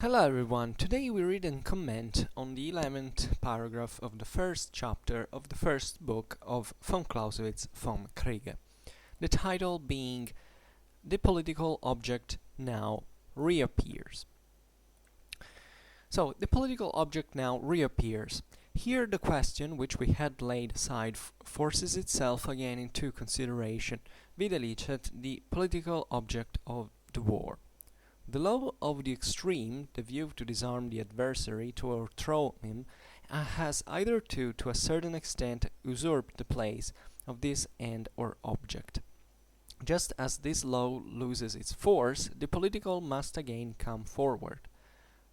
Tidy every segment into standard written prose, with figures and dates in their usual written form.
Hello everyone, today we read and comment on the 11th paragraph of the first chapter of the first book of von Clausewitz, Vom Kriege. The title being The Political Object Now Reappears. So, the political object now reappears. Here the question which we had laid aside forces itself again into consideration, wieder, the political object of the war. The law of the extreme, the view to disarm the adversary, to overthrow him, has either to a certain extent usurped the place of this end or object. Just as this law loses its force, the political must again come forward.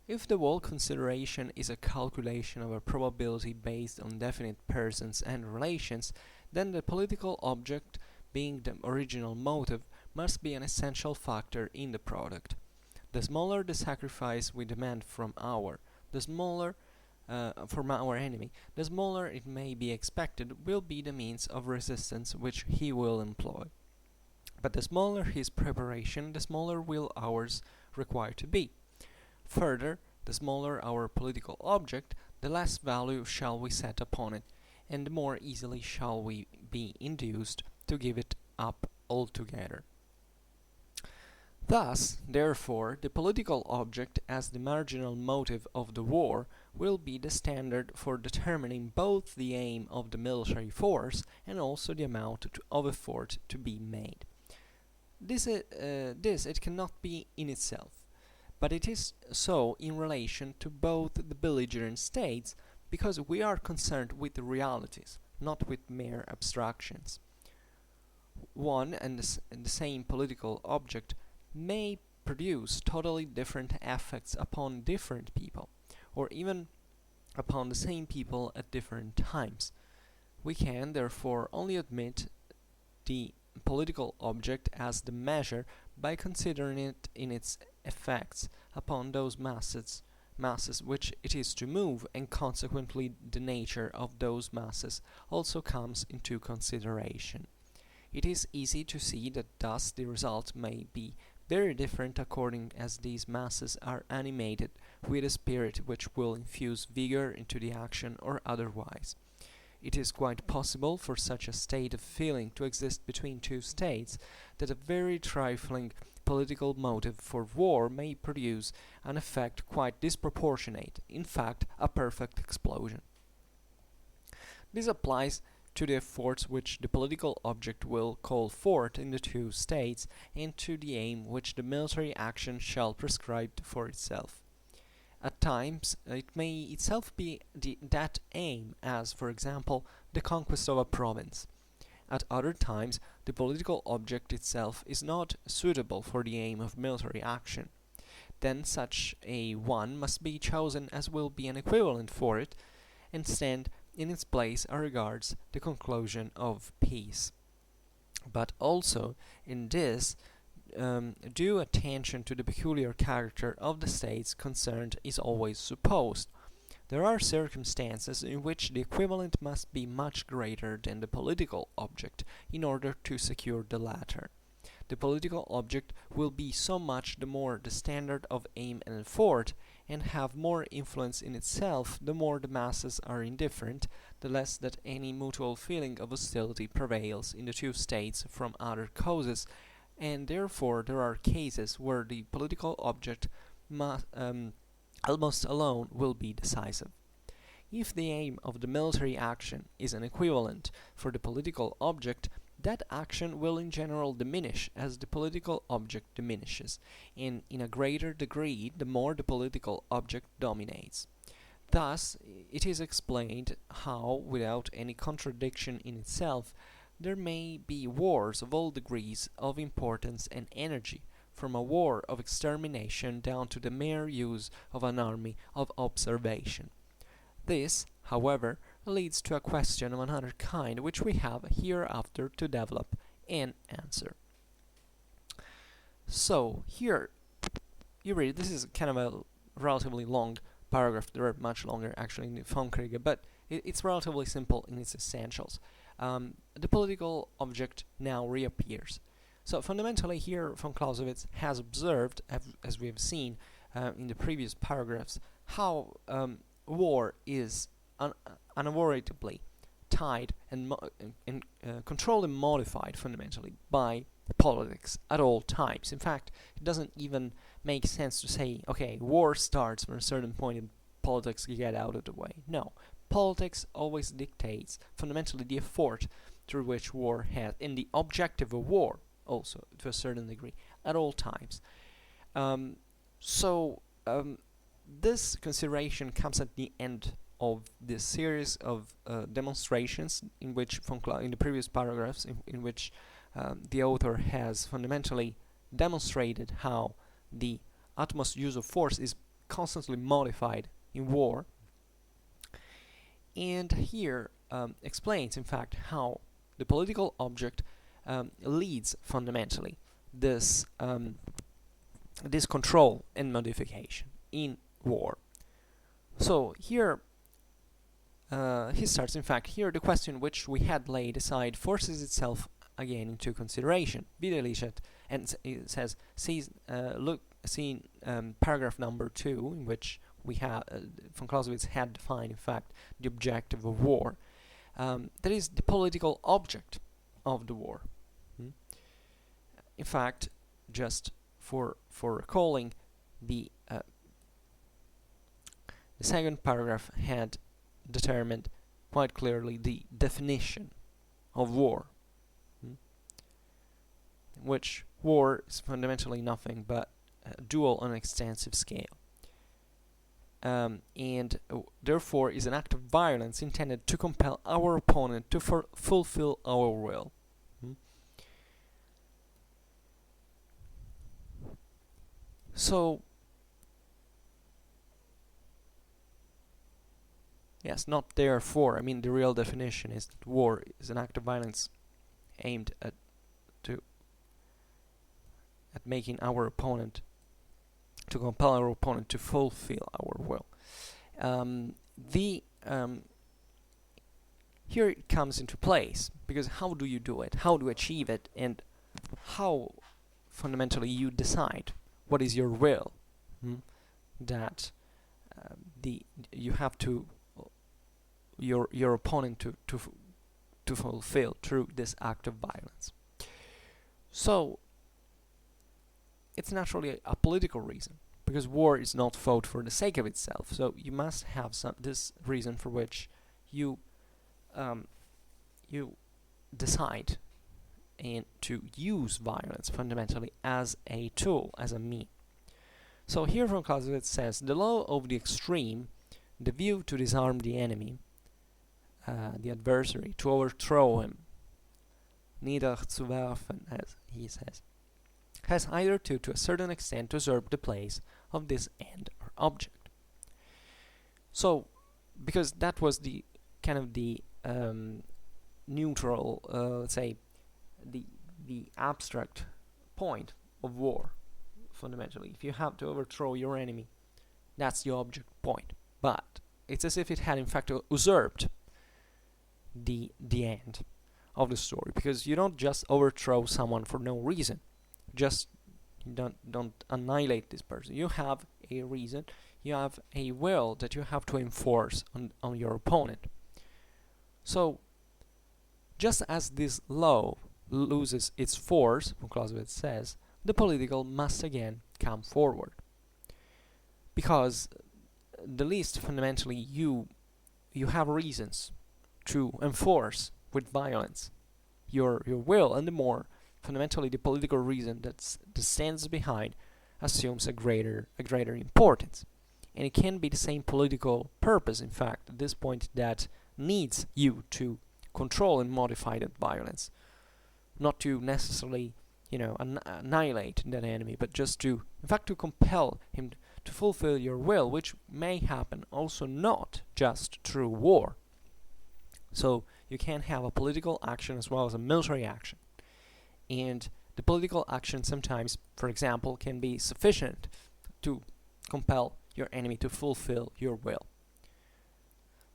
If the whole consideration is a calculation of a probability based on definite persons and relations, then the political object, being the original motive, must be an essential factor in the product. The smaller the sacrifice we demand from our enemy, the smaller it may be expected will be the means of resistance which he will employ. But the smaller his preparation, the smaller will ours require to be. Further, the smaller our political object, the less value shall we set upon it, and the more easily shall we be induced to give it up altogether. Thus, therefore, the political object as the marginal motive of the war will be the standard for determining both the aim of the military force and also the amount of effort to be made. This it cannot be in itself, but it is so in relation to both the belligerent states, because we are concerned with the realities, not with mere abstractions. One and the same political object may produce totally different effects upon different people, or even upon the same people at different times. We can therefore only admit the political object as the measure by considering it in its effects upon those masses which it is to move, and consequently the nature of those masses also comes into consideration. It is easy to see that thus the result may be very different according as these masses are animated with a spirit which will infuse vigor into the action or otherwise. It is quite possible for such a state of feeling to exist between two states, that a very trifling political motive for war may produce an effect quite disproportionate, in fact a perfect explosion. This applies to the efforts which the political object will call forth in the two states, and to the aim which the military action shall prescribe for itself. At times it may itself be that aim, as, for example, the conquest of a province. At other times the political object itself is not suitable for the aim of military action. Then such a one must be chosen as will be an equivalent for it, and stand in its place as regards the conclusion of peace. But also in this, due attention to the peculiar character of the states concerned is always supposed. There are circumstances in which the equivalent must be much greater than the political object in order to secure the latter. The political object will be so much the more the standard of aim and effort, and have more influence in itself the more the masses are indifferent, the less that any mutual feeling of hostility prevails in the two states from other causes, and therefore there are cases where the political object almost alone will be decisive. If the aim of the military action is an equivalent for the political object, that action will in general diminish as the political object diminishes, and in a greater degree the more the political object dominates. Thus it is explained how, without any contradiction in itself, there may be wars of all degrees of importance and energy, from a war of extermination down to the mere use of an army of observation. This, however, leads to a question of another kind, which we have hereafter to develop and answer. So, here, you read, this is kind of a relatively long paragraph. There are much longer actually in the Vom Kriege, but it's relatively simple in its essentials. The political object now reappears. So fundamentally here von Clausewitz has observed, as we have seen, in the previous paragraphs how war is unavoidably tied and controlled and modified fundamentally by politics at all times. In fact, it doesn't even make sense to say, okay, war starts from a certain point and politics get out of the way. No, politics always dictates fundamentally the effort through which war has, and the objective of war also to a certain degree at all times. This consideration comes at the end of this series of demonstrations in which in the previous paragraphs in which the author has fundamentally demonstrated how the utmost use of force is constantly modified in war, and here explains in fact how the political object leads fundamentally this this control and modification in war. So here he starts, in fact, here the question which we had laid aside forces itself again into consideration. Widerlichert, and it says, see paragraph number 2, in which we have von Clausewitz had defined, in fact, the objective of war. That is the political object of the war. In fact, just for recalling, the second paragraph had determined quite clearly the definition of war, which war is fundamentally nothing but a dual on an extensive scale, and therefore is an act of violence intended to compel our opponent to fulfill our will. So, yes, not therefore. I mean, the real definition is that war is an act of violence aimed at making our opponent, to compel our opponent to fulfill our will. Here it comes into place, because how do you do it? How do you achieve it? And how fundamentally you decide what is your will, that you have to your opponent to fulfill through this act of violence. So it's naturally a political reason, because war is not fought for the sake of itself. So you must have this reason for which you decide and to use violence fundamentally as a tool, as a mean. So here von Clausewitz says, the law of the extreme, the view to disarm the enemy, the adversary, to overthrow him, niederzuwerfen, as he says, has either to a certain extent usurped the place of this end or object. So, because that was the kind of the neutral, let's say, the abstract point of war, fundamentally. If you have to overthrow your enemy, that's the object point. But it's as if it had in fact usurped the end of the story, because you don't just overthrow someone for no reason. Just don't annihilate this person. You have a reason, you have a will that you have to enforce on your opponent. So just as this law loses its force, Clausewitz says, the political must again come forward, because the least fundamentally you have reasons to enforce with violence your will, and the more fundamentally the political reason that stands behind assumes a greater importance. And it can be the same political purpose, in fact, at this point, that needs you to control and modify that violence, not to necessarily, annihilate that enemy, but just to, in fact, to compel him to fulfill your will, which may happen also not just through war. So you can have a political action as well as a military action. And the political action sometimes, for example, can be sufficient to compel your enemy to fulfill your will.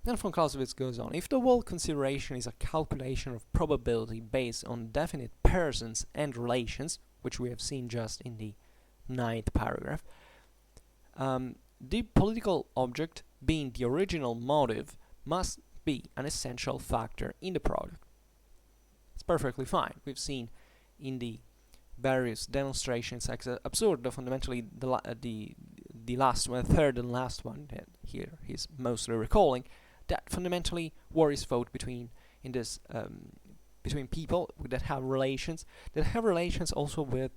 Then von Clausewitz goes on, if the whole consideration is a calculation of probability based on definite persons and relations, which we have seen just in the 9th paragraph, The political object, being the original motive, must be an essential factor in the product. It's perfectly fine. We've seen in the various demonstrations ex absurdo, fundamentally the last one, third and last one that here he's mostly recalling, that fundamentally war is fought between between people that have relations also with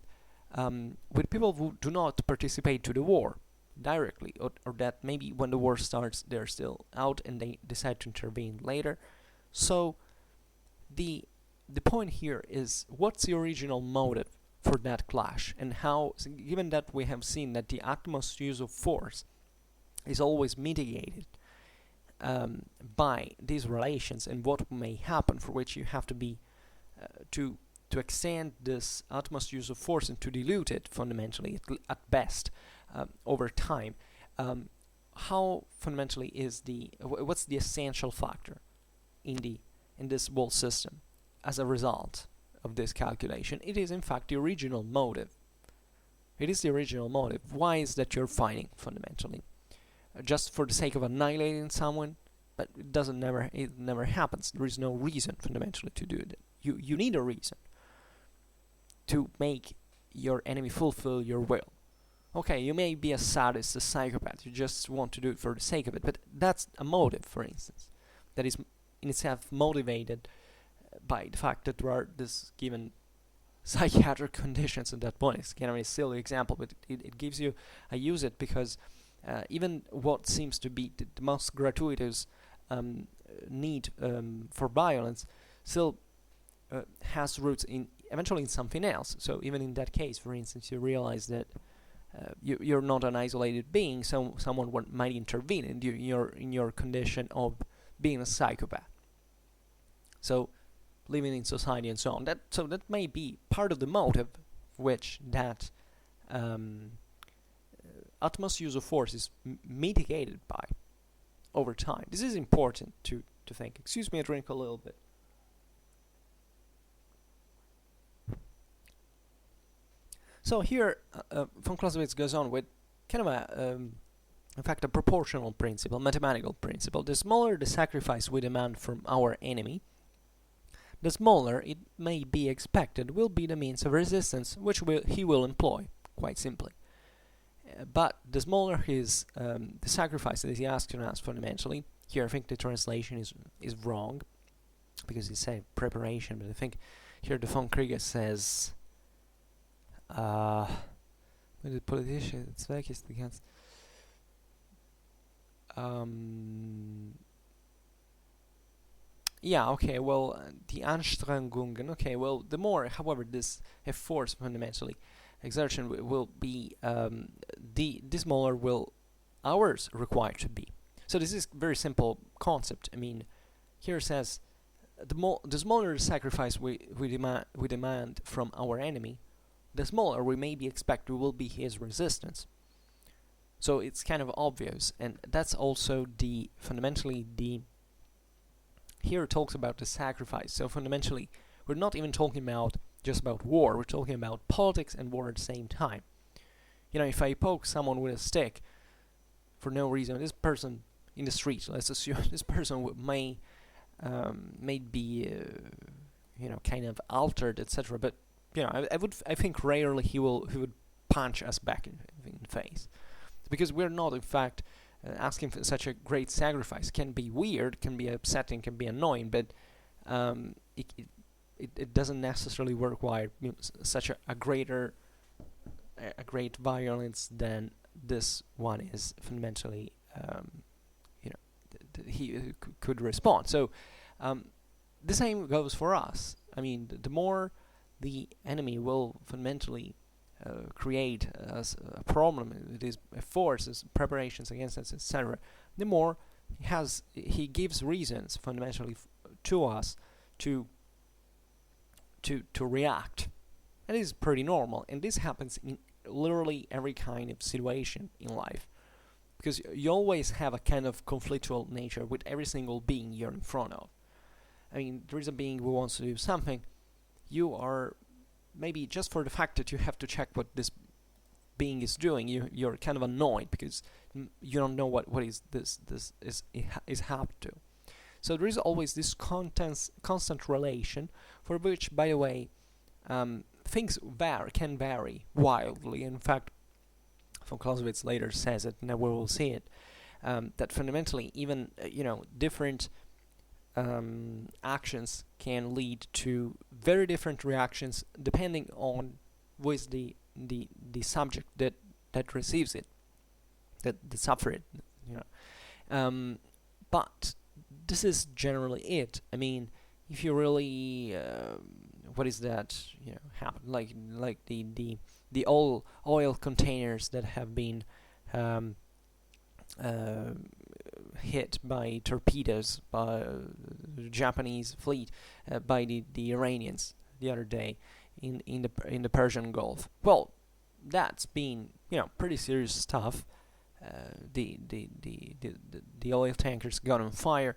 people who do not participate to the war directly, or that maybe when the war starts they're still out and they decide to intervene later. So the point here is, what's the original motive for that clash, and how, given that we have seen that the utmost use of force is always mitigated by these relations and what may happen, for which you have to be to extend this utmost use of force and to dilute it fundamentally at best over time. How fundamentally is what's the essential factor in this whole system as a result of this calculation? It is in fact the original motive. It is the original motive. Why is that you're fighting fundamentally? Just for the sake of annihilating someone? But it never happens. There is no reason fundamentally to do it. You need a reason to make your enemy fulfill your will. Okay, you may be a sadist, a psychopath, you just want to do it for the sake of it, but that's a motive, for instance, that is in itself motivated by the fact that there are this given psychiatric conditions at that point. It's kind of a silly example, but it gives you, I use it because even what seems to be the most gratuitous need for violence still has roots eventually in something else. So even in that case, for instance, you realize that you're not an isolated being, so someone might intervene in your condition of being a psychopath. So living in society and so on. So that may be part of the motive, which that utmost use of force is mitigated by over time. This is important to think. Excuse me, I drink a little bit. So here, von Clausewitz goes on with kind of in fact, a proportional principle, mathematical principle. The smaller the sacrifice we demand from our enemy, the smaller it may be expected will be the means of resistance which he will employ, quite simply. But the smaller his the sacrifice that he asks of us fundamentally, here I think the translation is wrong, because he said preparation, but I think here the Vom Kriege says the politische, Zweck ist die ganze yeah, okay, well, the Anstrengungen, okay, well, the more, however, this force fundamentally exertion will be, the smaller will ours require to be. So this is very simple concept. I mean, here it says the smaller the sacrifice we demand from our enemy, the smaller we may be expected will be his resistance. So it's kind of obvious, and that's also fundamentally here it talks about the sacrifice. So fundamentally, we're not even talking about just about war, we're talking about politics and war at the same time. You know, if I poke someone with a stick for no reason, this person in the street, let's assume this person may be you know, kind of altered, etc. But you know, I think rarely he would punch us back in the face, because we're not in fact asking for such a great sacrifice. Can be weird, can be upsetting, can be annoying, but it doesn't necessarily require, you know, such a great violence than this one is fundamentally. You know, he could respond. So the same goes for us. I mean, the more the enemy will fundamentally create a problem with his forces, preparations against us, etc., the more he gives reasons fundamentally to us to react. And this is pretty normal, and this happens in literally every kind of situation in life, because you always have a kind of conflictual nature with every single being you're in front of. I mean, there is a being who wants to do something. You are maybe just for the fact that you have to check what this being is doing, you're kind of annoyed because you don't know what is is happened to. So there is always this constant relation, for which, by the way, things can vary wildly. In fact, von Clausewitz later says it, and we will see it, that fundamentally even different actions can lead to very different reactions depending on who is the subject that receives it, that suffer it. But this is generally it. I mean, if you really what is that happen, like the oil containers that have been hit by torpedoes by the Japanese fleet, by the Iranians the other day in the Persian Gulf. Well, that's been pretty serious stuff. The oil tankers got on fire.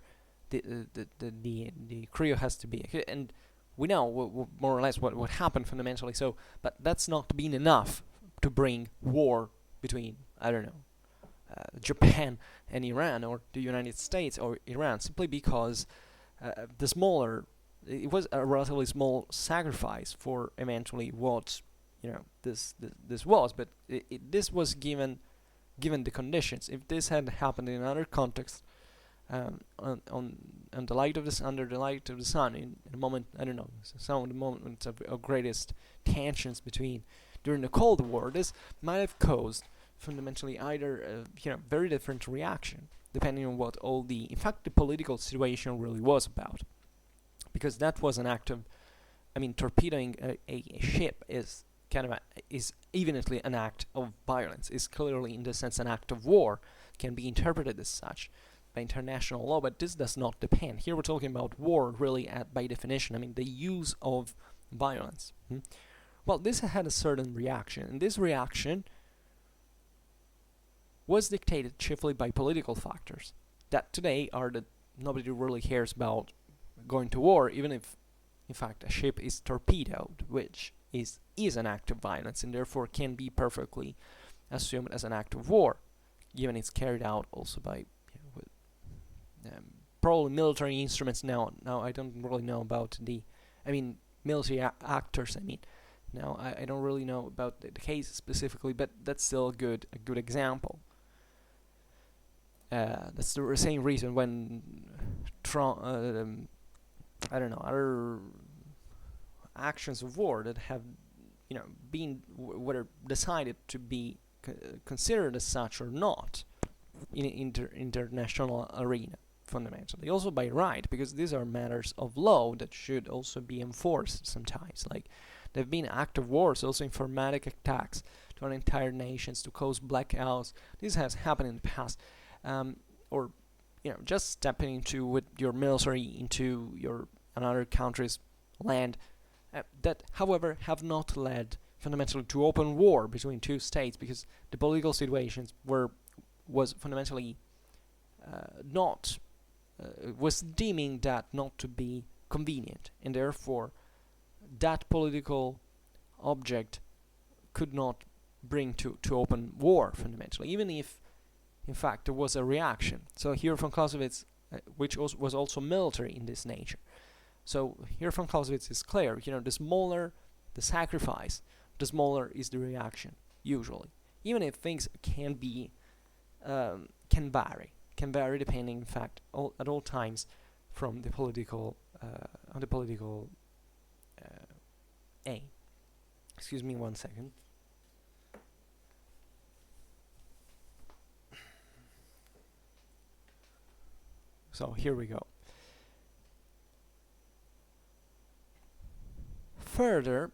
The crew has to be, and we know more or less what happened fundamentally. So, but that's not been enough to bring war between, I don't know, Japan and Iran, or the United States or Iran, simply because it was a relatively small sacrifice for eventually what this was, but this was given the conditions. If this had happened in another context, under the light of the sun, in a moment, I don't know, some of the moments of greatest tensions during the Cold War, this might have caused fundamentally either very different reaction depending on what in fact the political situation really was about, because that was an act of, torpedoing a ship is evidently an act of violence, is clearly in the sense an act of war, can be interpreted as such by international law, but this does not depend. Here we're talking about war really by definition, the use of violence. Well, this had a certain reaction, and this reaction was dictated chiefly by political factors that today are that nobody really cares about going to war, even if in fact a ship is torpedoed, which is an act of violence and therefore can be perfectly assumed as an act of war, given it's carried out also by with probably military instruments. Now I don't really know about military actors. Now I don't really know about the case specifically, but that's still a good example. That's the same reason when other actions of war that have been whether decided to be considered as such or not in international arena, fundamentally also by right, because these are matters of law that should also be enforced sometimes. Like there have been active wars, also informatic attacks to entire nations to cause blackouts. This has happened in the past. Or just stepping into with your military into another country's land, that however have not led fundamentally to open war between two states, because the political situations was fundamentally was deeming that not to be convenient, and therefore that political object could not bring to open war fundamentally, even if in fact there was a reaction. So here from Clausewitz, which was also military in this nature. So here from Clausewitz is clear, the smaller the sacrifice, the smaller is the reaction, usually. Even if things can vary depending, in fact, at all times from the political aim. Excuse me 1 second. So here we go. Further,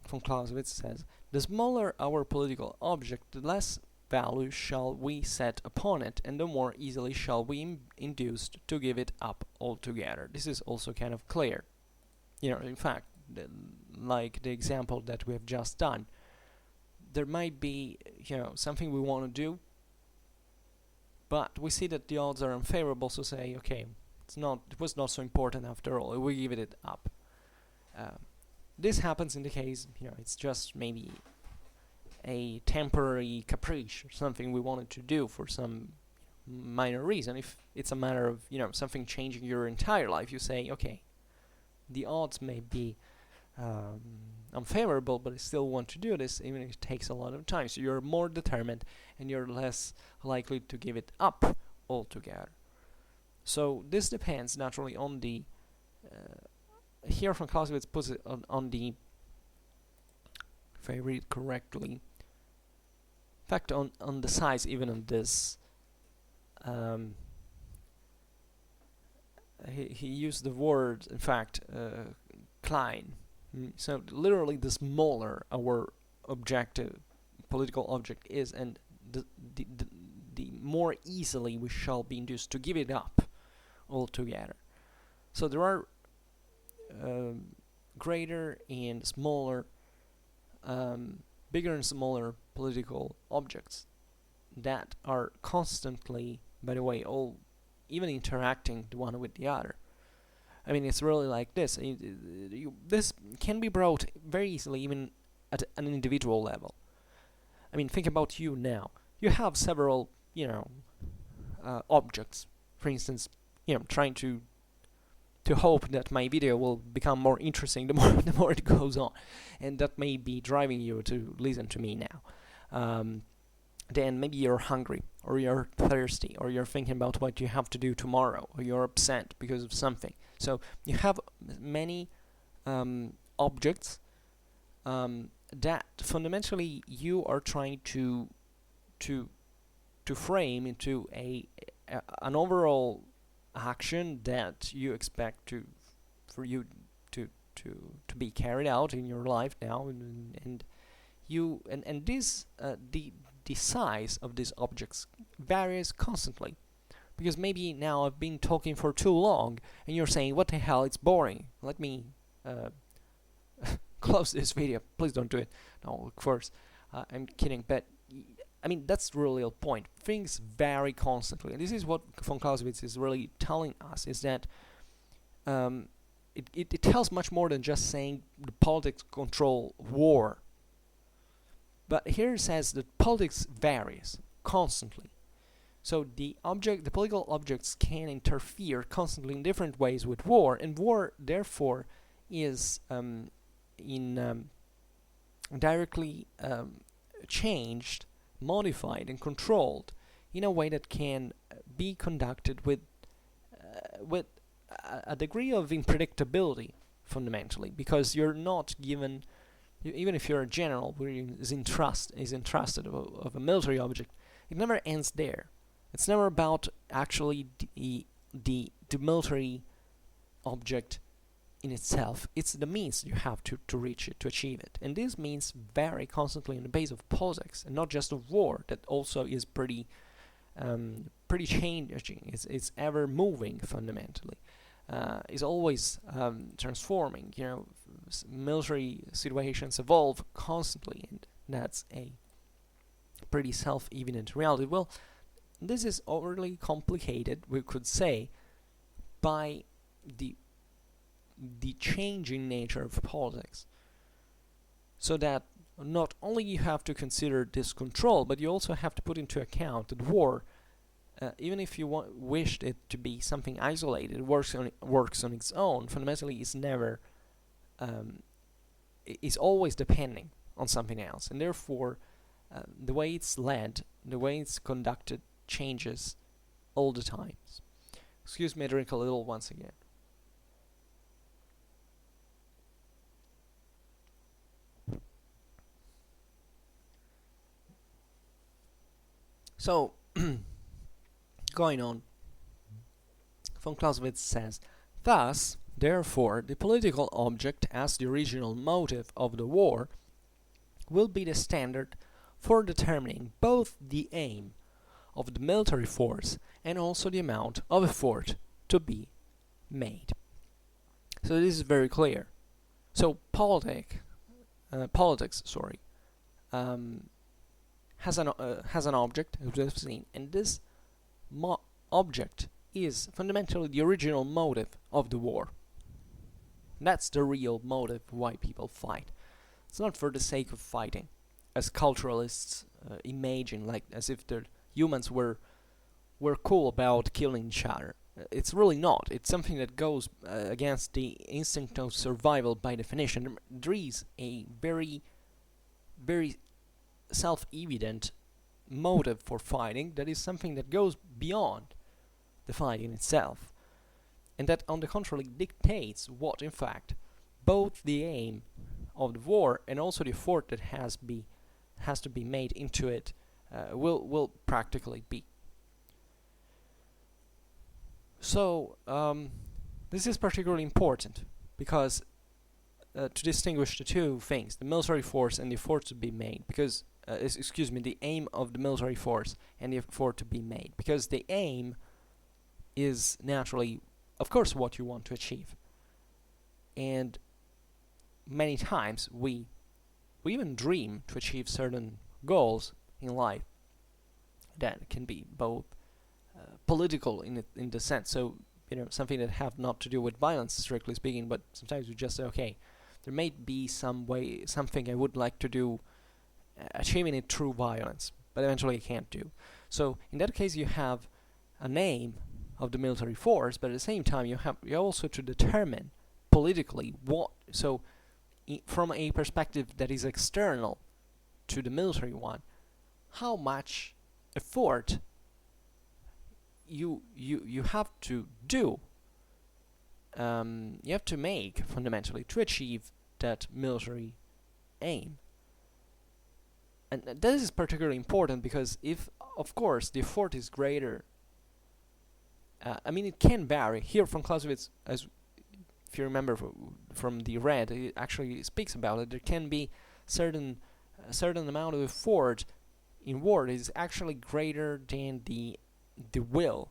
von Clausewitz says, the smaller our political object, the less value shall we set upon it, and the more easily shall we be induced to give it up altogether. This is also kind of clear. In fact, like the example that we have just done, there might be, something we want to do, but we see that the odds are unfavorable, so say, okay, it was not so important after all, we give it up. This happens in the case, it's just maybe a temporary caprice or something we wanted to do for some minor reason. If it's a matter of, something changing your entire life, you say, okay, the odds may be unfavorable, but I still want to do this, even if it takes a lot of time. So you're more determined, and you're less likely to give it up altogether. So this depends naturally on the here from Clausewitz puts it on the, if I read correctly, in fact on the size, even on this, he used the word, in fact, klein. So literally, the smaller our objective, political object is, and the more easily we shall be induced to give it up altogether. So there are greater and smaller, bigger and smaller political objects that are constantly, by the way, all even interacting the one with the other. I mean, it's really like this. This can be brought very easily, even at an individual level. I mean, think about you now. You have several, objects. For instance, trying to hope that my video will become more interesting the more it goes on, and that may be driving you to listen to me now. Then maybe you're hungry, or you're thirsty, or you're thinking about what you have to do tomorrow, or you're upset because of something. So you have many objects that fundamentally you are trying to frame into an overall action that you expect for you to be carried out in your life now, and this the size of these objects varies constantly, because maybe now I've been talking for too long and you're saying, what the hell, it's boring, let me close this video. Please don't do it. No, of course, I'm kidding, but I mean, that's the real point. Things vary constantly, and this is what von Clausewitz is really telling us, is that it tells much more than just saying the politics control war. But here it says that politics varies constantly. So the political objects can interfere constantly in different ways with war, and war therefore is directly changed, modified, and controlled in a way that can be conducted with a degree of unpredictability, fundamentally, because you're not given. Even if you're a general who is entrusted of a military object, it never ends there. It's never about actually the military object in itself. It's the means you have to reach it, to achieve it. And these means vary constantly on the base of politics, and not just of war, that also is pretty changing. It's ever moving, fundamentally. Is always transforming. Military situations evolve constantly, and that's a pretty self-evident reality. Well, this is overly complicated, we could say, by the changing nature of politics. So that not only you have to consider this control, but you also have to put into account that war, even if you wished it to be something isolated, works on its own, fundamentally is never, is always depending on something else, and therefore the way it's led, the way it's conducted, changes all the time. Excuse me, I drink a little once again. So, going on, von Clausewitz says, thus, therefore, the political object as the original motive of the war will be the standard for determining both the aim of the military force and also the amount of effort to be made. So this is very clear. So politics, has an object, as we've seen, and this object is fundamentally the original motive of the war. That's the real motive why people fight. It's not for the sake of fighting. as culturalists imagine, like as if the humans were cool about killing each other. It's really not. It's something that goes against the instinct of survival by definition. There is a very, very self-evident motive for fighting that is something that goes beyond the fighting itself, and that on the contrary dictates what in fact both the aim of the war and also the effort that has to be made into it will practically be. So this is particularly important because to distinguish the two things, the military force and the effort to be made, because the aim of the military force and the effort to be made, because the aim is naturally, of course, what you want to achieve, and many times we even dream to achieve certain goals in life that can be both political in the sense, so something that have not to do with violence strictly speaking, but sometimes we just say, okay, there may be something I would like to do, achieving it through violence, but eventually I can't do. So in that case you have an aim of the military force, but at the same time you also to determine politically what, so from a perspective that is external to the military one, how much effort you have to do, you have to make fundamentally to achieve that military aim. And this is particularly important because if, of course, the effort is greater, it can vary. Here from Clausewitz, as if you remember from the Red, it actually speaks about it. There can be a certain amount of effort in war is actually greater than the will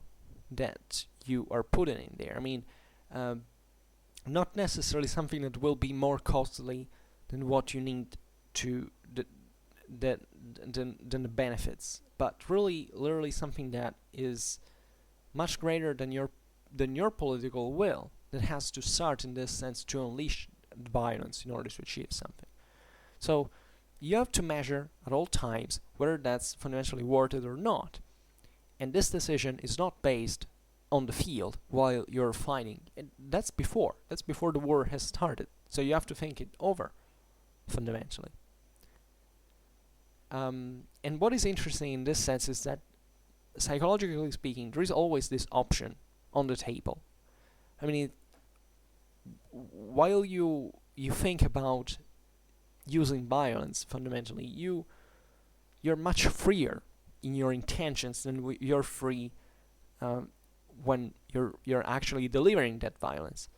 that you are putting in there. Not necessarily something that will be more costly than what you need to than the benefits, but really literally something that is much greater than your political will, that has to start in this sense to unleash violence in order to achieve something. So you have to measure at all times whether that's fundamentally worth it or not, and this decision is not based on the field while you're fighting. And that's before the war has started, so you have to think it over fundamentally. And what is interesting in this sense is that, psychologically speaking, there is always this option on the table. While you think about using violence, fundamentally, you're much freer in your intentions than you're free when you're actually delivering that violence,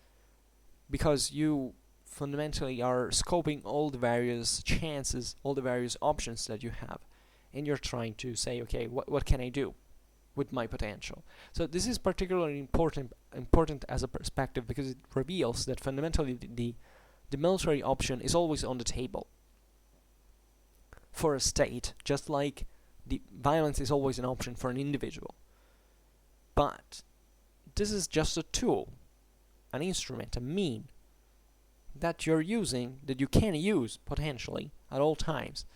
because you fundamentally are scoping all the various chances, all the various options that you have, and you're trying to say, okay, what can I do with my potential? So this is particularly important as a perspective, because it reveals that fundamentally the military option is always on the table for a state, just like the violence is always an option for an individual. But this is just a tool, an instrument, a mean that you're using, that you can use potentially at all times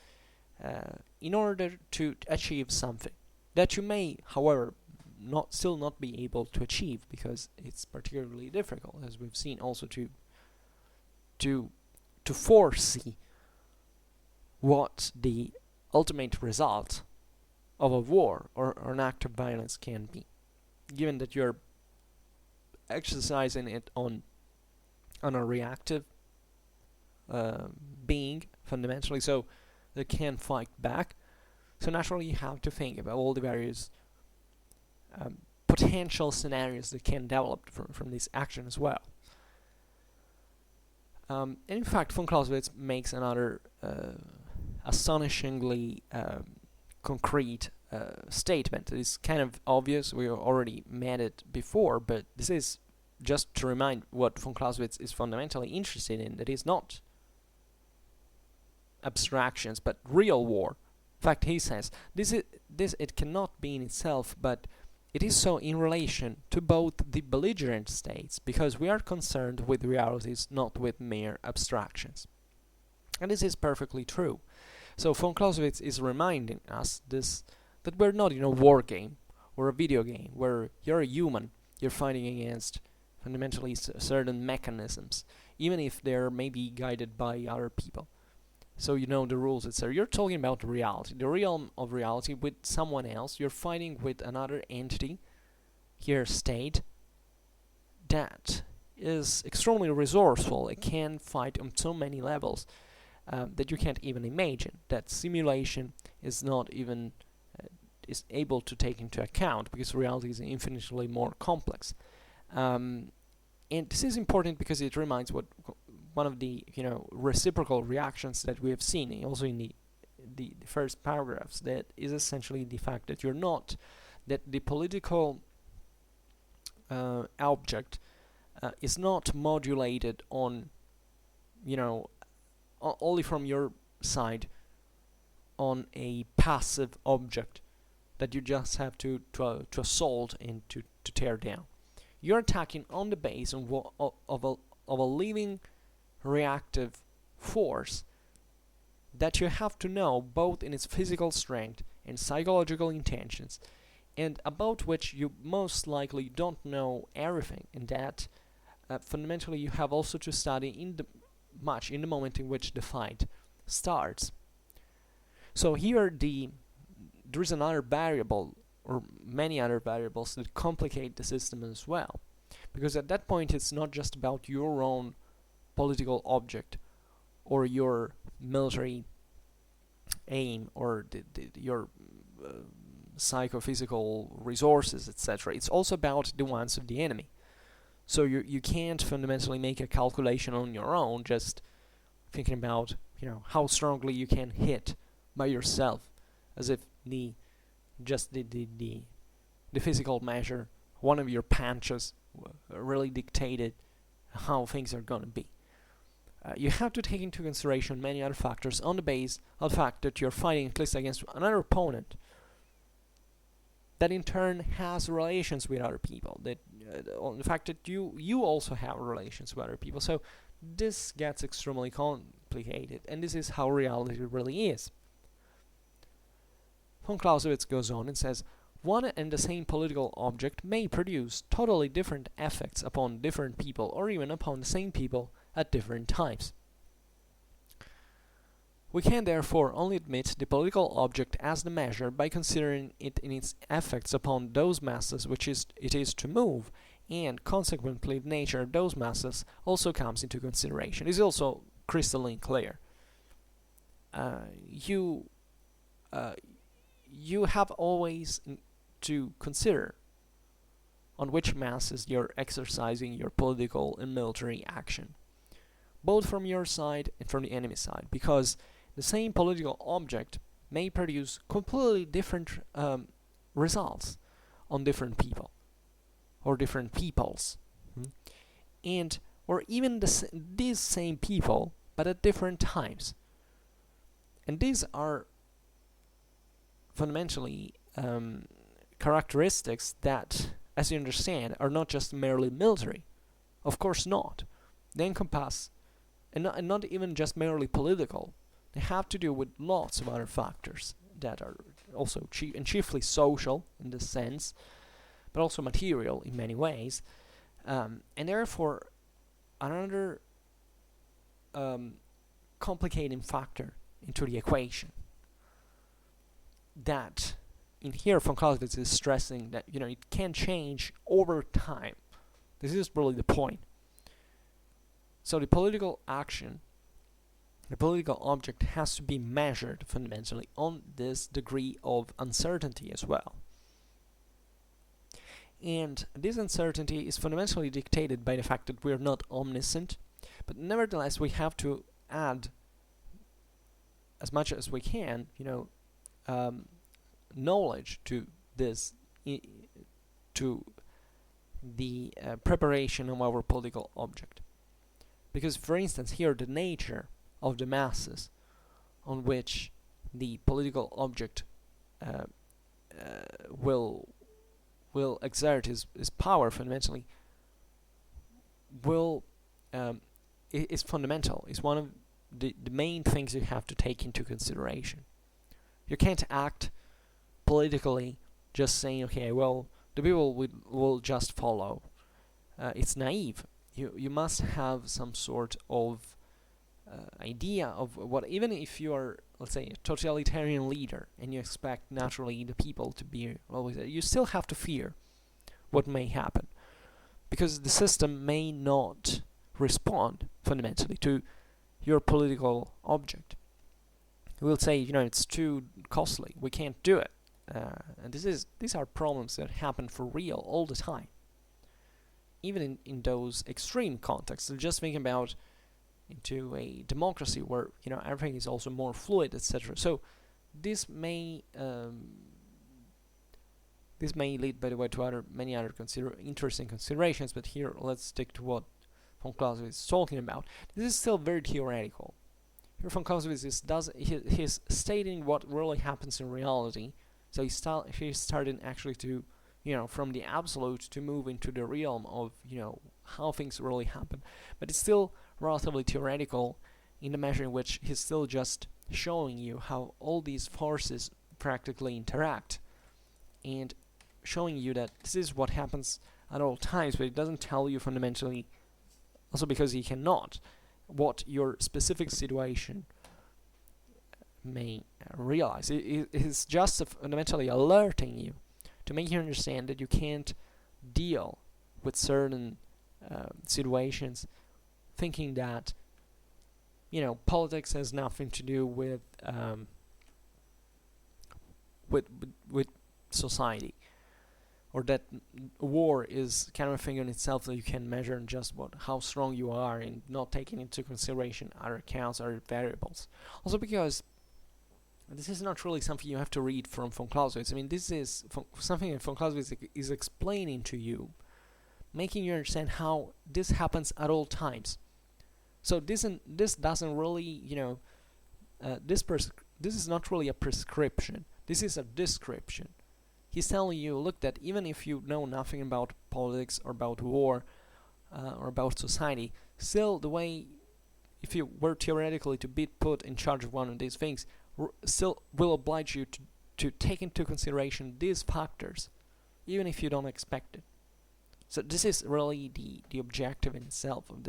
in order to achieve something that you may, however, still not be able to achieve, because it's particularly difficult, as we've seen, also to foresee what the ultimate result of a war or an act of violence can be, given that you're exercising it on a reactive being, fundamentally, so they can fight back. So naturally you have to think about all the various potential scenarios that can develop from this action as well. And in fact, von Clausewitz makes another astonishingly concrete statement. It's kind of obvious, we already met it before, but this is just to remind what von Clausewitz is fundamentally interested in, that is not abstractions, but real war. In fact, he says, this it cannot be in itself, but it is so in relation to both the belligerent states, because we are concerned with realities, not with mere abstractions. And this is perfectly true. So von Clausewitz is reminding us that we're not in a war game or a video game where you're a human, you're fighting against fundamentally certain mechanisms, even if they're maybe guided by other people. So you know the rules, etc. You're talking about reality, the realm of reality with someone else. You're fighting with another entity, here state, that is extremely resourceful. It can fight on so many levels that you can't even imagine. That simulation is not even is able to take into account, because reality is infinitely more complex. And this is important because it reminds one of the reciprocal reactions that we have seen also in the first paragraphs, that is essentially the fact that that the political object is not modulated on only from your side on a passive object that you just have to assault and to tear down. You're attacking on the base of a living reactive force that you have to know both in its physical strength and psychological intentions, and about which you most likely don't know everything, and that fundamentally you have also to study in the moment in which the fight starts. So here there is another variable, or many other variables, that complicate the system as well, because at that point it's not just about your own political object or your military aim or your psychophysical resources, etc. It's also about the ones of the enemy. So you can't fundamentally make a calculation on your own, just thinking about how strongly you can hit by yourself, as if the physical measure, one of your punches, really dictated how things are gonna be. You have to take into consideration many other factors on the base of the fact that you're fighting at least against another opponent that in turn has relations with other people, that on the fact that you also have relations with other people. So this gets extremely complicated, and this is how reality really is. Von Clausewitz goes on and says, one and the same political object may produce totally different effects upon different people, or even upon the same people at different times. We can therefore only admit the political object as the measure by considering it in its effects upon those masses which it is to move, and consequently the nature of those masses also comes into consideration. It is also crystalline clear. You have always to consider on which masses you're exercising your political and military action, both from your side and from the enemy side, because the same political object may produce completely different results on different people or different peoples, and or even these same people but at different times. And these are fundamentally characteristics that, as you understand, are not just merely military. Of course not. They encompass, and not even just merely political. They have to do with lots of other factors that are also chiefly social in this sense, but also material in many ways, and therefore another complicating factor into the equation. That in here von Clausewitz is stressing that it can change over time. This is really the point. So the political action, the political object, has to be measured fundamentally on this degree of uncertainty as well. And this uncertainty is fundamentally dictated by the fact that we are not omniscient, but nevertheless we have to add as much as we can, knowledge to this, to the preparation of our political object. Because, for instance, here the nature of the masses on which the political object will exert his power fundamentally is fundamental. Is one of the main things you have to take into consideration. You can't act politically just saying, okay, well, the people will just follow. It's naive. You must have some sort of idea of what, even if you are, let's say, a totalitarian leader and you expect naturally the people to be always there, you still have to fear what may happen, because the system may not respond fundamentally to your political object. You will say, it's too costly, we can't do it. And these are problems that happen for real all the time. Even in those extreme contexts. So just think about into a democracy where everything is also more fluid, etc. So this may lead, by the way, to many other interesting considerations. But here, let's stick to what von Clausewitz is talking about. This is still very theoretical. Here, von Clausewitz he's stating what really happens in reality. So he's starting actually to, from the absolute to move into the realm of, how things really happen. But it's still relatively theoretical in the measure in which he's still just showing you how all these forces practically interact, and showing you that this is what happens at all times, but it doesn't tell you fundamentally, also because he cannot, what your specific situation may realize. It is just fundamentally alerting you to make you understand that you can't deal with certain situations thinking that politics has nothing to do with society, or that war is kind of a thing in itself that you can measure in just how strong you are, and not taking into consideration other accounts or variables. Also because this is not really something you have to read from von Clausewitz. I mean, this is something that von Clausewitz is explaining to you, making you understand how this happens at all times. So this doesn't really, this is not really a prescription. This is a description. He's telling you, look, that even if you know nothing about politics or about war or about society, still the way, if you were theoretically to be put in charge of one of these things, still will oblige you to take into consideration these factors, even if you don't expect it. So this is really the objective in itself of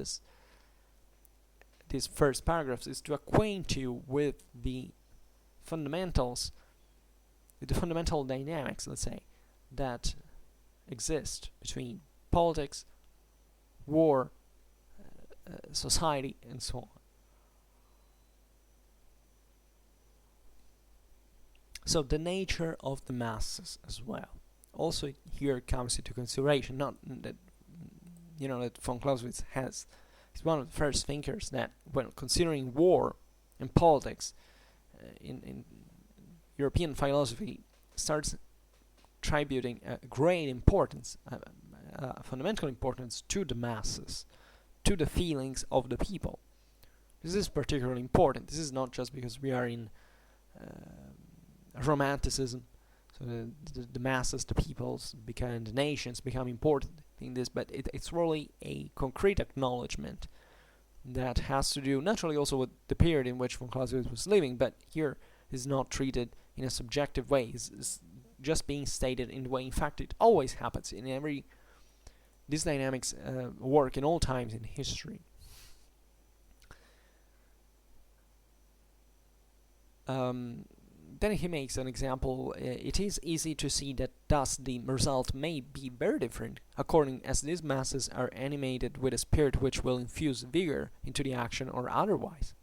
these first paragraphs, is to acquaint you with the fundamentals, the fundamental dynamics, let's say, that exist between politics, war, society, and so on. So the nature of the masses as well also here comes into consideration. Not that that von Clausewitz he's one of the first thinkers that, when considering war and politics in European philosophy, starts tributing a great importance, fundamental importance to the masses, to the feelings of the people. This is particularly important. This is not just because we are in romanticism, so the masses, the peoples, the nations become important in this, but it's really a concrete acknowledgement that has to do naturally also with the period in which von Clausewitz was living, but here is not treated in a subjective way. It's just being stated in the way, in fact, it always happens in every. These dynamics work in all times in history. Then he makes an example. It is easy to see that thus the result may be very different, according as these masses are animated with a spirit which will infuse vigor into the action or otherwise.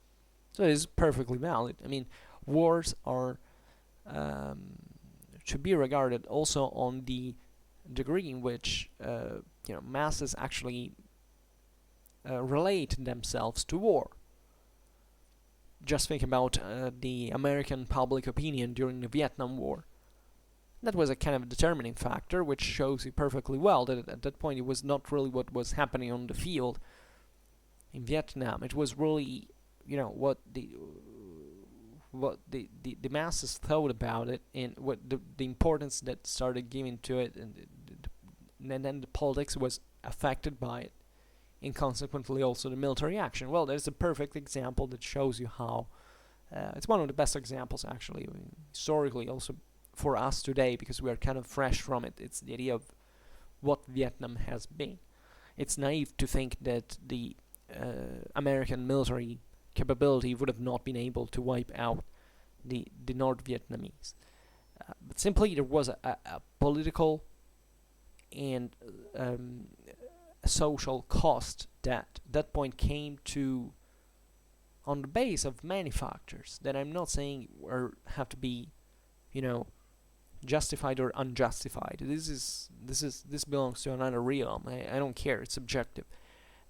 So it is perfectly valid. I mean, wars are to be regarded also on the degree in which masses actually relate themselves to war. Just think about the American public opinion during the Vietnam War. That was a kind of determining factor, which shows you perfectly well that at that point it was not really what was happening on the field in Vietnam. It was really, what the masses thought about it, and what the importance that started giving to it, and then the politics was affected by it and consequently also the military action. Well, there's a perfect example that shows you how it's one of the best examples actually, historically, also for us today, because we are kind of fresh from it. It's the idea of what Vietnam has been. It's naive to think that the American military capability would have not been able to wipe out the North Vietnamese. But simply there was a political and social cost that point came to on the base of many factors that I'm not saying have to be, justified or unjustified. This belongs to another realm. I don't care. It's subjective,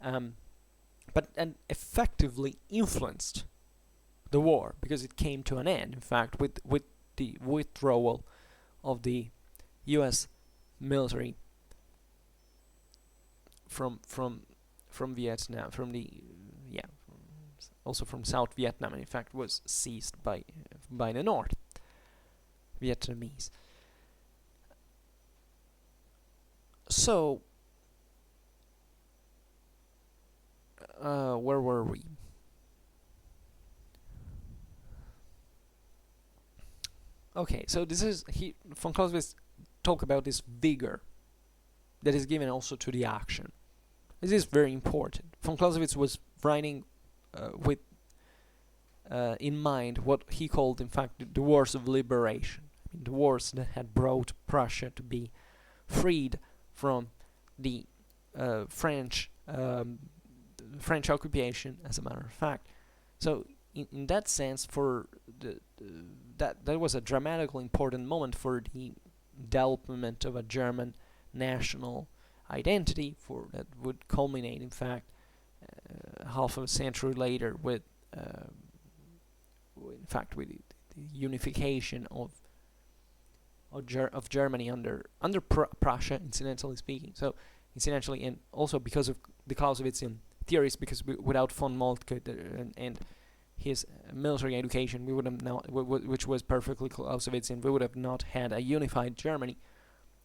but effectively influenced the war because it came to an end. In fact, with the withdrawal of the U.S. military from Vietnam, also from South Vietnam, and in fact was seized by the North Vietnamese. So, where were we? Okay, so this is von Clausewitz talk about this vigor that is given also to the action. This is very important. Von Clausewitz was writing with in mind what he called, in fact, the wars of liberation. I mean, the wars that had brought Prussia to be freed from the French occupation, as a matter of fact. So, in that sense, for that was a dramatically important moment for the development of a German national identity, that would culminate, in fact, half of a century later with the unification of Germany under Prussia, incidentally speaking. So, incidentally, and also because of the Clausewitzian theories, because without von Moltke and his military education, we would have not, which was perfectly Clausewitzian, we would have not had a unified Germany,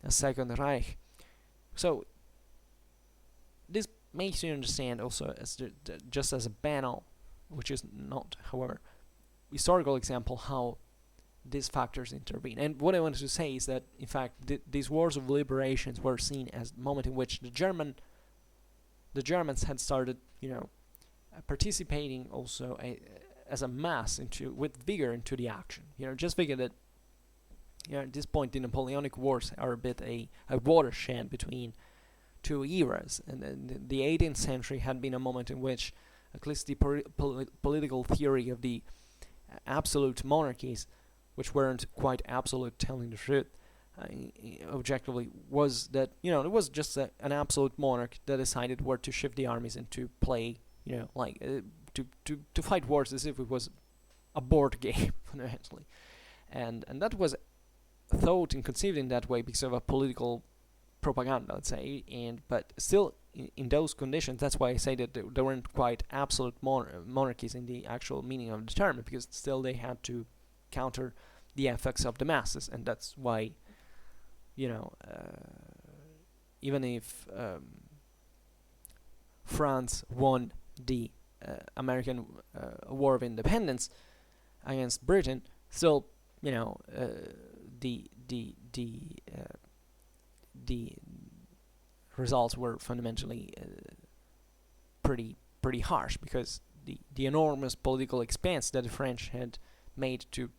a Second Reich. So this makes you understand also as just as a banal, which is not, however, historical example, how these factors intervene. And what I wanted to say is that, in fact, these wars of liberations were seen as the moment in which the Germans had started, participating also as a mass with vigor into the action. Just figure that, at this point the Napoleonic Wars are a bit a watershed between two eras, and then the 18th century had been a moment in which at least the political theory of the absolute monarchies, which weren't quite absolute, telling the truth, objectively, was that it was just an absolute monarch that decided where to shift the armies and to play, to fight wars as if it was a board game, fundamentally, and that was thought and conceived in that way because of a political propaganda, let's say, but still in those conditions, that's why I say that they weren't quite absolute monarchies in the actual meaning of the term, because still they had to counter the effects of the masses, and that's why, even if France won the American War of Independence against Britain, still, the results were fundamentally pretty harsh, because the enormous political expense that the French had made to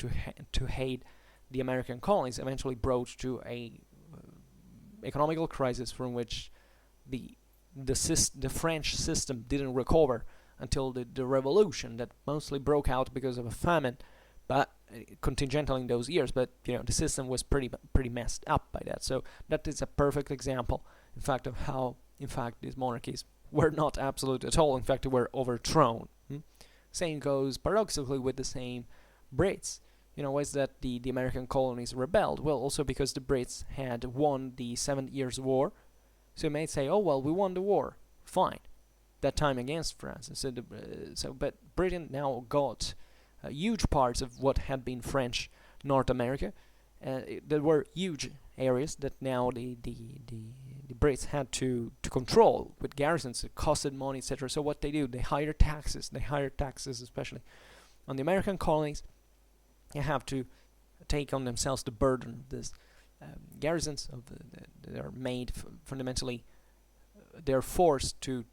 hate the American colonies eventually brought to a economical crisis from which the French system didn't recover until the revolution, that mostly broke out because of a famine, but contingentally in those years. But the system was pretty messed up by that. So that is a perfect example, in fact, of how, in fact, these monarchies were not absolute at all. In fact, they were overthrown. Same goes paradoxically with the same Brits. Was that the American colonies rebelled? Well, also because the Brits had won the 7 Years' War. So you may say, oh well, we won the war, fine, that time against France. But Britain now got huge parts of what had been French North America. There were huge areas that now the the Brits had to control with garrisons. It costed money, etc. So what they do, they hire taxes. They hire taxes, especially on the American colonies. They have to take on themselves the burden of this garrisons. They are made fundamentally. They're forced to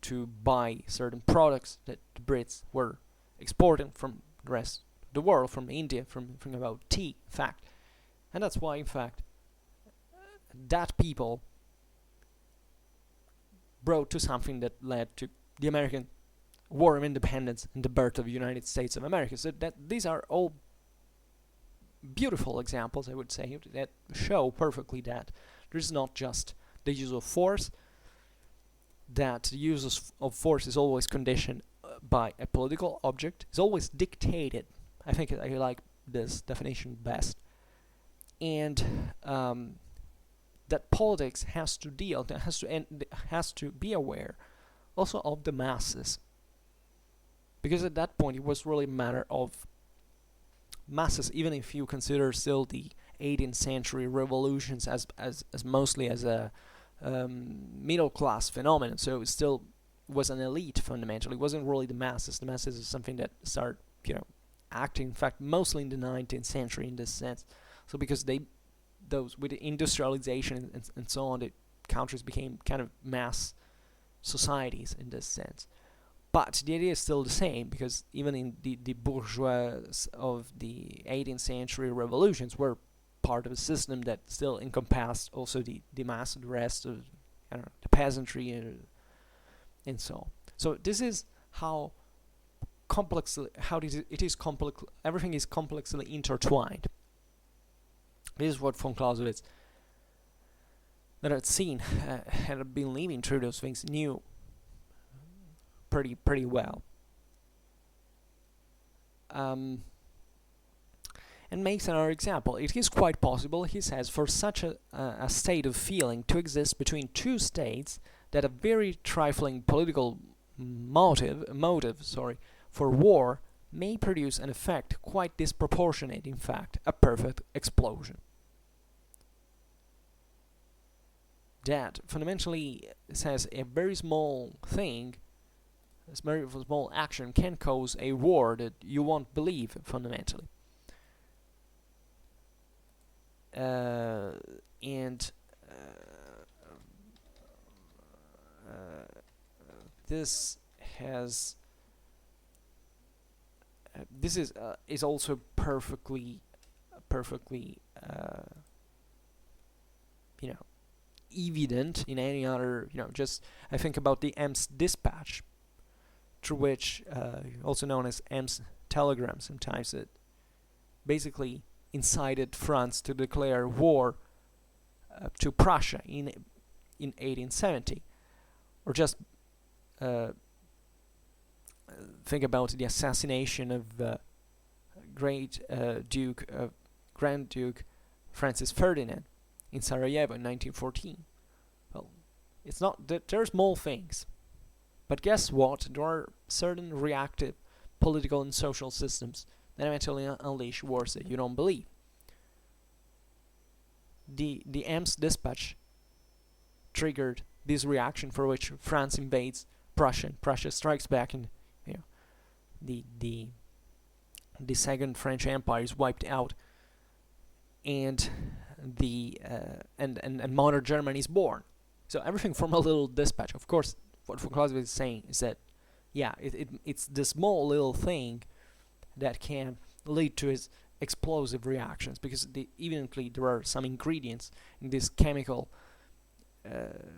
buy certain products that the Brits were exporting from the rest of the world, from India, from about tea, in fact. And that's why, in fact, that people brought to something that led to the American War of Independence and the birth of the United States of America. So that these are all beautiful examples, I would say, that show perfectly that there's not just the use of force, that the use of force is always conditioned by a political object, is always dictated. I think I like this definition best. And that politics has to deal, has to be aware also of the masses. Because at that point it was really a matter of masses, even if you consider still the 18th century revolutions as mostly as a middle class phenomenon. So it still was an elite fundamentally. It wasn't really the masses. The masses is something that started, acting, in fact, mostly in the 19th century in this sense. So because those with the industrialization and so on, the countries became kind of mass societies in this sense. But the idea is still the same, because even in the bourgeois of the 18th century revolutions were part of a system that still encompassed also the mass of the rest of the peasantry and so on. So this is how it is complex. Everything is complexly intertwined. This is what von Clausewitz, that had seen, had been living through those things, knew pretty well. And makes another example. It is quite possible, he says, for such a state of feeling to exist between two states, that a very trifling political motive for war may produce an effect quite disproportionate, in fact, a perfect explosion. That fundamentally says a very small thing, a very small action can cause a war that you won't believe, fundamentally. This is also perfectly evident in any other, just I think about the Ems dispatch, through which also known as Ems telegram sometimes, it basically incited France to declare war to Prussia in 1870, or just think about the assassination of Grand Duke Francis Ferdinand in Sarajevo in 1914. Well, it's not that they're small things, but guess what? There are certain reactive political and social systems that eventually unleash wars that you don't believe. The Ems dispatch triggered this reaction, for which France invades Prussia, and Prussia strikes back, and the Second French Empire is wiped out, and and modern Germany is born. So everything from a little dispatch. Of course, what von Clausewitz is saying is that, it's the small little thing that can lead to its explosive reactions, because evidently there are some ingredients in this chemical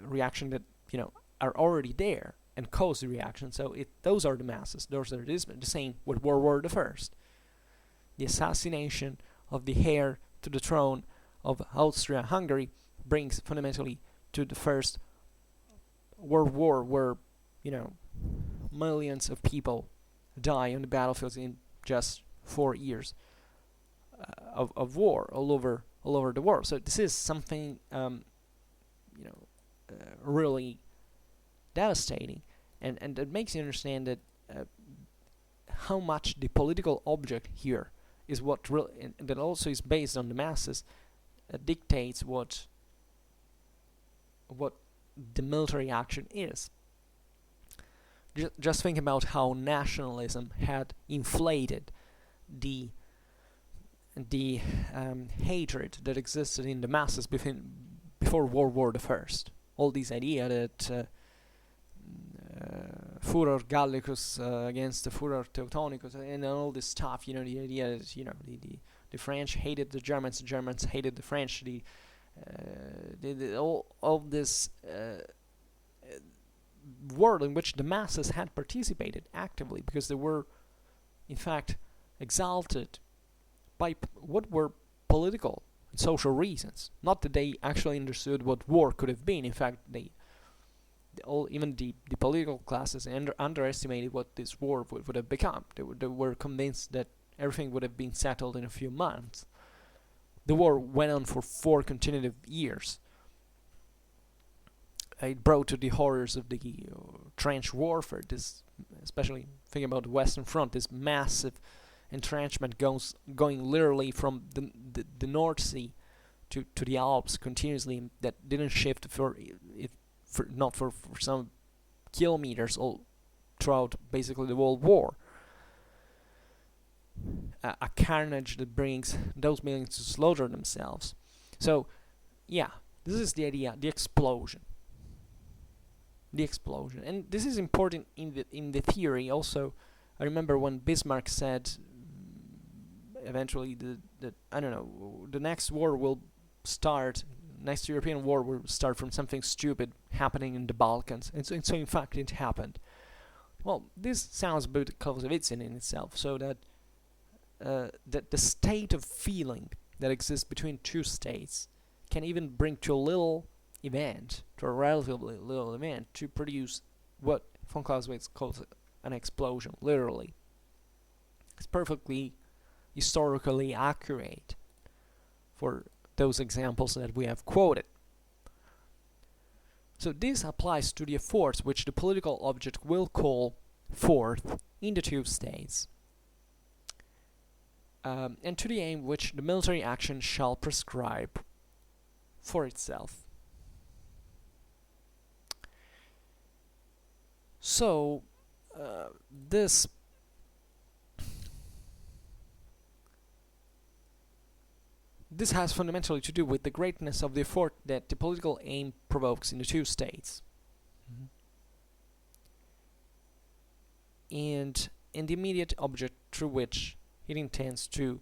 reaction that are already there and cause the reaction. So those are the masses. Those are the same with World War I. The assassination of the heir to the throne of Austria-Hungary brings fundamentally to the First World War, where millions of people die on the battlefields in just 4 years of war all over the world. So this is something really devastating, and it makes you understand that how much the political object here is what really, that also is based on the masses, dictates what the military action is. Just think about how nationalism had inflated the hatred that existed in the masses before World War I. All this idea that Furor Gallicus against the Furor Teutonicus and all this stuff, the idea that, the French hated the Germans hated the French, all this world in which the masses had participated actively because they were, in fact, exalted by what were political and social reasons. Not that they actually understood what war could have been. In fact, even the political classes underestimated what this war would have become. They were convinced that everything would have been settled in a few months. The war went on for 4 consecutive years. It brought to the horrors of the trench warfare, especially thinking about the Western Front, this massive entrenchment going literally from the North Sea to the Alps continuously, that didn't shift for some kilometers all throughout basically the whole war. A carnage that brings those millions to slaughter themselves. So, yeah, this is the idea, the explosion. And this is important in the theory also. I remember when Bismarck said eventually the next war will start, next European war will start from something stupid happening in the Balkans, and so in fact it happened. Well, this sounds a bit Clausewitzian in itself, so that the state of feeling that exists between two states can even bring to a relatively little event, to produce what von Clausewitz calls an explosion, literally. It's perfectly historically accurate for those examples that we have quoted. So this applies to the efforts which the political object will call forth in the two states, and to the aim which the military action shall prescribe for itself. So this has fundamentally to do with the greatness of the effort that the political aim provokes in the two states. And in the immediate object through which it intends to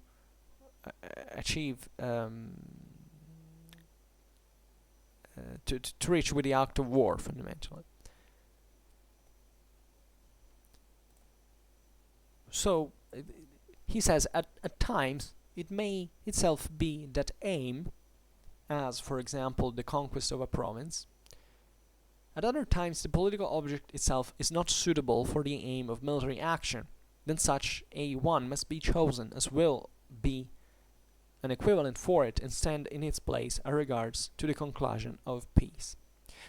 achieve, to reach with the act of war, fundamentally. So he says at times it may itself be that aim, as for example the conquest of a province. At other times the political object itself is not suitable for the aim of military action. Then such a one must be chosen as will be an equivalent for it and stand in its place as regards to the conclusion of peace.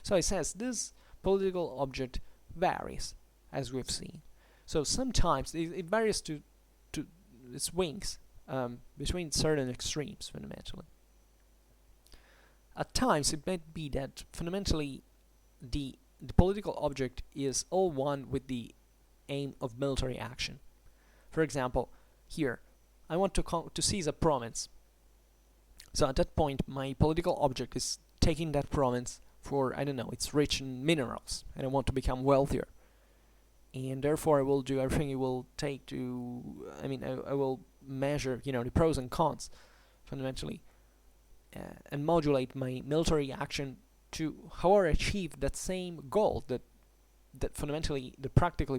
So he says this political object varies, as we've seen. So sometimes it varies to it swings between certain extremes, fundamentally. At times it might be that fundamentally the political object is all one with the aim of military action. For example, here I want to seize a province. So at that point my political object is taking that province for, I don't know, it's rich in minerals and I want to become wealthier. And therefore I will do everything it will take to, I will measure, the pros and cons, fundamentally, and modulate my military action to, however, achieve that same goal that fundamentally the practically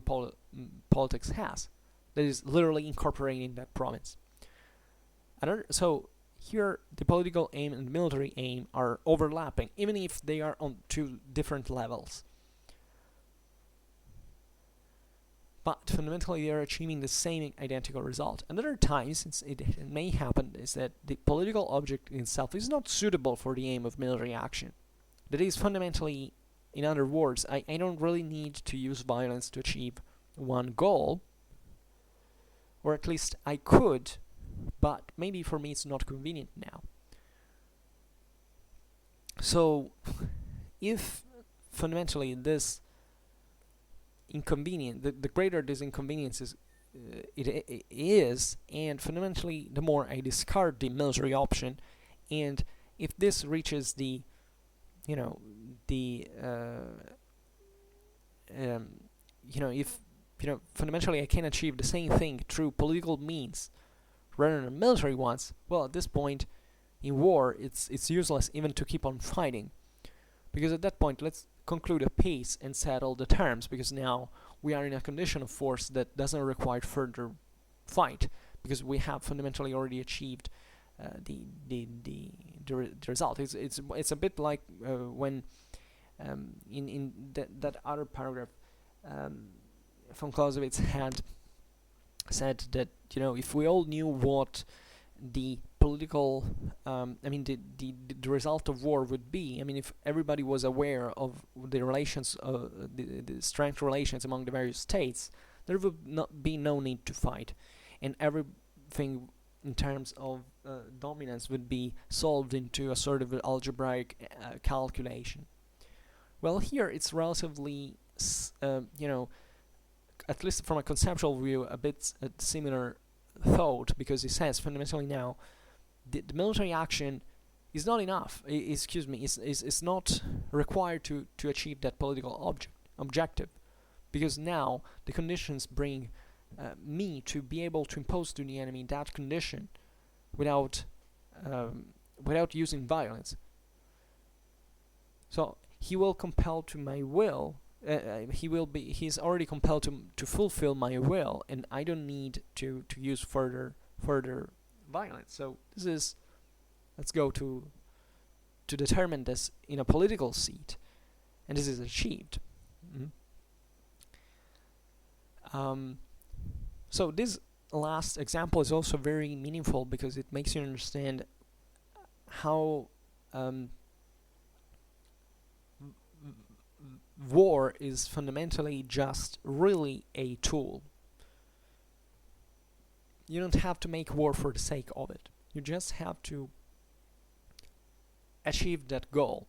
politics has, that is literally incorporating that province. So here the political aim and military aim are overlapping, even if they are on two different levels. But fundamentally they are achieving the same identical result. And other times it may happen is that the political object itself is not suitable for the aim of military action. That is fundamentally, in other words, I don't really need to use violence to achieve one goal, or at least I could, but maybe for me it's not convenient now. So if fundamentally this inconvenient, the greater this inconvenience it is, and fundamentally the more I discard the military option, and if this reaches the, if fundamentally I can achieve the same thing through political means rather than military ones, well, at this point in war it's useless even to keep on fighting, because at that point let's conclude a peace and settle the terms, because now we are in a condition of force that doesn't require further fight, because we have fundamentally already achieved the result. It's a bit like when in that other paragraph, von Clausewitz had said that if we all knew what the political the result of war would be, if everybody was aware of the relations, the strength relations among the various states, there would not be no need to fight, and everything in terms of dominance would be solved into a sort of algebraic calculation. Well, here it's relatively at least from a conceptual view, a bit similar thought, because he says fundamentally now the military action is not enough. Is not required to achieve that political objective, because now the conditions bring me to be able to impose to the enemy that condition without using violence. So he will compel to my will. He's already compelled to fulfill my will, and I don't need to use further violence. So this is, let's go to determine this in a political seat, and this is achieved. So this last example is also very meaningful, because it makes you understand how war is fundamentally just really a tool. You don't have to make war for the sake of it. You just have to achieve that goal.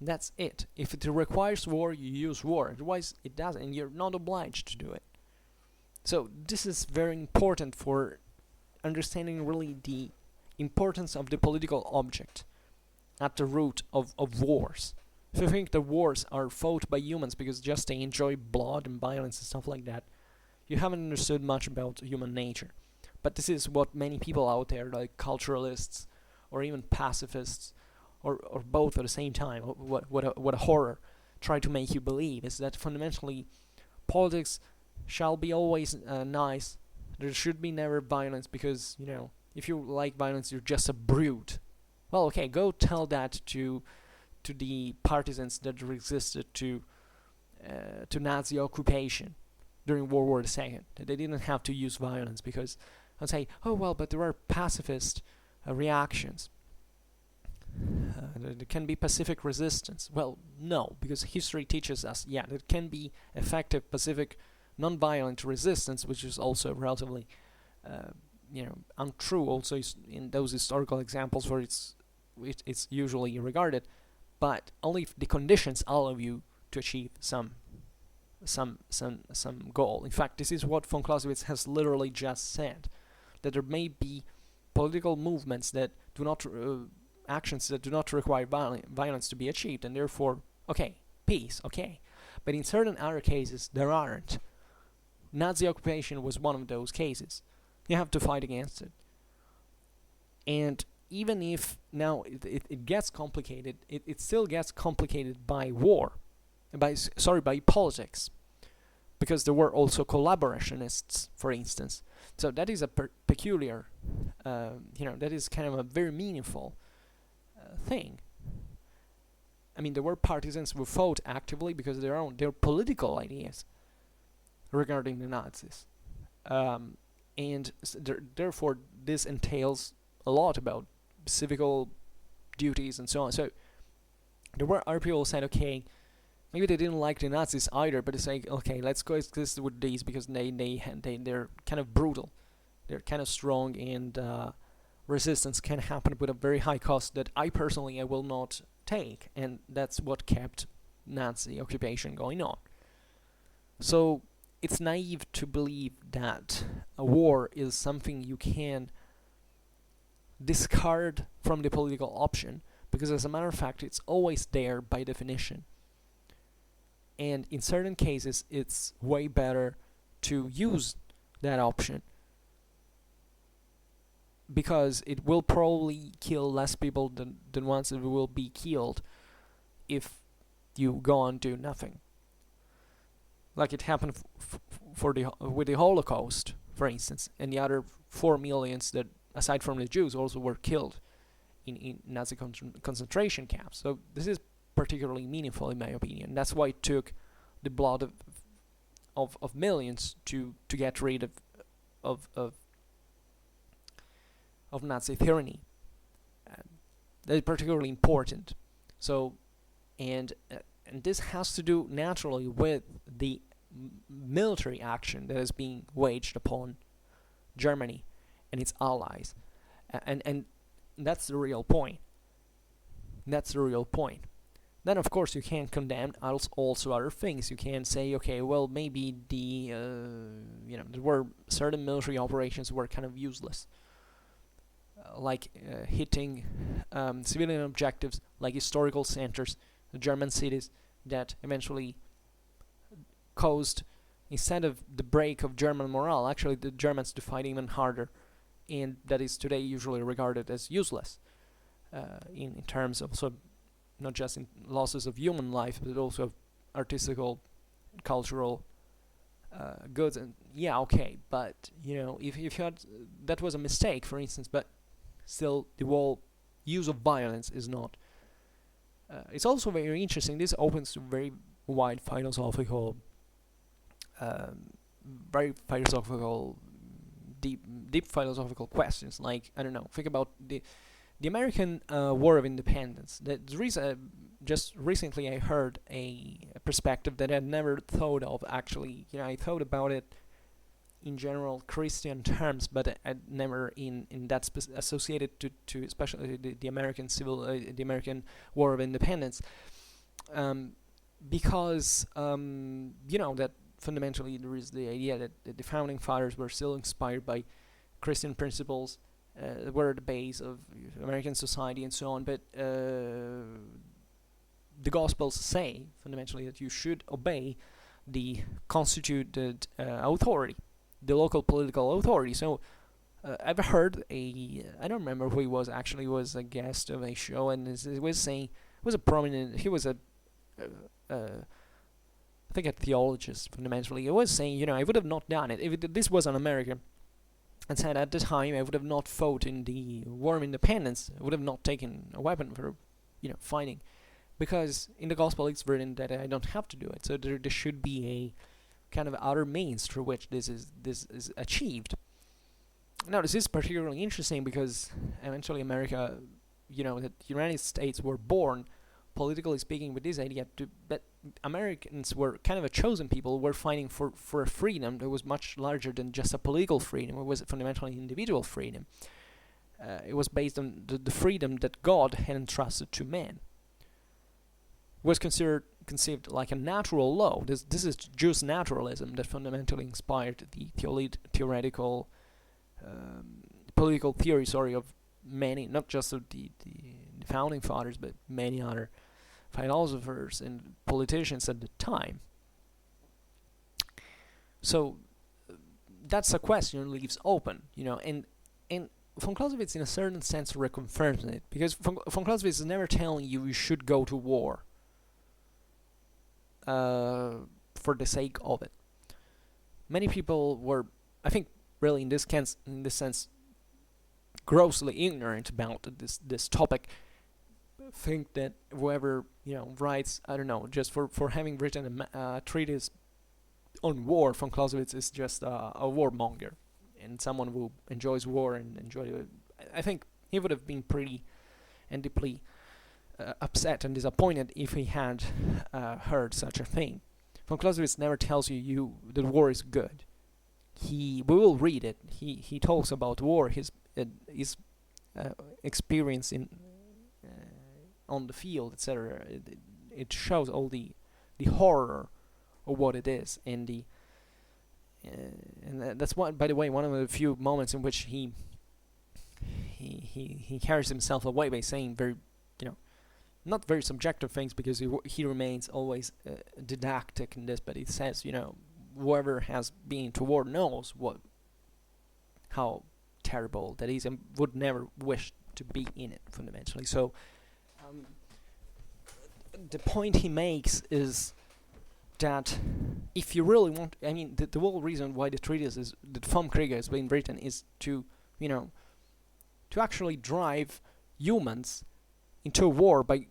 That's it. If it requires war, you use war. Otherwise, it doesn't, and you're not obliged to do it. So this is very important for understanding really the importance of the political object at the root of wars. If you think the wars are fought by humans because just they enjoy blood and violence and stuff like that, you haven't understood much about human nature. But this is what many people out there, like culturalists or even pacifists, or both at the same time, what a horror, try to make you believe, is that fundamentally politics shall be always nice. There should be never violence, because if you like violence, you're just a brute. Well, okay, go tell that to the partisans that resisted to Nazi occupation during World War II. They didn't have to use violence, because I'll say, oh well, but there are pacifist reactions. There can be pacific resistance. Well, no, because history teaches us, there can be effective pacific non-violent resistance, which is also relatively untrue also in those historical examples where it's usually regarded, but only if the conditions allow you to achieve some goal. In fact, this is what von Clausewitz has literally just said, that there may be political movements that do not actions that do not require violence to be achieved, and therefore, okay, peace, okay. But in certain other cases, there aren't. Nazi occupation was one of those cases. You have to fight against it. And even if now it gets complicated, it still gets complicated by war, by politics, because there were also collaborationists, for instance. So that is a peculiar, that is kind of a very meaningful thing. There were partisans who fought actively because of their political ideas regarding the Nazis, and therefore this entails a lot about civical duties and so on. So there were other people who said, okay, maybe they didn't like the Nazis either, but it's like, okay, let's coexist with these because they're kind of brutal, they're kind of strong, and resistance can happen with a very high cost that I personally will not take, and that's what kept Nazi occupation going on. So it's naive to believe that a war is something you can discard from the political option, because as a matter of fact it's always there by definition, and in certain cases it's way better to use that option, because it will probably kill less people than ones that will be killed if you go on do nothing. Like it happened with the Holocaust, for instance, and the other 4 millions that, aside from the Jews, also were killed in Nazi concentration camps. So this is particularly meaningful in my opinion. That's why it took the blood of millions to get rid of Nazi tyranny. That is particularly important. So, and this has to do naturally with the military action that is being waged upon Germany and its allies, and that's the real point. That's the real point. Then of course you can condemn also other things. You can say, okay, well maybe there were certain military operations were kind of useless, like hitting civilian objectives, like historical centers, the German cities, that eventually caused, instead of the break of German morale, actually the Germans to fight even harder, and that is today usually regarded as useless in terms of, so not just in losses of human life, but also of artistical, cultural goods. And yeah, okay, but if you had, that was a mistake, for instance, but still the whole use of violence is not. It's also very interesting. This opens to very wide philosophical, deep philosophical questions. Like, I don't know, think about the American War of Independence. Just recently I heard a perspective that I had never thought of. Actually, I thought about it in general Christian terms, but I never in that associated to especially the American the American War of Independence, because that fundamentally there is the idea that the founding fathers were still inspired by Christian principles that were at the base of American society and so on, but the Gospels say fundamentally that you should obey the constituted authority, the local political authority. So I've heard I don't remember who he was, actually was a guest of a show, and he was saying, he was I think a theologist fundamentally. He was saying, I would have not done it if this was an American, and said at the time I would have not fought in the War of Independence. I would have not taken a weapon for fighting, because in the Gospel it's written that I don't have to do it. So there should be a kind of other means through which this is achieved. Now this is particularly interesting because eventually America, that the United States were born, politically speaking, with this idea that Americans were kind of a chosen people, were fighting for a freedom that was much larger than just a political freedom. It was fundamentally individual freedom. It was based on the freedom that God had entrusted to man. It was conceived like a natural law. This is Jewish naturalism that fundamentally inspired the theoretical political theory, of many, not just of the founding fathers, but many other philosophers and politicians at the time. So that's a question leaves open, and von Clausewitz in a certain sense reconfirms it, because von Clausewitz is never telling you should go to war for the sake of it. Many people were, I think, really in this sense, grossly ignorant about this topic. Think that whoever writes, I don't know, just for having written a treatise on war, von Clausewitz is just a warmonger and someone who enjoys war and I think he would have been pretty and deeply upset and disappointed if he had heard such a thing. Von Clausewitz never tells you that war is good. We will read it. He talks about war, his experience on the field, etc. It shows all the horror of what it is, and that's one, by the way, one of the few moments in which he carries himself away by saying very, not very subjective things, because he remains always didactic in this, but he says, whoever has been to war knows how terrible that is, and would never wish to be in it, fundamentally. So the point he makes is that if you really want, the whole reason why the treatise is, that Vom Kriege has been written, is to actually drive humans into a war by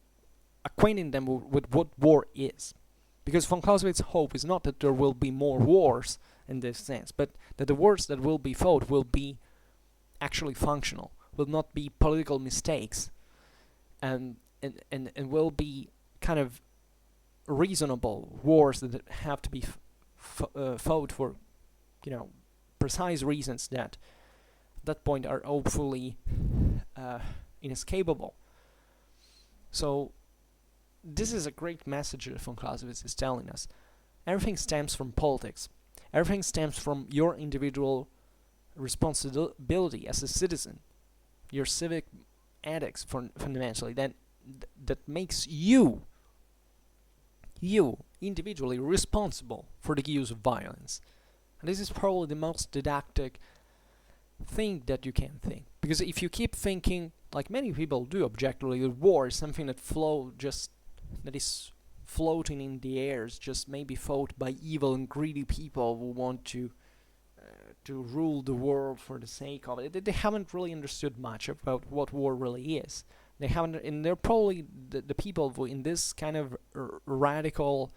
acquainting them with what war is. Because von Clausewitz's hope is not that there will be more wars in this sense, but that the wars that will be fought will be actually functional, will not be political mistakes, and will be kind of reasonable wars that have to be fought for, precise reasons that at that point are hopefully inescapable. So this is a great message that von Clausewitz is telling us. Everything stems from politics. Everything stems from your individual responsibility as a citizen, your civic ethics, fundamentally, that makes you individually responsible for the use of violence. And this is probably the most didactic thing that you can think. Because if you keep thinking, like many people do objectively, that war is something that is floating in the airs, just maybe fought by evil and greedy people who want to rule the world for the sake of it. They haven't really understood much about what war really is. They haven't, and they're probably the people who, in this kind of radical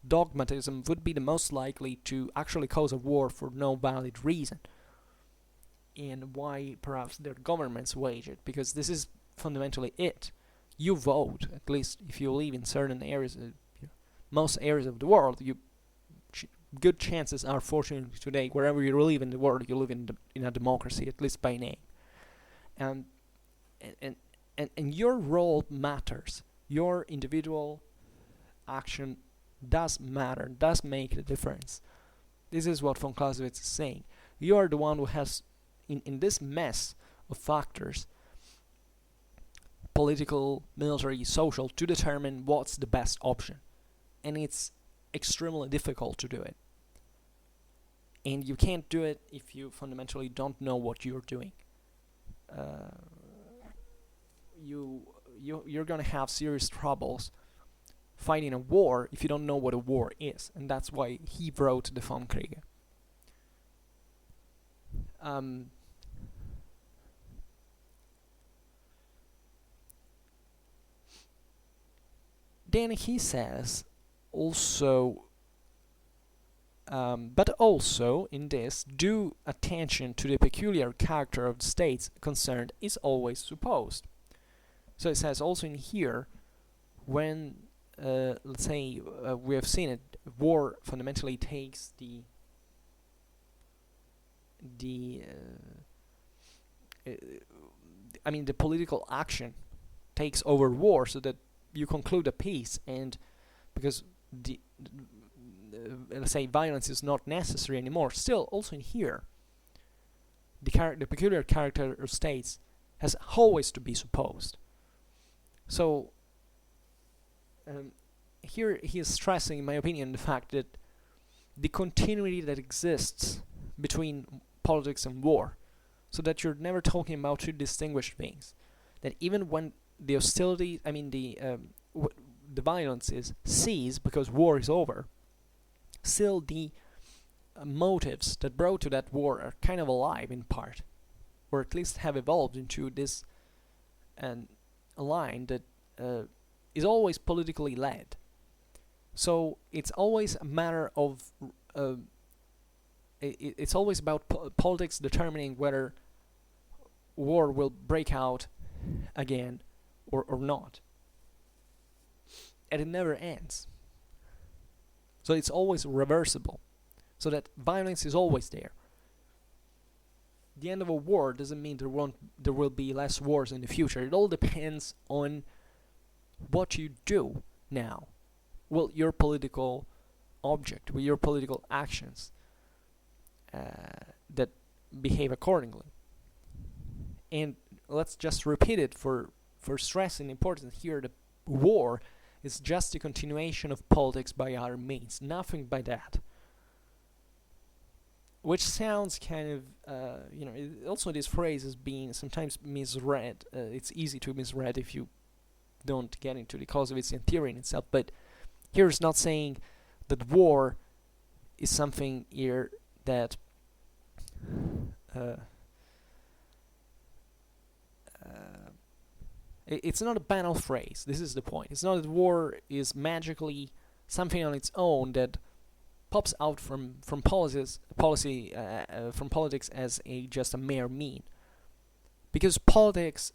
dogmatism, would be the most likely to actually cause a war for no valid reason. And why perhaps their governments wage it, because this is fundamentally it. You vote, at least if you live in certain areas, most areas of the world, good chances are, fortunately today, wherever you live in the world, you live in a democracy, at least by name. And your role matters. Your individual action does matter, does make a difference. This is what von Clausewitz is saying. You are the one who has, in this mess of factors, political, military, social, to determine what's the best option. And it's extremely difficult to do it. And you can't do it if you fundamentally don't know what you're doing. You're gonna have serious troubles fighting a war if you don't know what a war is, and that's why he wrote the Vom Kriege. Then he says also, but also in this, due attention to the peculiar character of the states concerned is always supposed. So it says also in here, when let's say we have seen it, war fundamentally takes the political action takes over war, so that you conclude a peace, and because let's say violence is not necessary anymore. Still, also in here, the peculiar character of states has always to be supposed. So here he is stressing, in my opinion, the fact that the continuity that exists between politics and war, so that you're never talking about two distinguished things. That even when the hostility, the violence is ceased because war is over, still the motives that brought to that war are kind of alive in part, or at least have evolved into this a line that is always politically led. So it's always a matter of it's always about politics determining whether war will break out again or not, and it never ends. So it's always reversible, so that violence is always there. The end of a war doesn't mean there will be less wars in the future. It all depends on what you do now will your political object, with your political actions that behave accordingly. And let's just repeat it for stressing importance here. The war is just a continuation of politics by other means, nothing by that. Which sounds kind of, also this phrase is being sometimes misread. It's easy to misread if you don't get into the Clausewitzian theory in itself, but here it's not saying that war is something here that it's not a banal phrase. This is the point. It's not that war is magically something on its own that pops out from politics as just a mere mean, because politics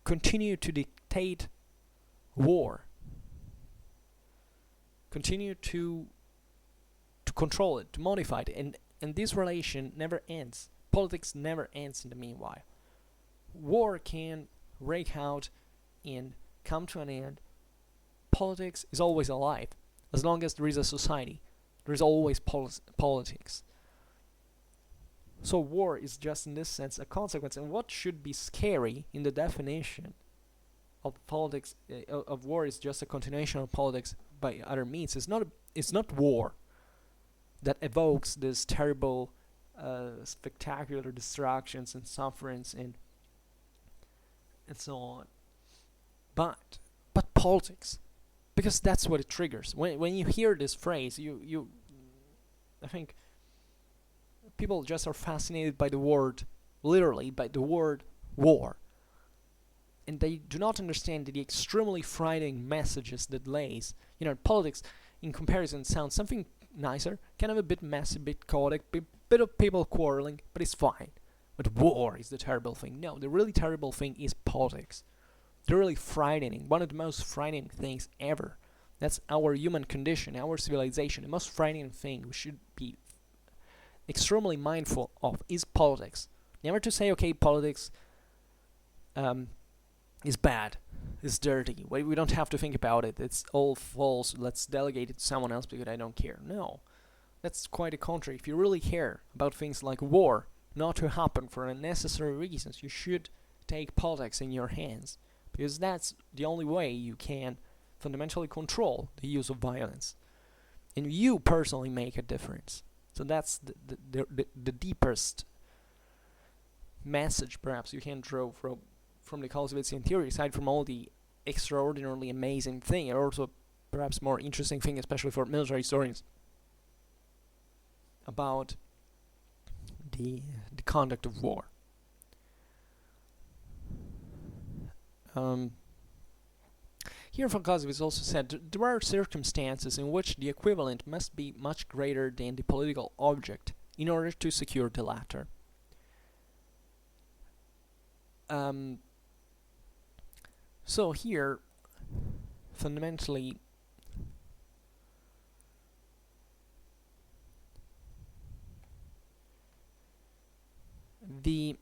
continue to dictate war, continue to control it, to modify it, and this relation never ends. Politics never ends in the meanwhile. War can break out and come to an end. Politics is always alive. As long as there is a society, there is always politics. So war is just in this sense a consequence, and what should be scary in the definition of politics of war is just a continuation of politics by other means. It's not war that evokes this terrible spectacular destructions and sufferings and so on, but politics, because that's what it triggers. When you hear this phrase, I think people just are fascinated by the word, literally by the word war, and they do not understand the extremely frightening messages that lays. Politics in comparison sounds something nicer, kind of a bit messy, bit chaotic, bit of people quarreling, but it's fine. But war is the terrible thing. No, the really terrible thing is politics. The really frightening, one of the most frightening things ever. That's our human condition, our civilization. The most frightening thing we should be extremely mindful of is politics. Never to say, okay, politics is bad, is dirty. We don't have to think about it. It's all false. Let's delegate it to someone else because I don't care. No, that's quite the contrary. If you really care about things like war not to happen for unnecessary reasons, you should take politics in your hands, because that's the only way you can fundamentally control the use of violence, and you personally make a difference. So that's the deepest message perhaps you can draw from the Clausewitzian theory, aside from all the extraordinarily amazing thing, and also perhaps more interesting thing, especially for military historians, about the conduct of war. Here von Clausewitz also said there are circumstances in which the equivalent must be much greater than the political object in order to secure the latter. So here, fundamentally, the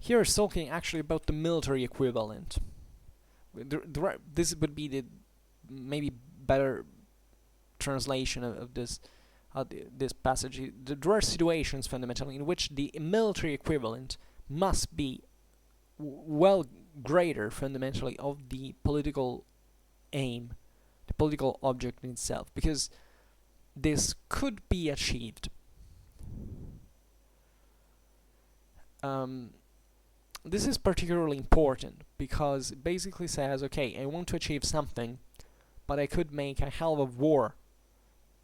here is talking actually about the military equivalent. This would be the maybe better translation of this this passage. There are situations fundamentally in which the military equivalent must be well greater fundamentally of the political aim, the political object in itself, because this could be achieved. This is particularly important because it basically says, okay, I want to achieve something, but I could make a hell of a war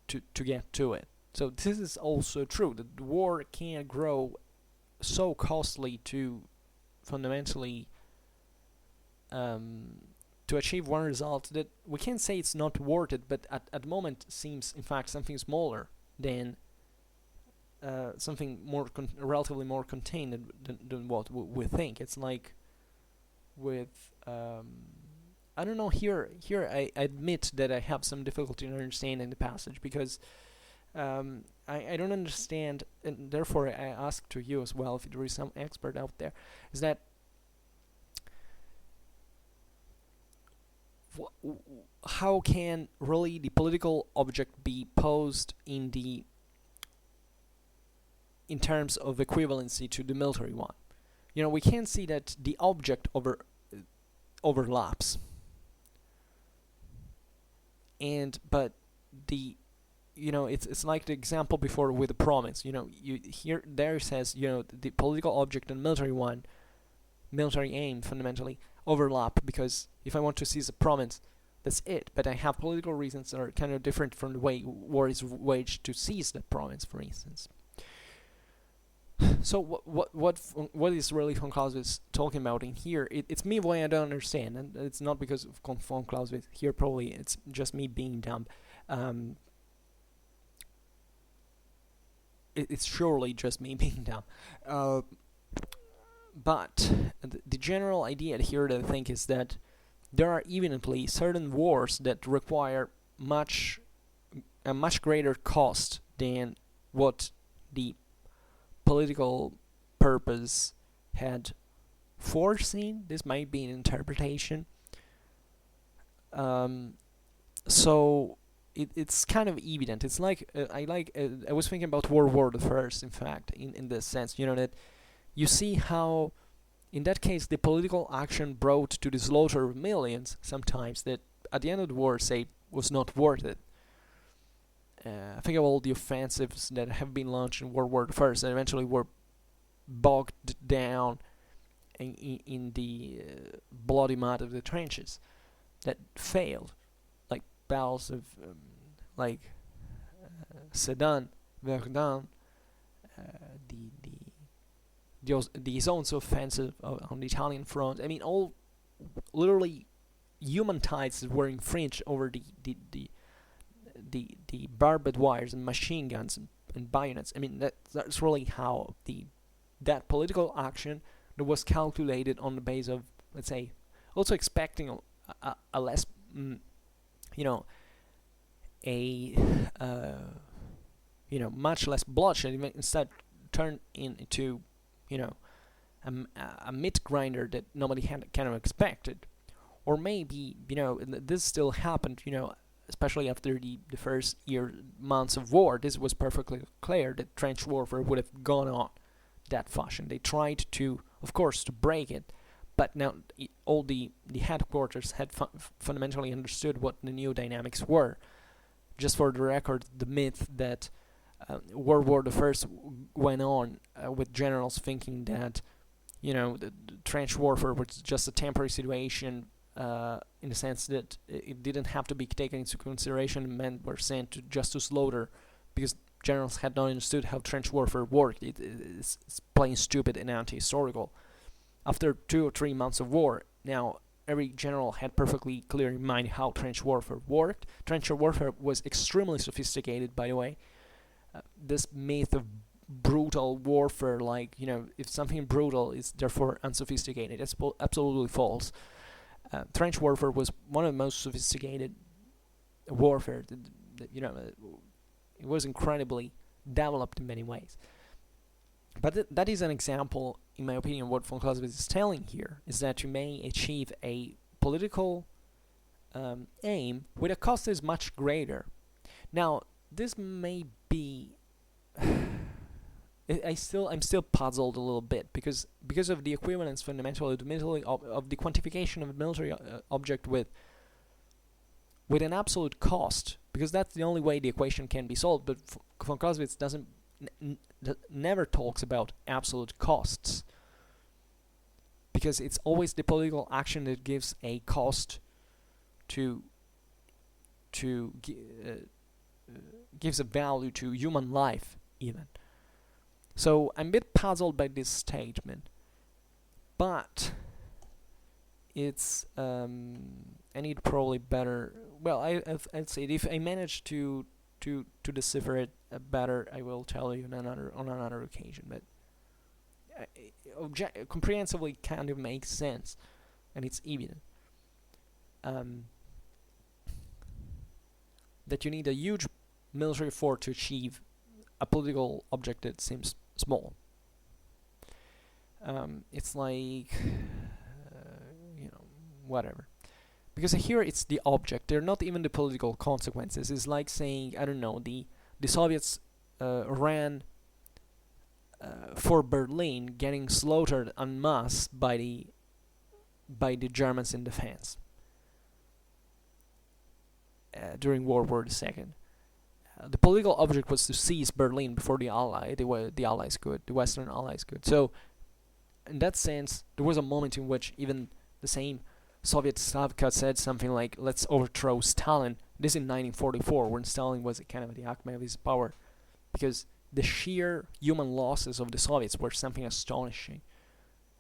to get to it. So this is also true, that the war can grow so costly to fundamentally to achieve one result that we can say it's not worth it, but at the moment seems in fact something smaller than something more relatively more contained than what we think. It's like with I don't know, here I admit that I have some difficulty in understanding the passage, because I don't understand, and therefore I ask to you as well, if there is some expert out there, is that how can really the political object be posed in terms of equivalency to the military one? We can see that the object overlaps, but it's like the example before with the promise. There says the political object and military aim fundamentally overlap, because if I want to seize a province, that's it. But I have political reasons that are kind of different from the way war is waged to seize that province, for instance. So what is really von Clausewitz talking about in here? It's me why I don't understand, and it's not because of von Clausewitz. Here probably it's just me being dumb. It's surely just me being dumb. But the general idea here that I think is that there are evidently certain wars that require a much greater cost than what the political purpose had foreseen. This might be an interpretation. So it's kind of evident. It's like I was thinking about World War I, in fact, in this sense. That you see how, in that case, the political action brought to the slaughter of millions sometimes that at the end of the war, say, was not worth it. Think of all the offensives that have been launched in World War I and eventually were bogged down in the bloody mud of the trenches that failed, like battles of Sedan, Verdun, the zones of offensive on the Italian front. I mean, all literally human tides that were infringed over the barbed wires and machine guns and bayonets. I mean, that's really how that political action that was calculated on the base of, let's say, also expecting a less, much less bloodshed, instead turned into, a meat grinder that nobody had kind of expected. Or maybe, this still happened, especially after the first months of war. This was perfectly clear that trench warfare would have gone on that fashion. They tried to, of course, to break it, but now all the headquarters had fundamentally understood what the new dynamics were. Just for the record, the myth that World War I went on with generals thinking that, the trench warfare was just a temporary situation, in the sense that it didn't have to be taken into consideration. Men were sent just to slaughter because generals had not understood how trench warfare worked. It's plain stupid and anti-historical. After 2 or 3 months of war, now every general had perfectly clear in mind how trench warfare worked. Trench warfare was extremely sophisticated, by the way. This myth of brutal warfare, if something brutal is therefore unsophisticated, it's absolutely false. Trench warfare was one of the most sophisticated warfare. It was incredibly developed in many ways. But that is an example, in my opinion, what von Clausewitz is telling here, is that you may achieve a political aim with a cost that is much greater. Now, this may be... I'm still puzzled a little bit, because of the equivalence fundamentally of the quantification of a military object with an absolute cost, because that's the only way the equation can be solved. But von Clausewitz never talks about absolute costs, because it's always the political action that gives a cost gives a value to human life, even. So I'm a bit puzzled by this statement, but it's I need probably better. Well, I'd say if I manage to decipher it better, I will tell you on another occasion. But comprehensively kind of makes sense, and it's evident that you need a huge military force to achieve a political object that seems small. It's like, whatever. Because here it's the object, they're not even the political consequences. It's like saying, I don't know, the Soviets ran for Berlin, getting slaughtered en masse by the Germans in defense during World War II. The political object was to seize Berlin before the Western Allies could. So, in that sense, there was a moment in which even the same Soviet Stavka said something like, let's overthrow Stalin. This in 1944, when Stalin was kind of at the acme of his power, because the sheer human losses of the Soviets were something astonishing.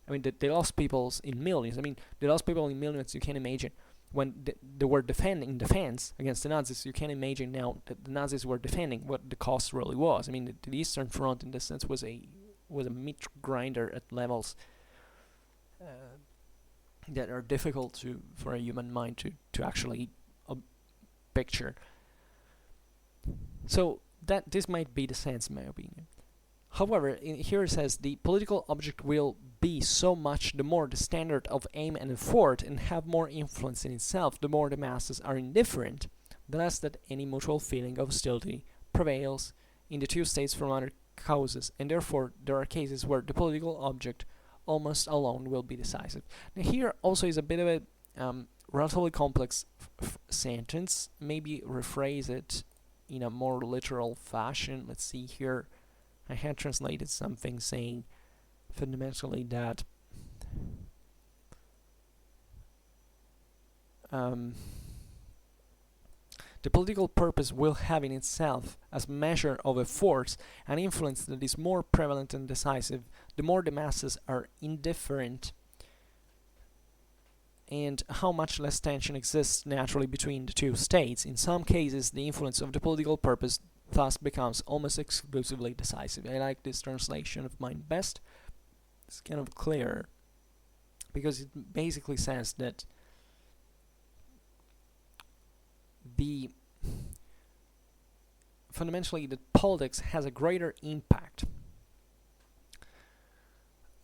I mean, they lost people in millions. They lost people in millions, you can imagine. When they were defending defense against the Nazis, you can imagine now that the Nazis were defending what the cost really was. The Eastern Front, in this sense, was a meat grinder at levels that are difficult for a human mind to actually picture. So this might be the sense, in my opinion. However, here it says the political object will be so much the more the standard of aim and effort and have more influence in itself, the more the masses are indifferent, the less that any mutual feeling of hostility prevails in the two states from other causes, and therefore there are cases where the political object almost alone will be decisive. Now here also is a bit of a relatively complex sentence. Maybe rephrase it in a more literal fashion. Let's see here. I had translated something saying fundamentally that the political purpose will have in itself, as measure of a force, an influence that is more prevalent and decisive, the more the masses are indifferent, and how much less tension exists naturally between the two states. In some cases, the influence of the political purpose thus becomes almost exclusively decisive. I like this translation of mine best. It's kind of clearer, because it basically says that fundamentally that politics has a greater impact,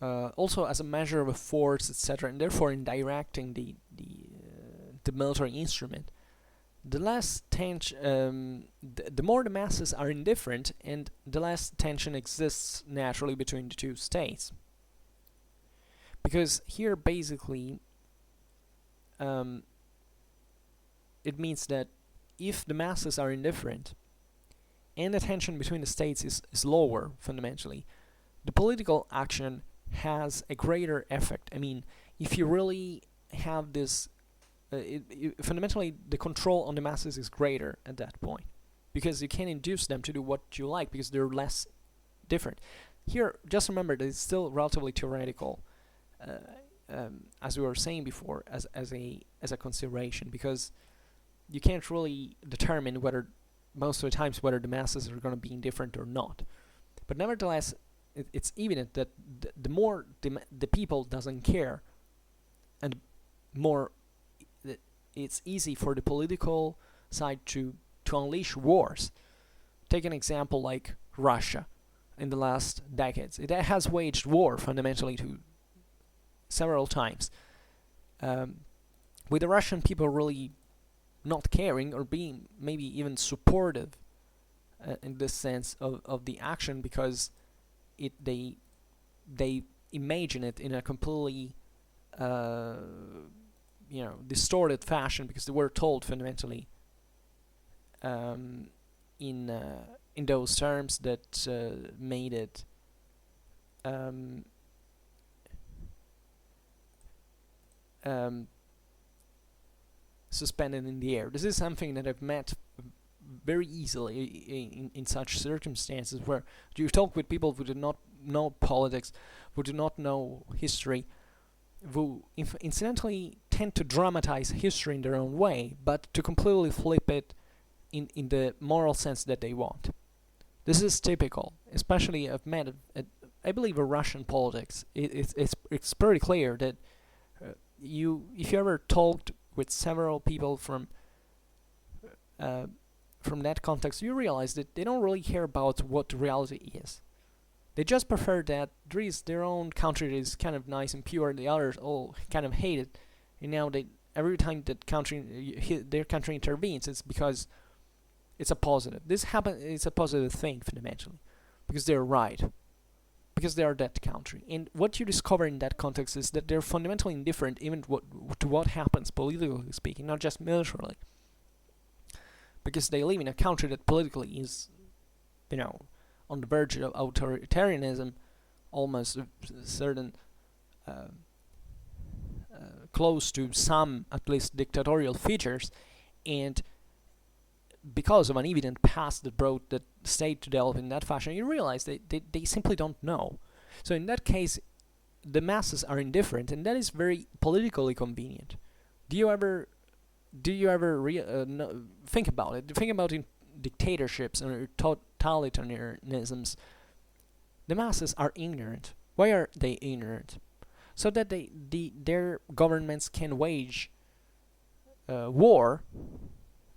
also as a measure of a force, etc., and therefore in directing the military instrument. The less tension, the more the masses are indifferent, and the less tension exists naturally between the two states. Because here basically it means that if the masses are indifferent and the tension between the states is lower, fundamentally, the political action has a greater effect. If you really have this, fundamentally the control on the masses is greater at that point, because you can induce them to do what you like because they're less different. Here, just remember that it's still relatively theoretical, as we were saying before, as a consideration, because you can't really determine whether most of the times whether the masses are going to be indifferent or not. But nevertheless, it's evident that the more the people doesn't care, and more it's easy for the political side to unleash wars. Take an example like Russia in the last decades. It has waged war fundamentally several times, with the Russian people really not caring or being maybe even supportive in this sense of the action, because they imagine it in a completely distorted fashion, because they were told fundamentally in those terms that made it suspended in the air. This is something that I've met very easily in such circumstances, where you talk with people who do not know politics, who do not know history, who incidentally tend to dramatize history in their own way, but to completely flip it in the moral sense that they want. This is typical, especially I've met I believe a Russian politics. It's pretty clear that if you ever talked with several people from from that context, you realize that they don't really care about what reality is. They just prefer that there is their own country that is kind of nice and pure, and the others all kind of hate it. And now every time that their country intervenes, it's because it's a positive. It's a positive thing fundamentally, because they're right, because they are that country. And what you discover in that context is that they're fundamentally indifferent even to what happens politically speaking, not just militarily, because they live in a country that politically is, on the verge of authoritarianism, almost a certain close to some, at least, dictatorial features, and because of an evident past that brought the state to develop in that fashion, you realize they simply don't know. So in that case, the masses are indifferent, and that is very politically convenient. Do you ever think about it? Think about in dictatorships or totalitarianisms. The masses are ignorant. Why are they ignorant? So that their governments can wage war,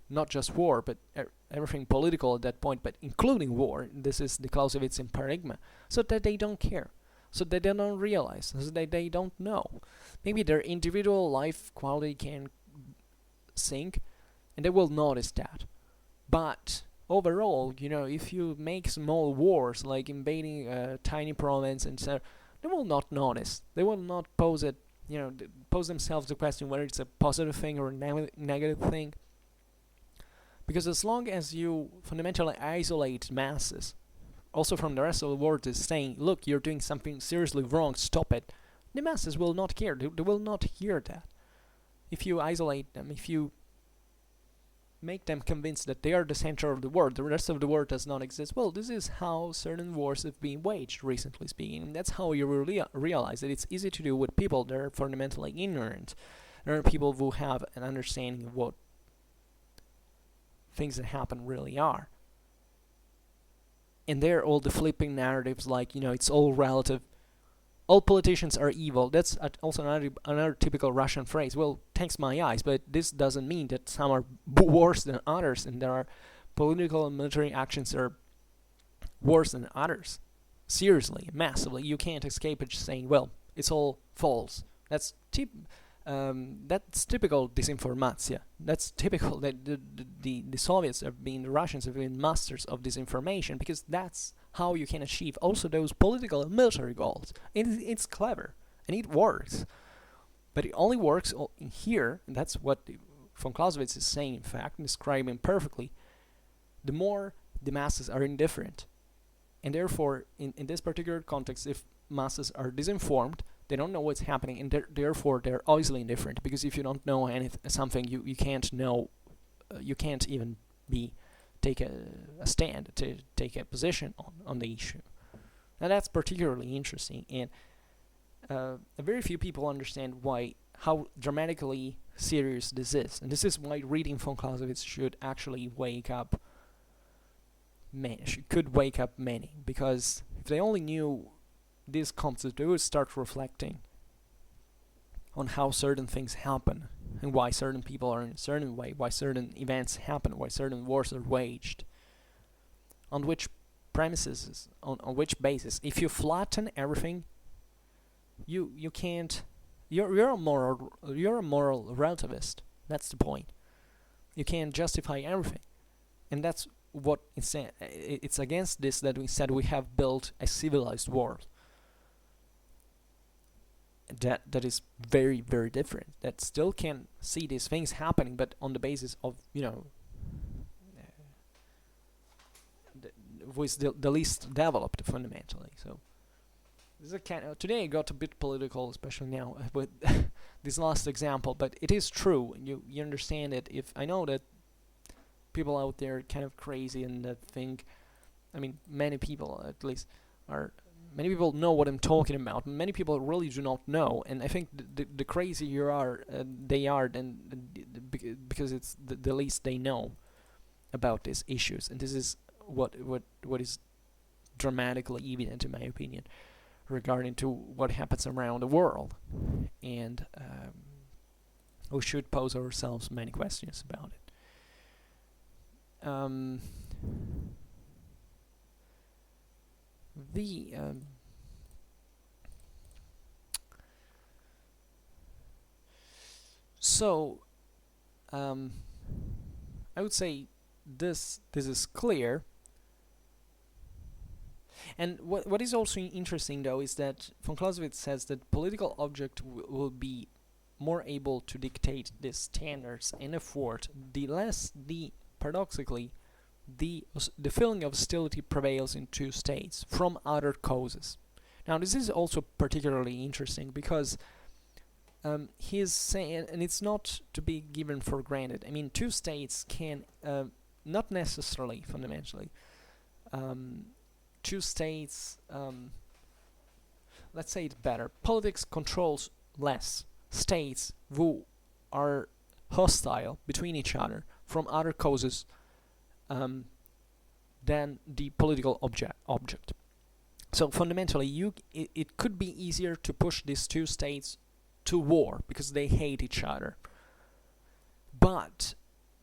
not just war, but everything political at that point, but including war. This is the Clausewitz paradigm. So that they don't care, so that they don't realize, so that they don't know. Maybe their individual life quality can sink, and they will notice that. But overall, if you make small wars, like invading a tiny province and so, they will not notice. They will not pose themselves the question whether it's a positive thing or a negative thing. Because as long as you fundamentally isolate masses, also from the rest of the world, is saying, look, you're doing something seriously wrong, stop it, the masses will not care. They will not hear that. If you isolate them, if you make them convinced that they are the center of the world, the rest of the world does not exist, well, this is how certain wars have been waged, recently speaking. And that's how you realize that it's easy to do with people that are fundamentally ignorant. There are people who have an understanding of what things that happen really are. And they're all the flipping narratives like, it's all relative. All politicians are evil. That's also another typical Russian phrase. Well, thanks my eyes, but this doesn't mean that some are worse than others, and there are political and military actions that are worse than others. Seriously, massively. You can't escape it just saying, well, it's all false. That's typical disinformation. That's typical that the Soviets the Russians have been masters of disinformation, because that's how you can achieve also those political and military goals. It's clever, and it works. But it only works in here, and that's what von Clausewitz is saying, in fact, describing perfectly. The more the masses are indifferent, and therefore, in this particular context, if masses are disinformed, they don't know what's happening, and therefore they're obviously indifferent, because if you don't know something, you can't know, you can't even take a stand, to take a position on the issue. Now that's particularly interesting, and very few people understand how dramatically serious this is, and this is why reading von Clausewitz should actually could wake up many, because if they only knew this concept, they would start reflecting on how certain things happen, and why certain people are in a certain way, why certain events happen, why certain wars are waged, on which premises, on which basis. If you flatten everything, you can't. You're a moral relativist. That's the point. You can't justify everything, and that's what it's against this that we said we have built a civilized world. That is very, very different. That still can see these things happening, but on the basis of with the least developed fundamentally. So this is today I got a bit political, especially now with this last example, but it is true. You understand it. If I know that people out there are kind of crazy and that think, many people at least are. Many people know what I'm talking about. Many people really do not know, and I think the crazier they are, then because it's the least they know about these issues, and this is what is dramatically evident, in my opinion, regarding to what happens around the world, and we should pose ourselves many questions about it. um, the so I would say this is clear. And what is also interesting though is that von Clausewitz says that political object will be more able to dictate the standards and effort the less paradoxically the feeling of hostility prevails in two states from other causes. Now this is also particularly interesting because he is saying, and it's not to be given for granted. I mean, two states can not necessarily fundamentally. Two states, let's say it better. Politics controls less states who are hostile between each other from other causes than the political object. So fundamentally, it could be easier to push these two states to war because they hate each other. But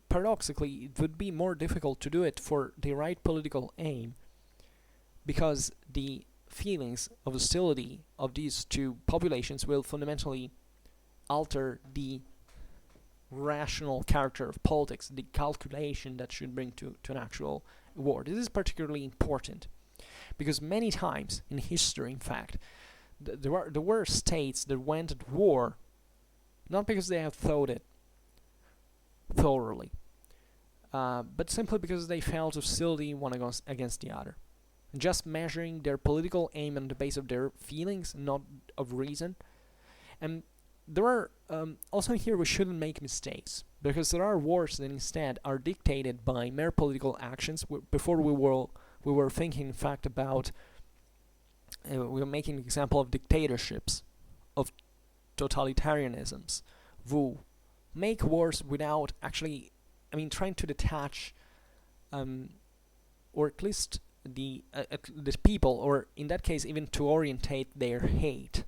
paradoxically, it would be more difficult to do it for the right political aim because the feelings of hostility of these two populations will fundamentally alter the rational character of politics, the calculation that should bring to an actual war. This is particularly important because many times in history, in fact, there were states that went at war not because they have thought it thoroughly, but simply because they felt hostility one against the other. Just measuring their political aim on the base of their feelings, not of reason. And there are also here we shouldn't make mistakes because there are wars that instead are dictated by mere political actions. Before we were thinking, in fact, about we were making an example of dictatorships, of totalitarianisms, who make wars without actually, I mean, trying to detach, or at least the people, or in that case even to orientate their hate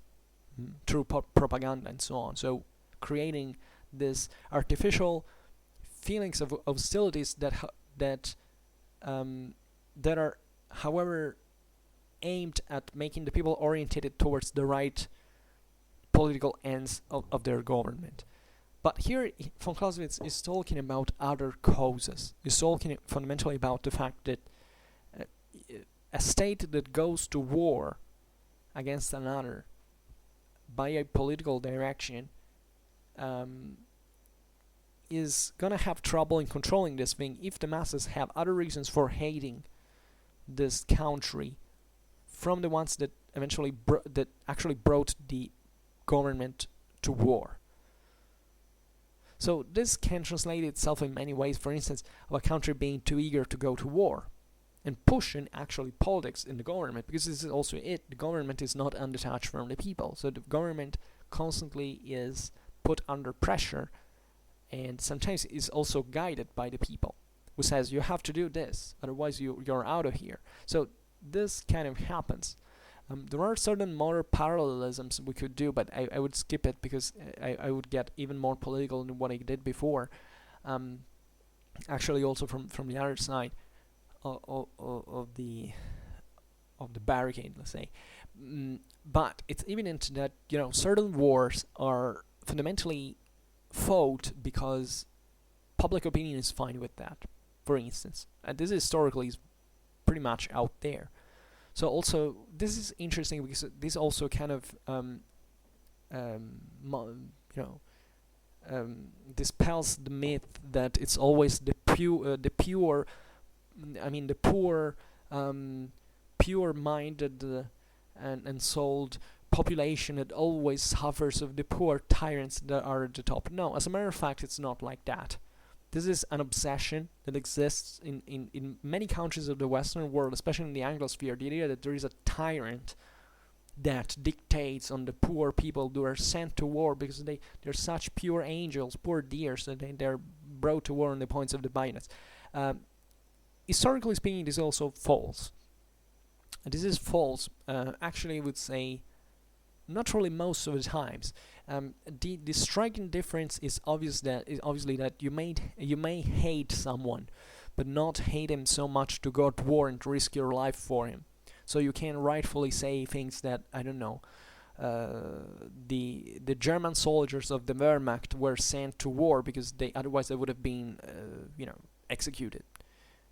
through propaganda and so on. So creating this artificial feelings of hostilities that are, however, aimed at making the people orientated towards the right political ends of their government. But here, von Clausewitz is talking about other causes. He's talking fundamentally about the fact that a state that goes to war against another by a political direction is gonna have trouble in controlling this thing if the masses have other reasons for hating this country from the ones that eventually that actually brought the government to war. So this can translate itself in many ways, for instance, of a country being too eager to go to war and pushing actually politics in the government, because this is also it. The government is not undetached from the people, so the government constantly is put under pressure and sometimes is also guided by the people, who says you have to do this, otherwise you're out of here. So this kind of happens. There are certain more parallelisms we could do, but I would skip it because I would get even more political than what I did before. Actually, also from the other side of the barricade, let's say. But it's evident that certain wars are fundamentally fought because public opinion is fine with that. For instance, and this historically is pretty much out there. So also this is interesting because this also kind of dispels the myth that it's always the poor, pure-minded and souled population that always suffers of the poor tyrants that are at the top. No, as a matter of fact, it's not like that. This is an obsession that exists in many countries of the Western world, especially in the Anglosphere. The idea that there is a tyrant that dictates on the poor people who are sent to war because they're such pure angels, poor dears, that they're brought to war on the points of the bayonets. Historically speaking, this is also false. This is false. Actually, I would say not really most of the times. The striking difference is obviously that you may hate someone, but not hate him so much to go to war and risk your life for him. So you can rightfully say things that, I don't know, the German soldiers of the Wehrmacht were sent to war because otherwise they would have been executed.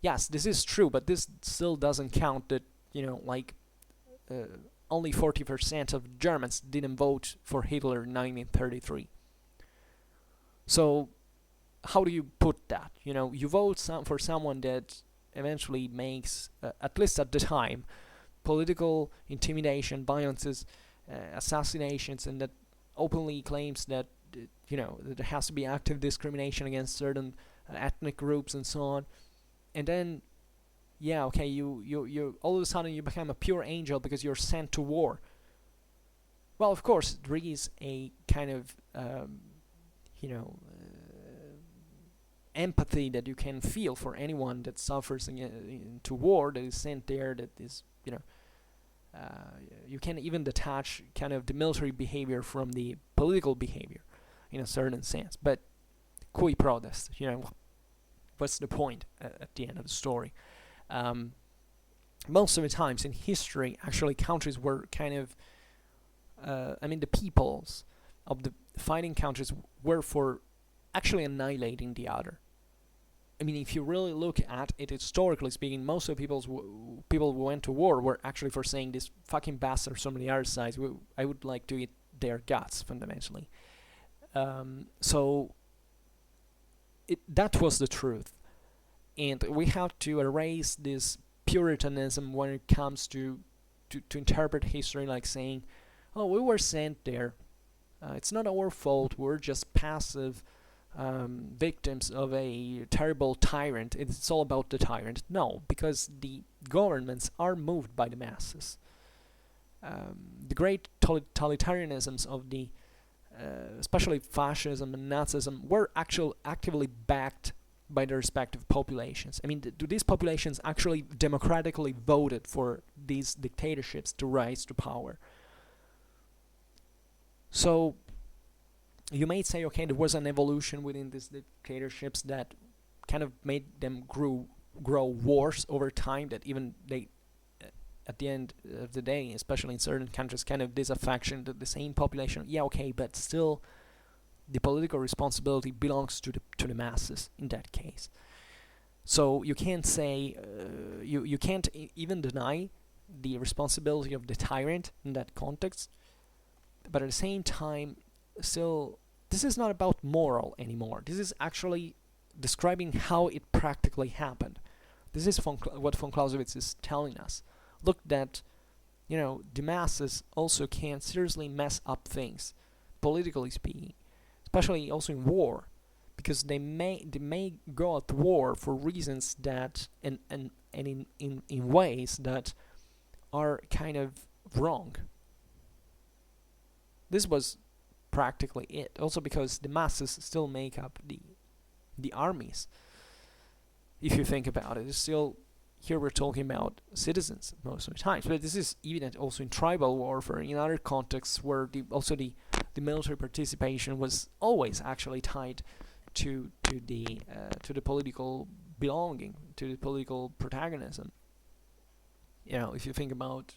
Yes, this is true, but this still doesn't count that only 40% of Germans didn't vote for Hitler in 1933. So how do you put that? You vote for someone that eventually makes, at least at the time, political intimidation, violences, assassinations, and that openly claims that that there has to be active discrimination against certain ethnic groups and so on. And then, you all of a sudden you become a pure angel because you're sent to war. Well, of course, there is a kind of empathy that you can feel for anyone that suffers into war, that is sent there, that is you can even detach kind of the military behavior from the political behavior in a certain sense. But cui prodest, what's the point at the end of the story? Most of the times in history, actually, countries were kind of, the peoples of the fighting countries were for actually annihilating the other. If you really look at it historically speaking, most of the people who went to war were actually for saying, these fucking bastards from the other side, I would like to eat their guts, fundamentally. So that was the truth. And we have to erase this puritanism when it comes to interpret history, like saying, oh, we were sent there. It's not our fault. We're just passive victims of a terrible tyrant. It's all about the tyrant. No, because the governments are moved by the masses. The great totalitarianisms of the, especially fascism and Nazism, were actively backed by the respective populations. These populations actually democratically voted for these dictatorships to rise to power. So you may say, okay, there was an evolution within these dictatorships that kind of made them grow worse over time, that even they, at the end of the day, especially in certain countries, kind of disaffection to the same population. Yeah, okay, but still the political responsibility belongs to the masses in that case. So you can't say, you can't even deny the responsibility of the tyrant in that context, but at the same time, still, this is not about moral anymore. This is actually describing how it practically happened. This is what von Clausewitz is telling us. Look, that the masses also can seriously mess up things, politically speaking, especially also in war, because they may go at war for reasons that and in ways that are kind of wrong. This was practically it. Also because the masses still make up the armies. If you think about it, it's still, here we're talking about citizens most of the time. But this is evident also in tribal warfare, in other contexts where the military participation was always actually tied to the political belonging, to the political protagonism. If you think about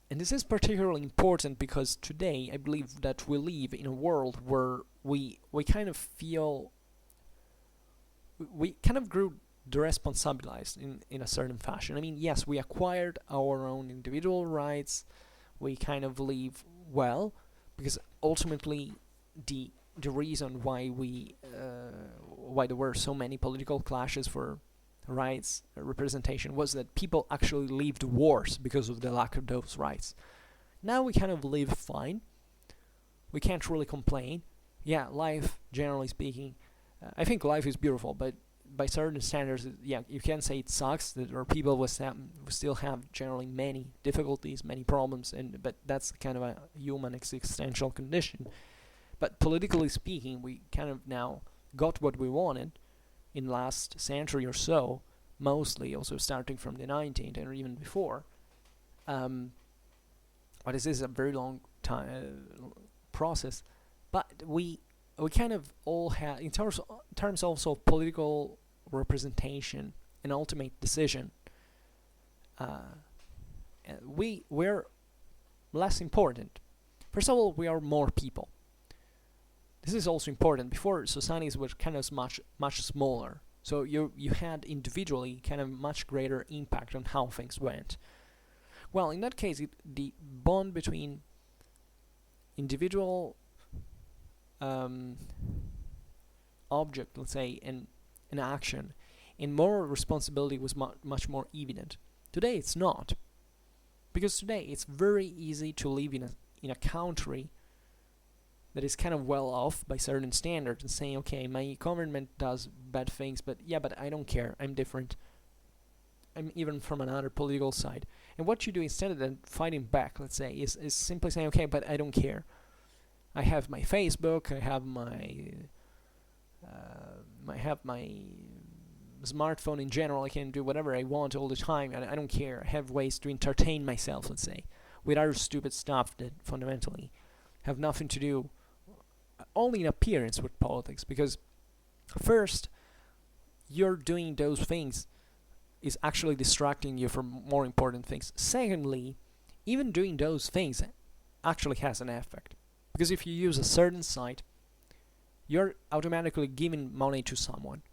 and this is particularly important because today I believe that we live in a world where we kind of feel, we kind of grew deresponsibilized in a certain fashion. Yes, we acquired our own individual rights. We kind of live well because ultimately the reason why why there were so many political clashes for rights representation was that people actually lived wars because of the lack of those rights. Now we kind of live fine. We can't really complain. Yeah, life, generally speaking, I think life is beautiful, but by certain standards, yeah, you can say it sucks. That there are people who still have generally many difficulties, many problems, but that's kind of a human existential condition. But politically speaking, we kind of now got what we wanted in last century or so, mostly also starting from the 19th and even before. But this is a very long time process. But we we kind of all have, in terms also of political representation and ultimate decision, we're less important. First of all, we are more people. This is also important. Before, societies were kind of much smaller, so you had individually kind of much greater impact on how things went. Well, in that case, the bond between individual object, let's say, and an action, and moral responsibility was much more evident. Today, it's not, because today it's very easy to live in a country that is kind of well off by certain standards and saying, okay, my government does bad things, but I don't care, I'm different. I'm even from another political side. And what you do instead of then fighting back, let's say, is simply saying, okay, but I don't care. I have my Facebook, I have my smartphone in general, I can do whatever I want all the time, and I don't care. I have ways to entertain myself, let's say, with other stupid stuff that fundamentally have nothing to do, only in appearance, with politics. Because first, you're doing those things is actually distracting you from more important things. Secondly, even doing those things actually has an effect. Because if you use a certain site, you're automatically giving money to someone,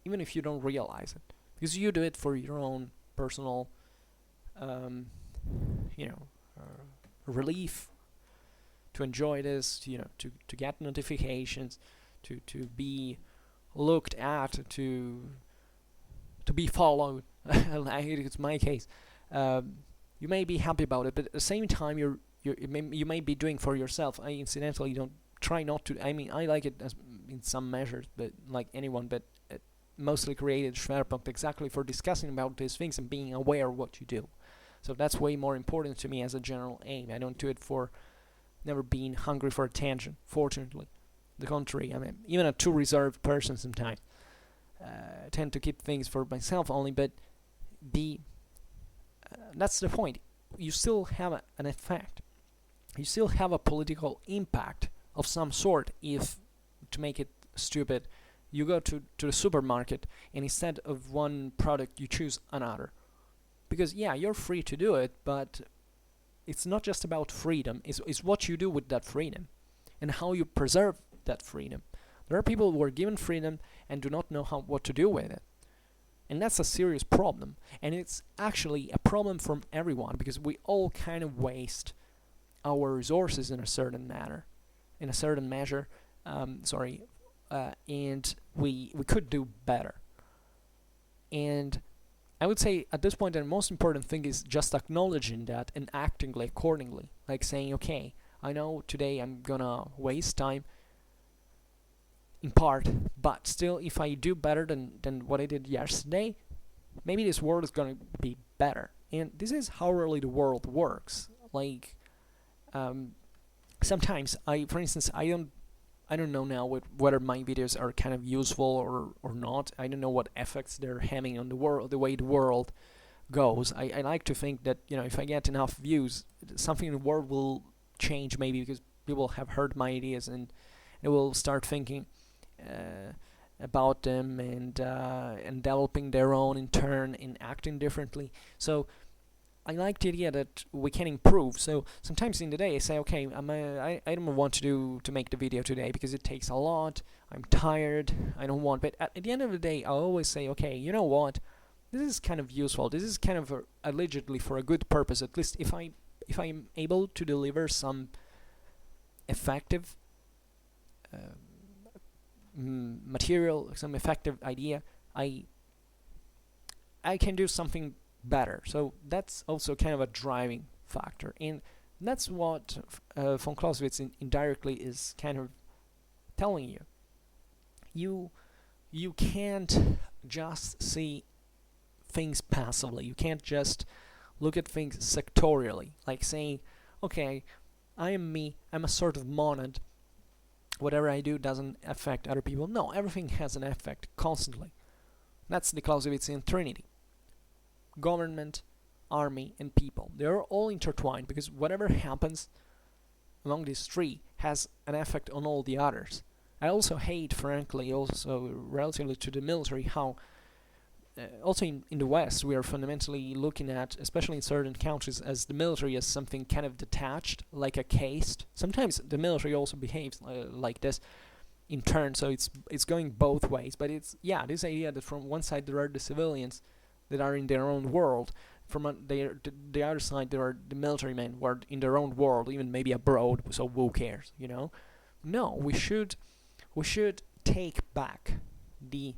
even if you don't realize it. Because you do it for your own personal, relief, to enjoy this, to get notifications, to be looked at, to be followed. It's my case. You may be happy about it, but at the same time, you may be doing for yourself. I incidentally don't try not to. I mean, I like it as in some measures, but like anyone, but mostly created Schwerpunkt exactly for discussing about these things and being aware of what you do. So that's way more important to me as a general aim. I don't do it for never being hungry for attention, fortunately. The contrary, I mean, even a too reserved person sometimes. I tend to keep things for myself only, but that's the point. You still have an effect. You still have a political impact of some sort if, to make it stupid, you go to the supermarket and instead of one product you choose another. Because you're free to do it, but it's not just about freedom, it's what you do with that freedom and how you preserve that freedom. There are people who are given freedom and do not know what to do with it. And that's a serious problem. And it's actually a problem from everyone, because we all kind of waste our resources in a certain manner, in a certain measure, and we could do better. And I would say at this point the most important thing is just acknowledging that and acting accordingly. Like saying, okay, I know today I'm gonna waste time in part, but still if I do better than what I did yesterday, maybe this world is gonna be better. And this is how really the world works. Like sometimes for instance, I don't know now whether my videos are kind of useful or not. I don't know what effects they're having on the world, the way the world goes. I like to think that, if I get enough views, something in the world will change, maybe because people have heard my ideas and they will start thinking about them and developing their own in turn and acting differently. So I like the idea that we can improve. So sometimes in the day I say, okay, I don't want to make the video today because it takes a lot. I'm tired. I don't want. But at the end of the day, I always say, okay, you know what? This is kind of useful. This is kind of allegedly for a good purpose. At least if I'm able to deliver some effective material, some effective idea, I can do something better. So that's also kind of a driving factor, and that's what von Clausewitz indirectly is kind of telling you. You can't just see things passively. You can't just look at things sectorially, like saying, okay, I am me, I'm a sort of monad, whatever I do doesn't affect other people. No, everything has an effect constantly. That's the Clausewitzian trinity: government, army, and people. They are all intertwined, because whatever happens among these three has an effect on all the others. I also hate, frankly, also relatively to the military, how also in the West we are fundamentally looking at, especially in certain countries, as the military as something kind of detached, like a caste. Sometimes the military also behaves like this in turn, so it's going both ways. But it's this idea that from one side there are the civilians that are in their own world, from the other side there are the military men who are in their own world, even maybe abroad. So who cares, you know? No, we should take back the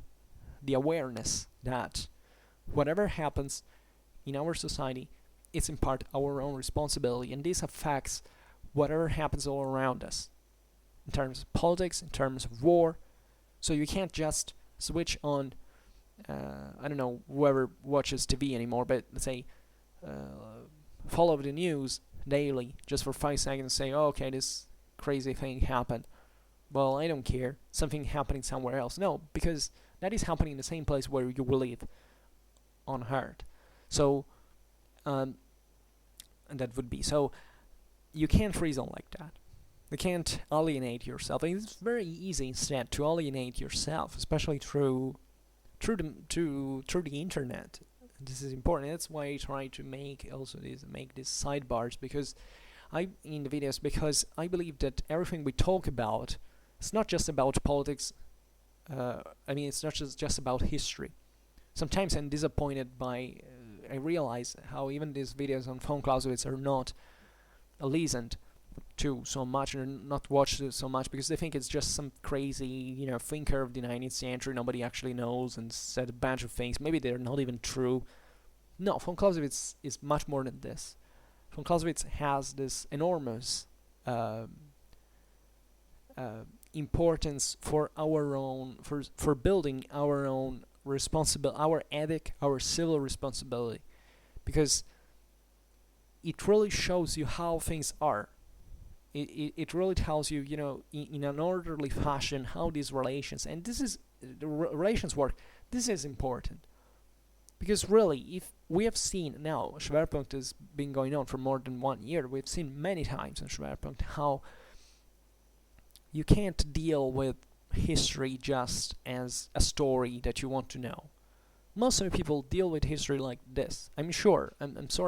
awareness that whatever happens in our society, it's in part our own responsibility, and this affects whatever happens all around us, in terms of politics, in terms of war. So you can't just switch on, I don't know, whoever watches TV anymore, but let's say follow the news daily just for 5 seconds and say, oh, okay, this crazy thing happened. Well, I don't care. Something happening somewhere else. No, because that is happening in the same place where you will live on Earth. So, and that would be. So, you can't reason like that. You can't alienate yourself. And it's very easy instead to alienate yourself, especially through the internet. This is important. That's why I try to make these sidebars, because in the videos, because I believe that everything we talk about, it's not just about politics. It's not just about history. Sometimes I'm disappointed by. I realize how even these videos on Von Clausewitz are not listened to so much, or not watched so much, because they think it's just some crazy, thinker of the 19th century nobody actually knows and said a bunch of things. Maybe they're not even true. No, von Clausewitz is much more than this. Von Clausewitz has this enormous importance for our own, for building our own our ethic, our civil responsibility, because it really shows you how things are. It really tells you, in an orderly fashion, how these relations, and this is the relations work. This is important, because really, if we have seen now, Schwerpunkt has been going on for more than 1 year. We've seen many times in Schwerpunkt how you can't deal with history just as a story that you want to know. Most of the people deal with history like this. I'm sorry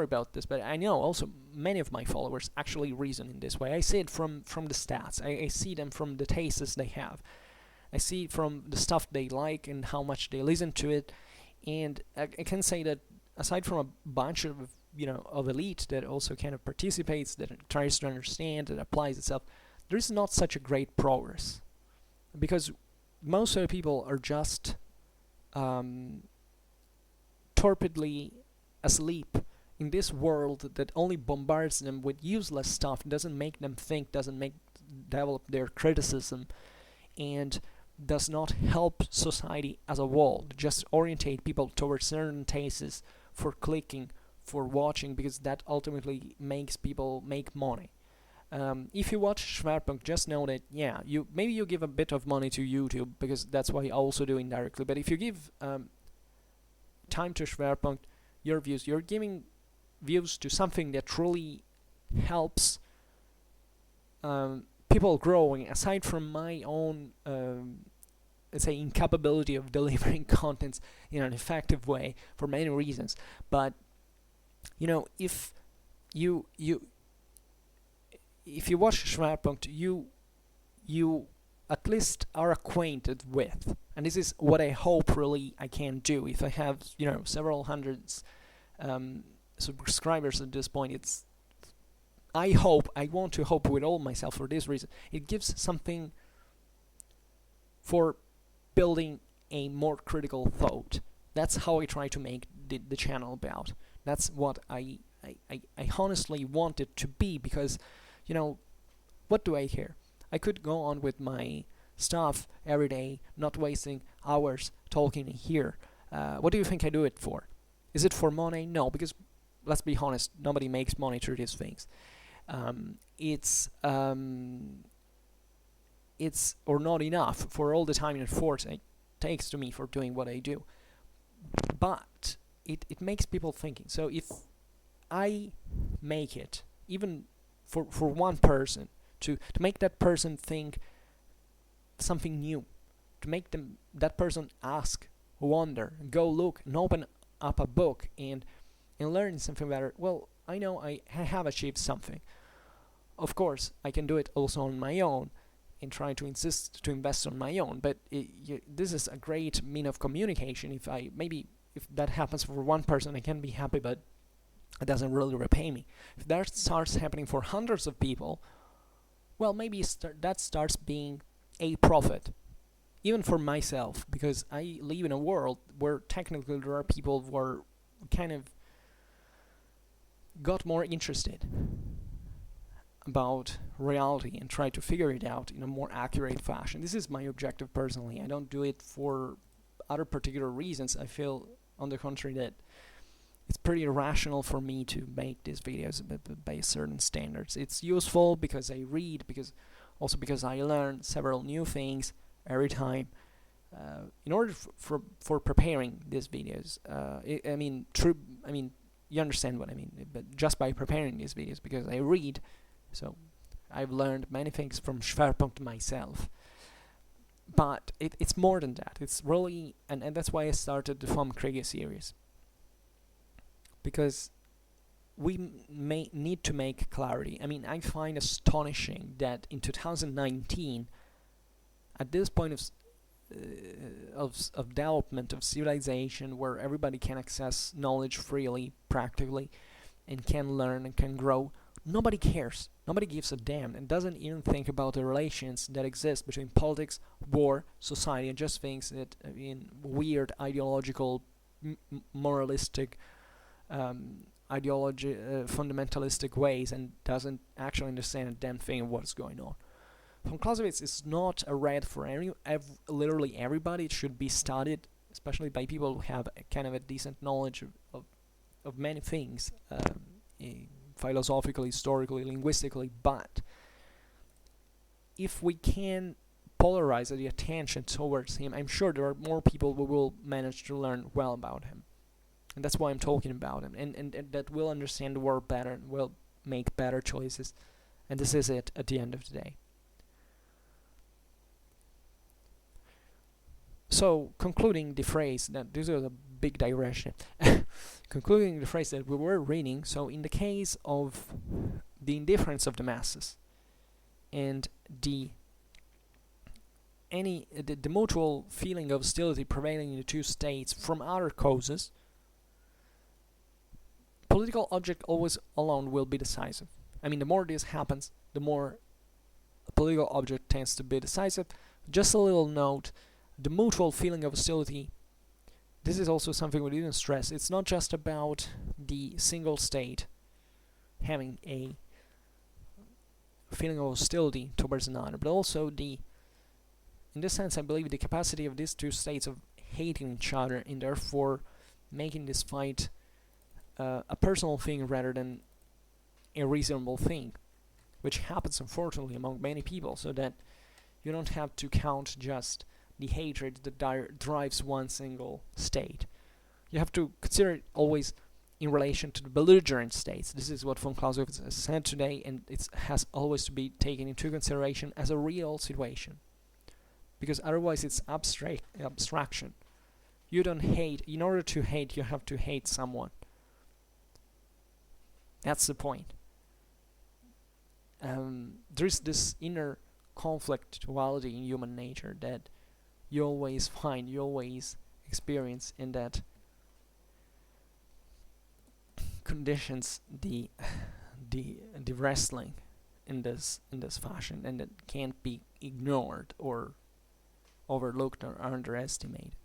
about this, but I know also many of my followers actually reason in this way. I see it from the stats. I see them from the tastes they have. I see from the stuff they like and how much they listen to it. And I can say that aside from a bunch of elite that also kind of participates, that tries to understand, that applies itself, there is not such a great progress, because most of the people are just torpidly asleep in this world that only bombards them with useless stuff, doesn't make them think, doesn't develop their criticism, and does not help society as a whole. Just orientate people towards certain tastes for clicking, for watching, because that ultimately makes people make money. If you watch Schwerpunkt, just know that maybe you give a bit of money to YouTube, because that's what I also do indirectly. But if you give time to Schwerpunkt, your views, you're giving views to something that truly helps people growing, aside from my own let's say incapability of delivering contents in an effective way for many reasons. But if you watch Schwerpunkt, you at least are acquainted with, and this is what I hope really I can do. If I have several hundreds subscribers at this point, I want to hope with all myself for this reason. It gives something for building a more critical thought. That's how I try to make the channel about. That's what I honestly want it to be, because what do I care? I could go on with my stuff every day, not wasting hours talking here. What do you think I do it for? Is it for money? No, because let's be honest, nobody makes money through these things. It's or not enough for all the time and effort it takes to me for doing what I do. But it makes people thinking. So if I make it, even for one person, to make that person think something new, to make that person ask, wonder, go look, and open up a book and learn something better. Well, I know I have achieved something. Of course, I can do it also on my own and try to invest on my own, but this is a great mean of communication. If that happens for one person, I can be happy, but it doesn't really repay me. If that starts happening for hundreds of people, well, maybe that starts being a profit, even for myself, because I live in a world where technically there are people who are kind of got more interested about reality and try to figure it out in a more accurate fashion. This is my objective personally. I don't do it for other particular reasons. I feel, on the contrary, that it's pretty irrational for me to make these videos by certain standards. It's useful because I read, because I learn several new things every time. In order for preparing these videos, you understand what I mean. But just by preparing these videos, because I read, so I've learned many things from Schwerpunkt myself. But it's more than that. It's really, and that's why I started the Vom Kriege series. Because we may need to make clarity. I mean, I find astonishing that in 2019, at this point of development of civilization, where everybody can access knowledge freely, practically, and can learn and can grow, nobody cares. Nobody gives a damn and doesn't even think about the relations that exist between politics, war, society, and just thinks that in weird ideological, moralistic, fundamentalistic ways, and doesn't actually understand a damn thing of what's going on. Von Clausewitz is not a read for literally everybody. It should be studied, especially by people who have kind of a decent knowledge of many things, philosophically, historically, linguistically. But if we can polarize the attention towards him, I'm sure there are more people who will manage to learn well about him. And that's why I'm talking about him, and that will understand the world better and will make better choices. And this is it at the end of the day. So, concluding the phrase, that this is a big digression, concluding the phrase that we were reading, so in the case of the indifference of the masses and the mutual feeling of hostility prevailing in the two states from other causes, political object always alone will be decisive. I mean, the more this happens, the more a political object tends to be decisive. Just a little note, the mutual feeling of hostility, this is also something we didn't stress. It's not just about the single state having a feeling of hostility towards another, but also in this sense, I believe the capacity of these two states of hating each other and therefore making this fight a personal thing rather than a reasonable thing, which happens unfortunately among many people, so that you don't have to count just the hatred that drives one single state. You have to consider it always in relation to the belligerent states. This is what von Clausewitz has said today, and it has always to be taken into consideration as a real situation, because otherwise it's abstraction. You don't hate. In order to hate, you have to hate someone. That's the point. There's this inner conflictuality in human nature that you always find, you always experience, and that conditions the wrestling in this fashion, and it can't be ignored or overlooked or underestimated.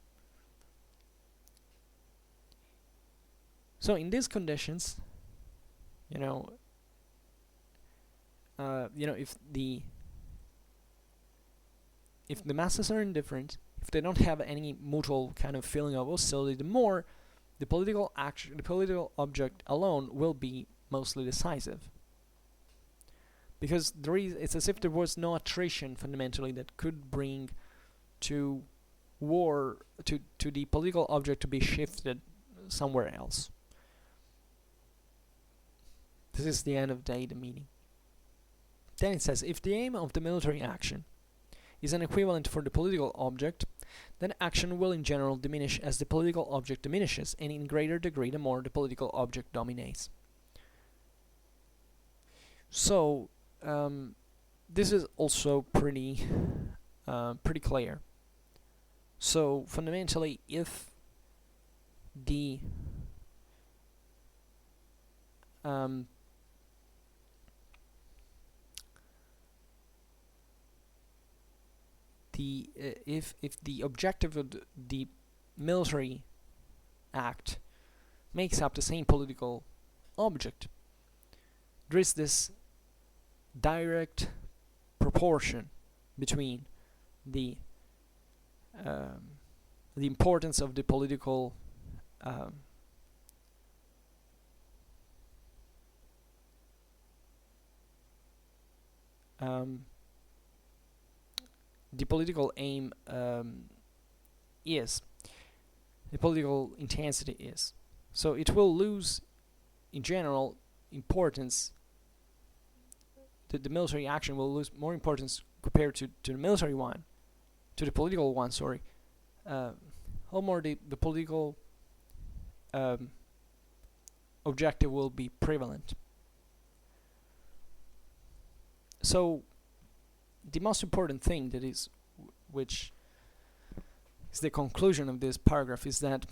So in these conditions, if the masses are indifferent, if they don't have any mutual kind of feeling of hostility, the more the political object alone will be mostly decisive. Because it's as if there was no attrition fundamentally that could bring to war, to the political object to be shifted somewhere else. This is the end of the meaning. Then it says, if the aim of the military action is an equivalent for the political object, then action will in general diminish as the political object diminishes, and in greater degree the more the political object dominates. So this is also pretty clear. So fundamentally, if the if the objective of the military act makes up the same political object, there is this direct proportion between the importance of the political the political aim is, the political intensity is. So it will lose, in general, importance. The military action will lose more importance compared to the military one, to the political one, sorry. How more the political objective will be prevalent. So the most important thing that is, which is the conclusion of this paragraph, is that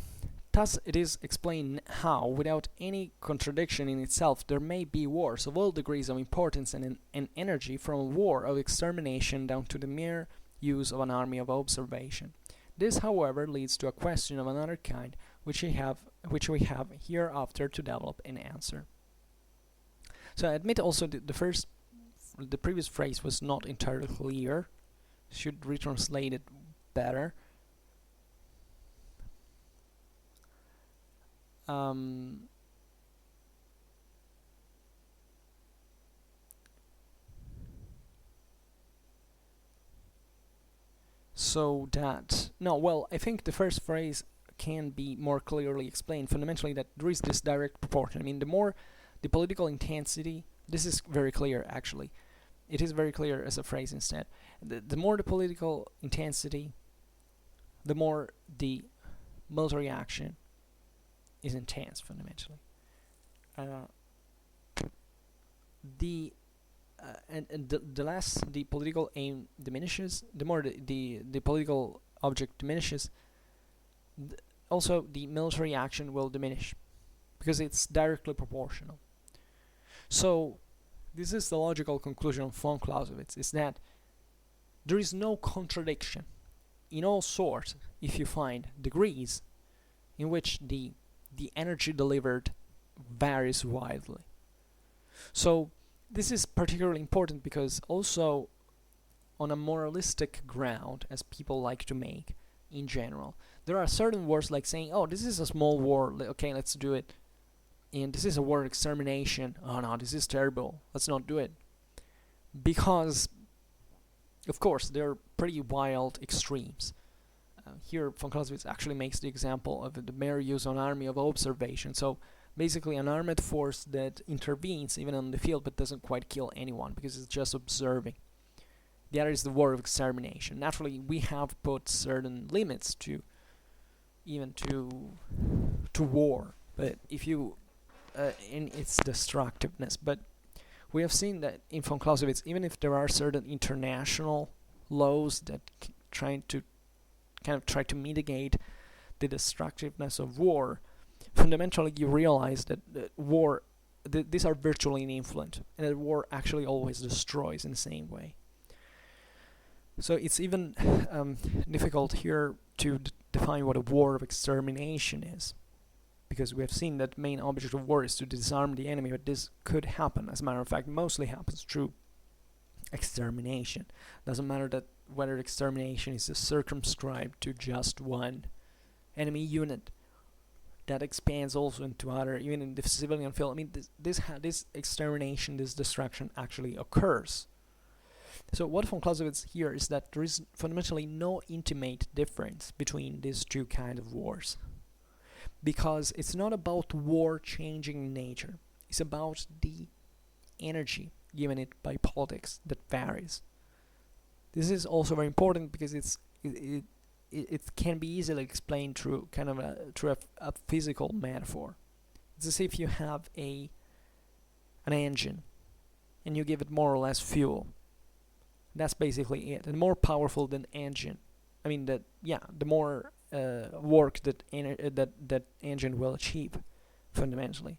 thus it is explained how, without any contradiction in itself, there may be wars of all degrees of importance and energy, from a war of extermination down to the mere use of an army of observation. This, however, leads to a question of another kind, which we have hereafter to develop and answer. So I admit also that the previous phrase was not entirely clear. Should retranslate it better. So that, no, well, I think the first phrase can be more clearly explained. Fundamentally, that there is this direct proportion. I mean, the more the political intensity, this is very clear actually. It is very clear as a phrase instead. The more the political intensity, the more the military action is intense, fundamentally. The less the political aim diminishes, the more the political object diminishes, also the military action will diminish, because it's directly proportional. So this is the logical conclusion of von Clausewitz, is that there is no contradiction in all sorts if you find degrees in which the energy delivered varies widely. So this is particularly important because also on a moralistic ground, as people like to make in general, there are certain wars like saying, oh, this is a small war, okay, let's do it. And this is a war of extermination. Oh no, this is terrible. Let's not do it. Because, of course, they're pretty wild extremes. Here, von Clausewitz actually makes the example of the mere use of an army of observation. So, basically an armed force that intervenes even on the field but doesn't quite kill anyone because it's just observing. The other is the war of extermination. Naturally, we have put certain limits to even to war, but if you in its destructiveness. But we have seen that in von Clausewitz, even if there are certain international laws that try to mitigate the destructiveness of war, fundamentally you realize that war, these are virtually influent, and that war actually always destroys in the same way. So it's even difficult here to define what a war of extermination is, because we have seen that main object of war is to disarm the enemy, but this could happen, as a matter of fact, mostly happens through extermination. Doesn't matter that whether extermination is circumscribed to just one enemy unit. That expands also into other, even in the civilian field. I mean, this extermination, this destruction actually occurs. So what von Clausewitz here is that there is fundamentally no intimate difference between these two kinds of wars, because it's not about war changing nature. It's about the energy given it by politics that varies. This is also very important because it can be easily explained through kind of a physical metaphor. It's as if you have an engine and you give it more or less fuel. That's basically it. And more powerful than engine, I mean the more work that that engine will achieve fundamentally.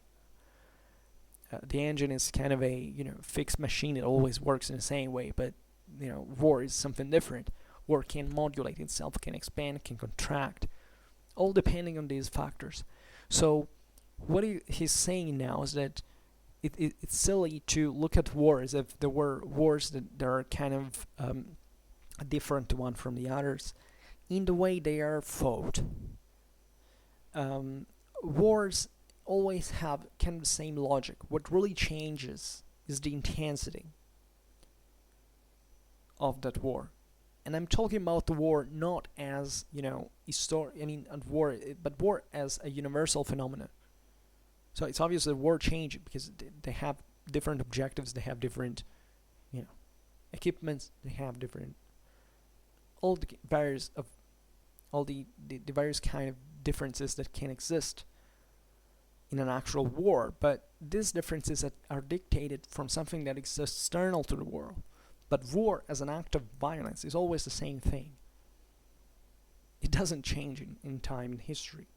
The engine is kind of a fixed machine. It always works in the same way, but war is something different. War can modulate itself, can expand, can contract, all depending on these factors. So what he's saying now is that it's silly to look at war as if there were wars that are kind of different one from the others in the way they are fought. Wars always have kind of the same logic. What really changes is the intensity of that war. And I'm talking about the war not as, but war as a universal phenomenon. So it's obvious that war changes because they have different objectives, they have different, equipments, they have different, all the various kind of differences that can exist in an actual war. But these differences are dictated from something that exists external to the world. But war as an act of violence is always the same thing. It doesn't change in time and history.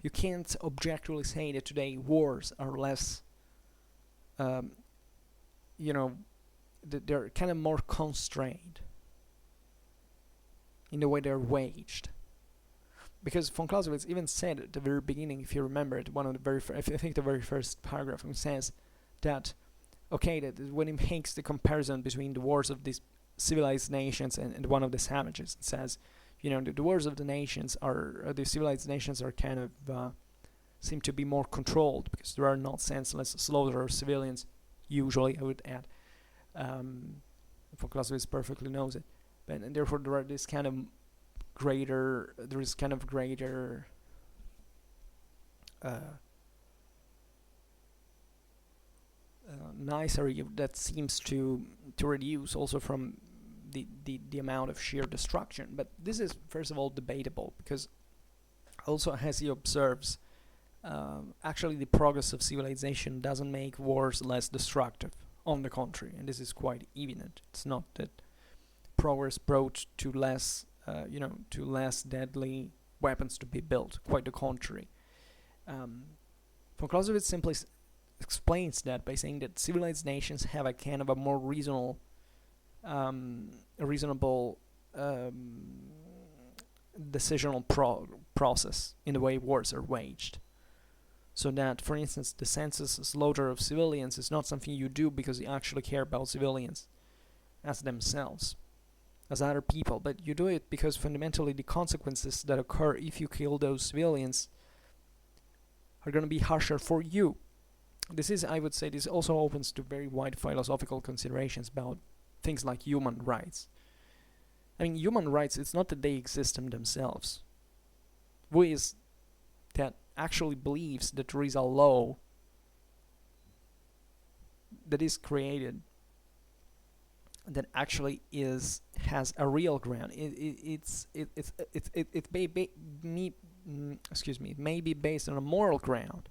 You can't objectively say that today wars are less, they're kind of more constrained in the way they're waged. Because von Clausewitz even said at the very beginning, if you remember it, one of the I think the very first paragraph, he says that that when he makes the comparison between the wars of these civilized nations and one of the savages, it says, the wars of the nations the civilized nations are kind of seem to be more controlled because there are not senseless slaughter of civilians. Usually, I would add, von Clausewitz perfectly knows it, and therefore there are this kind of greater. There is kind of greater. Nicery that seems to reduce also from the amount of sheer destruction. But this is first of all debatable because also as he observes, actually the progress of civilization doesn't make wars less destructive. On the contrary, and this is quite evident. It's not that progress brought to less deadly weapons to be built. Quite the contrary. Von Clausewitz simply explains that by saying that civilized nations have a kind of a more reasonable decisional process in the way wars are waged. So that, for instance, the senseless slaughter of civilians is not something you do because you actually care about civilians as themselves, as other people, but you do it because fundamentally the consequences that occur if you kill those civilians are going to be harsher for you. I would say, this also opens to very wide philosophical considerations about things like human rights. I mean, human rights, it's not that they exist in themselves. Who is that actually believes that there is a law that is created that actually has a real ground? It may be based on a moral ground,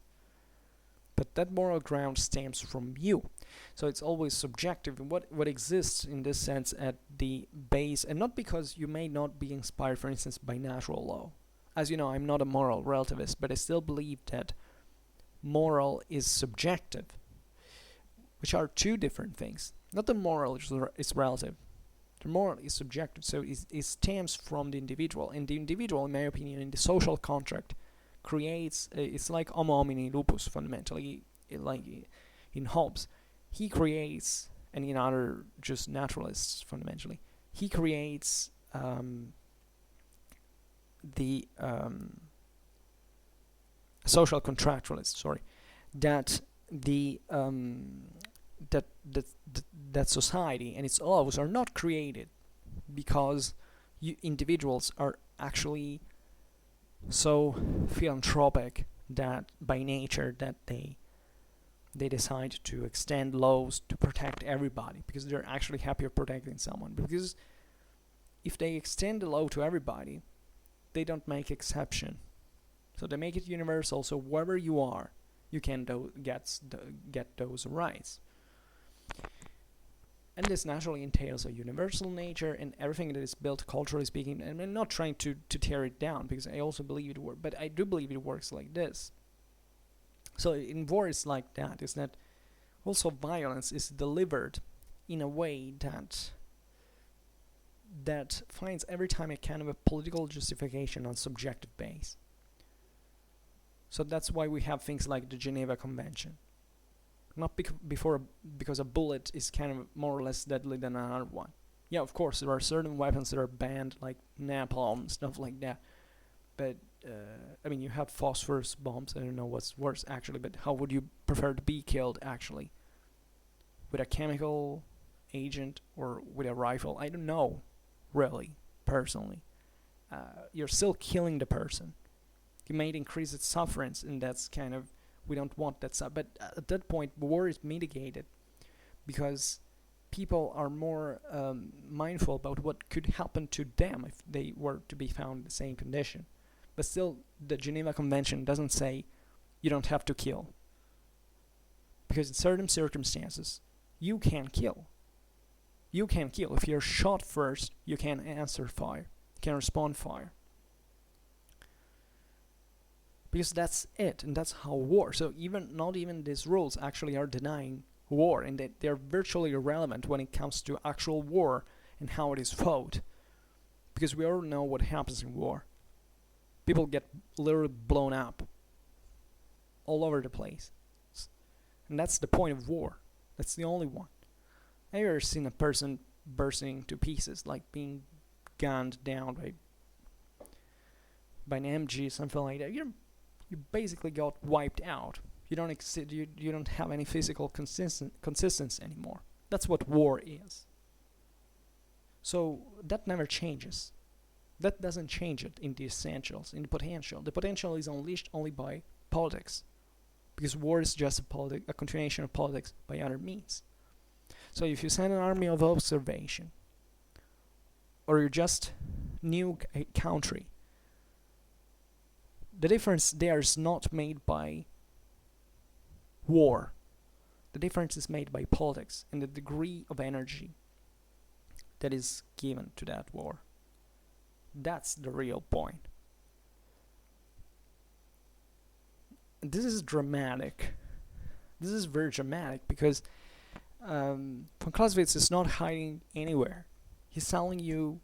but that moral ground stems from you. So it's always subjective. What exists in this sense at the base, and not because you may not be inspired, for instance, by natural law. As you know, I'm not a moral relativist, but I still believe that moral is subjective, which are two different things. Not the moral is relative. The moral is subjective, so it stems from the individual. And the individual, in my opinion, in the social contract, creates, it's like homo homini lupus, fundamentally, like in Hobbes. He creates, and in other just naturalists, fundamentally, he creates the social contractualist, that the that society and its laws are not created because individuals are actually so philanthropic that by nature that they they decide to extend laws to protect everybody because they're actually happy of protecting someone. Because if they extend the law to everybody, they don't make exception. So they make it universal, so wherever you are, you can get those rights. And this naturally entails a universal nature and everything that is built culturally speaking. And I'm not trying to tear it down, because I also believe it works, but I do believe it works like this. So in war it's like that, is that also violence is delivered in a way that finds every time a kind of a political justification on subjective base. So that's why we have things like the Geneva Convention. Not because a bullet is kind of more or less deadly than another one. Yeah, of course, there are certain weapons that are banned, like napalm, stuff like that. But, I mean, you have phosphorus bombs. I don't know what's worse, actually, but how would you prefer to be killed, actually? With a chemical agent or with a rifle? I don't know, really, personally. You're still killing the person. You might increase its sufferance, and that's kind of, we don't want that stuff. But at that point, war is mitigated because people are more mindful about what could happen to them if they were to be found in the same condition. But still, the Geneva Convention doesn't say you don't have to kill. Because in certain circumstances, you can kill. You can kill. If you're shot first, you can answer fire. You can respond fire. Because that's it, and that's how war. So not even these rules actually are denying war, and that they're virtually irrelevant when it comes to actual war and how it is fought. Because we all know what happens in war. People get literally blown up all over the place. And that's the point of war. That's the only one. Have you ever seen a person bursting to pieces, like being gunned down by an MG, something like that? You basically got wiped out. You don't have any physical consistency anymore. That's what war is. So that never changes. That doesn't change it in the essentials, in the potential. The potential is unleashed only by politics, because war is just a continuation of politics by other means. So if you send an army of observation, or you just nuke a country, the difference there is not made by war. The difference is made by politics and the degree of energy that is given to that war. That's the real point. And this is dramatic. This is very dramatic because Von Clausewitz is not hiding anywhere. He's telling you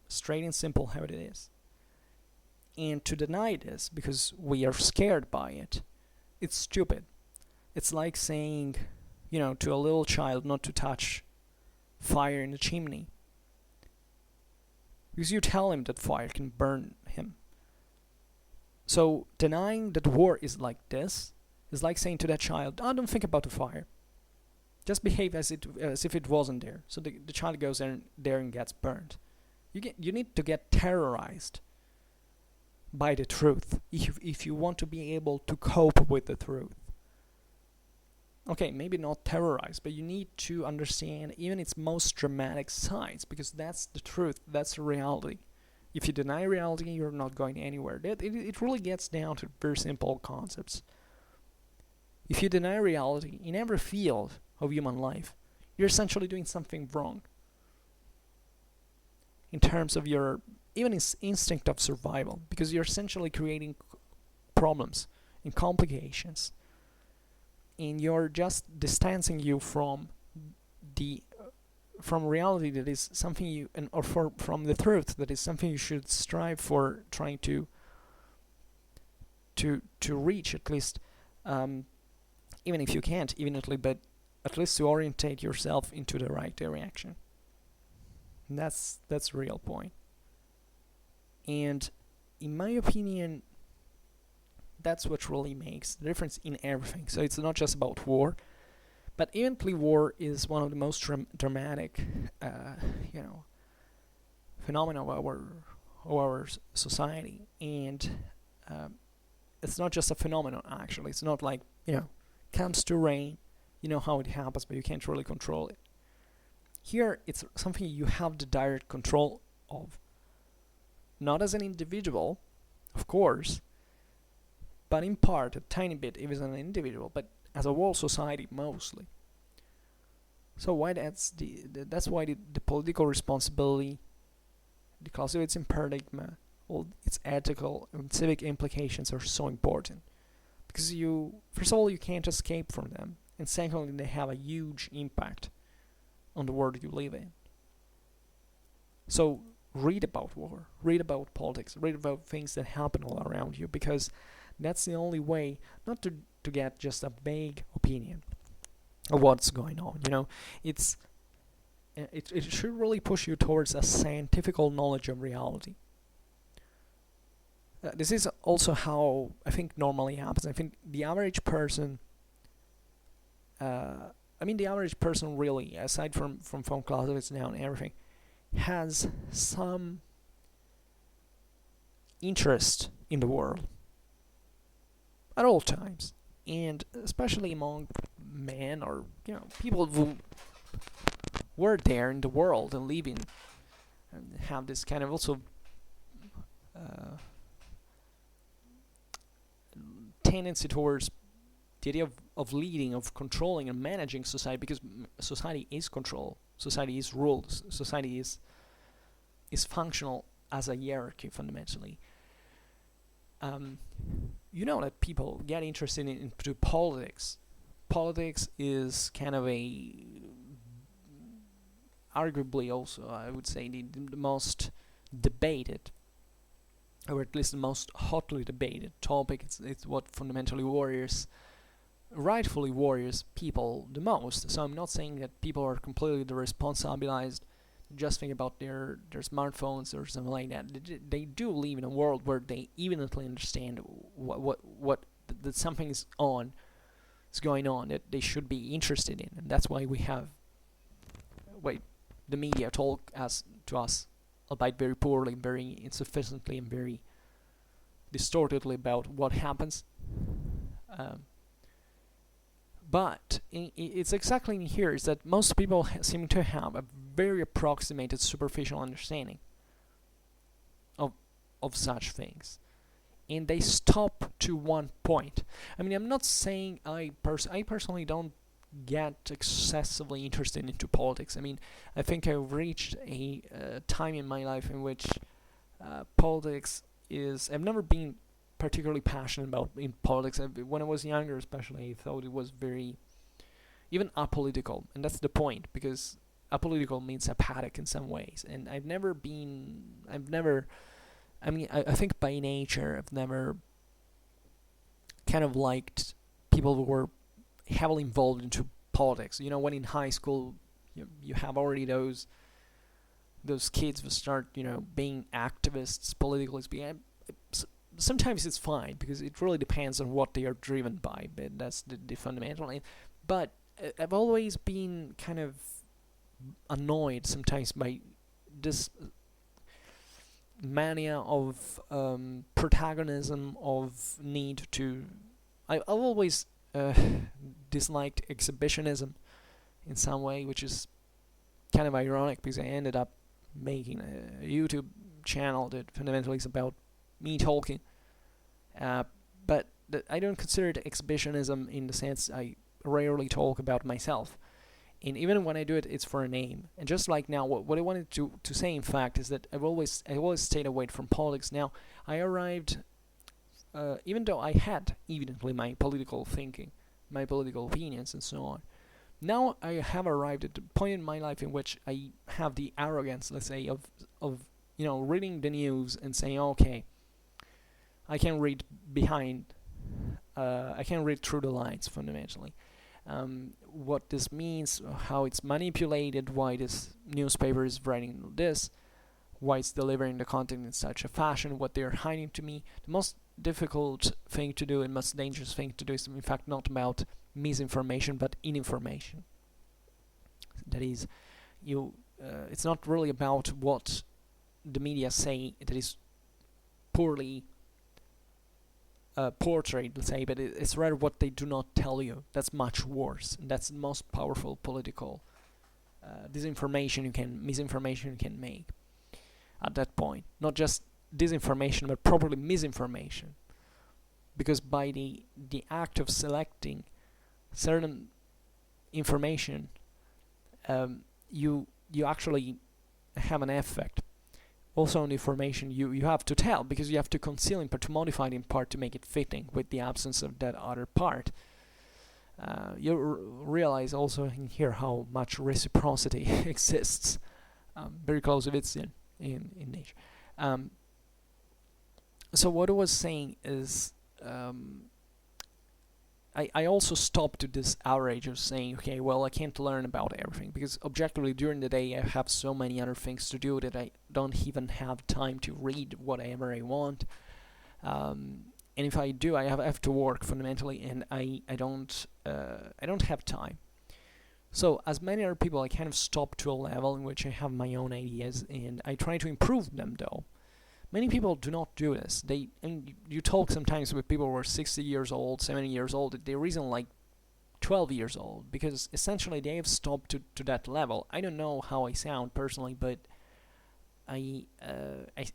straight and simple how it is. And to deny this because we are scared by it, it's stupid. It's like saying, to a little child not to touch fire in the chimney. Because you tell him that fire can burn him. So denying that war is like this is like saying to that child, don't think about the fire. Just behave as if it wasn't there. So the child goes there and gets burned. You need to get terrorized by the truth if you want to be able to cope with the truth. Okay, maybe not terrorized, but you need to understand even its most dramatic sides, because that's the truth, that's the reality. If you deny reality, you're not going anywhere. It really gets down to very simple concepts. If you deny reality in every field of human life, you're essentially doing something wrong. In terms of your even instinct of survival, because you're essentially creating problems and complications. And you're just distancing you from reality that is something from the truth that is something you should strive for, trying to reach, at least, even if you can't immediately, but at least to orientate yourself into the right direction. And that's the real point. And in my opinion, that's what really makes the difference in everything. So it's not just about war, but eventually war is one of the most dramatic, phenomena of our society. And it's not just a phenomenon, actually. It's not like, comes to rain, you know how it happens, but you can't really control it. Here, it's something you have the direct control of. Not as an individual, of course, but in part, a tiny bit, if as an individual, but as a whole society mostly. So why that's why the political responsibility, the Clausewitz paradigm, all its ethical and civic implications are so important. Because first of all, you can't escape from them, and secondly, they have a huge impact on the world you live in. So read about war, read about politics, read about things that happen all around you, because that's the only way not to get just a vague opinion of what's going on. It should really push you towards a scientific knowledge of reality. This is also how I think normally happens. I think the average person, the average person really, aside from Vom Clausewitz now and everything, has some interest in the world at all times, and especially among men or people who were there in the world and living and have this kind of also tendency towards the idea of leading, of controlling and managing society, because society is control, society is ruled, society is functional as a hierarchy fundamentally. That people get interested into politics. Politics is kind of arguably also, I would say, the most debated, or at least the most hotly debated topic. It's what fundamentally rightfully worries people the most. So I'm not saying that people are completely responsabilized, just think about their smartphones or something like that. They do live in a world where they evidently understand that something is going on that they should be interested in, and that's why we have the media talk to us, albeit very poorly, very insufficiently, and very distortedly about what happens. But it's exactly in here is that most people seem to have a very approximated, superficial understanding of such things, and they stop to one point. I'm not saying I personally don't get excessively interested into politics. I think I've reached a time in my life in which politics is. I've never been particularly passionate about in politics. When I was younger, especially, I thought it was very even apolitical, and that's the point, because apolitical means apathic in some ways. And I think by nature I've never kind of liked people who were heavily involved into politics. When in high school you have already those kids who start being activists, politically speaking. Sometimes it's fine because it really depends on what they are driven by, but that's the fundamental. But I've always been kind of annoyed sometimes by this mania of protagonism, of need to. I've always disliked exhibitionism in some way, which is kind of ironic because I ended up making a YouTube channel that fundamentally is about me talking, but I don't consider it exhibitionism in the sense I rarely talk about myself, and even when I do it, it's for a name. And just like now, what I wanted to say, in fact, is that I always stayed away from politics. Now I arrived, even though I had evidently my political thinking, my political opinions, and so on. Now I have arrived at the point in my life in which I have the arrogance, let's say, of reading the news and saying, okay, I can read I can read through the lines fundamentally. What this means, how it's manipulated, why this newspaper is writing this, why it's delivering the content in such a fashion, what they're hiding to me. The most difficult thing to do and most dangerous thing to do is, in fact, not about misinformation but information. That is, it's not really about what the media say that is poorly portrayed, let's say, but it's rather what they do not tell you. That's much worse. And that's the most powerful political misinformation you can make at that point. Not just disinformation, but probably misinformation. Because by the act of selecting certain information, you actually have an effect also on the information you have to tell, because you have to conceal in part, to modify it in part, to make it fitting with the absence of that other part. You realize also in here how much reciprocity exists, very Clausewitzian in nature. So what I was saying is, I also stopped to this outrage of saying, okay, well, I can't learn about everything, because objectively during the day I have so many other things to do that I don't even have time to read whatever I want. And if I do, I have to work fundamentally, and I don't have time. So as many other people, I kind of stop to a level in which I have my own ideas, and I try to improve them though. Many people do not do this. And you talk sometimes with people who are 60 years old, 70 years old, they reason like 12 years old, because essentially they have stopped to that level. I don't know how I sound personally, but I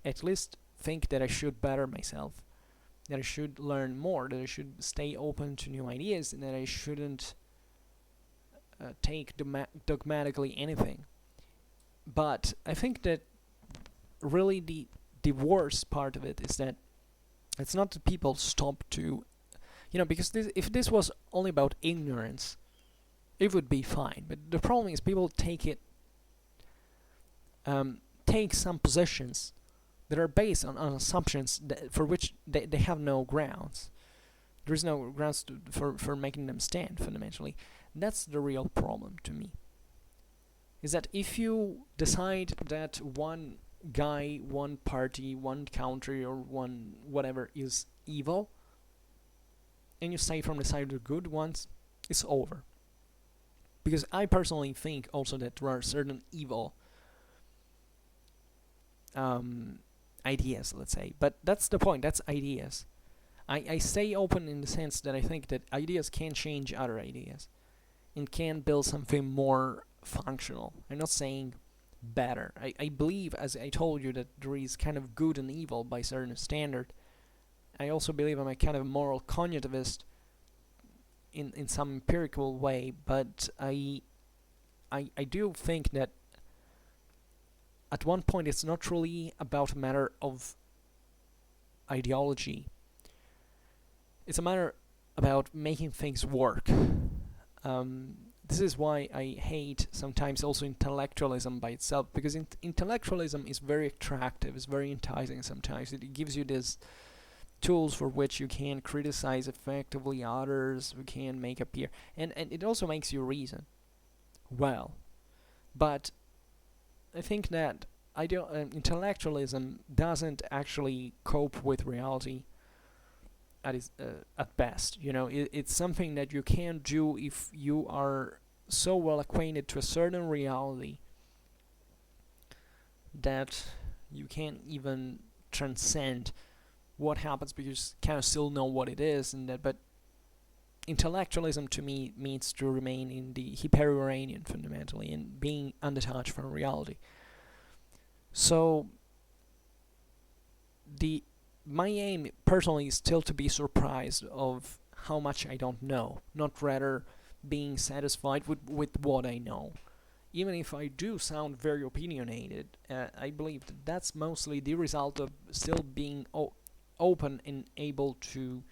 at least think that I should better myself, that I should learn more, that I should stay open to new ideas, and that I shouldn't take dogmatically anything. But I think that really the worst part of it is that it's not that people stop to, because if this was only about ignorance, it would be fine. But the problem is people take some positions that are based on assumptions for which they have no grounds. There is no grounds for making them stand, fundamentally. That's the real problem to me. Is that if you decide that one guy, one party, one country, or one whatever is evil, and you stay from the side of the good ones, it's over. Because I personally think also that there are certain evil ideas, let's say. But that's the point, that's ideas. I stay open in the sense that I think that ideas can change other ideas and can build something more functional. I'm not saying better. I believe, as I told you, that there is kind of good and evil by certain standard. I also believe I'm a kind of moral cognitivist in some empirical way, but I do think that at one point it's not really about a matter of ideology. It's a matter about making things work. This is why I hate sometimes also intellectualism by itself, because intellectualism is very attractive, it's very enticing sometimes. It gives you these tools for which you can criticize effectively others, who can make appear, and it also makes you reason well. But I think that intellectualism doesn't actually cope with reality at best. It's something that you can do if you are so well acquainted to a certain reality that you can't even transcend what happens, because you kind of still know what it is, and that. But intellectualism to me means to remain in the Hyperuranian fundamentally, and being undetached from reality. So my aim personally is still to be surprised of how much I don't know, not rather being satisfied with what I know. Even if I do sound very opinionated, I believe that that's mostly the result of still being open and able to,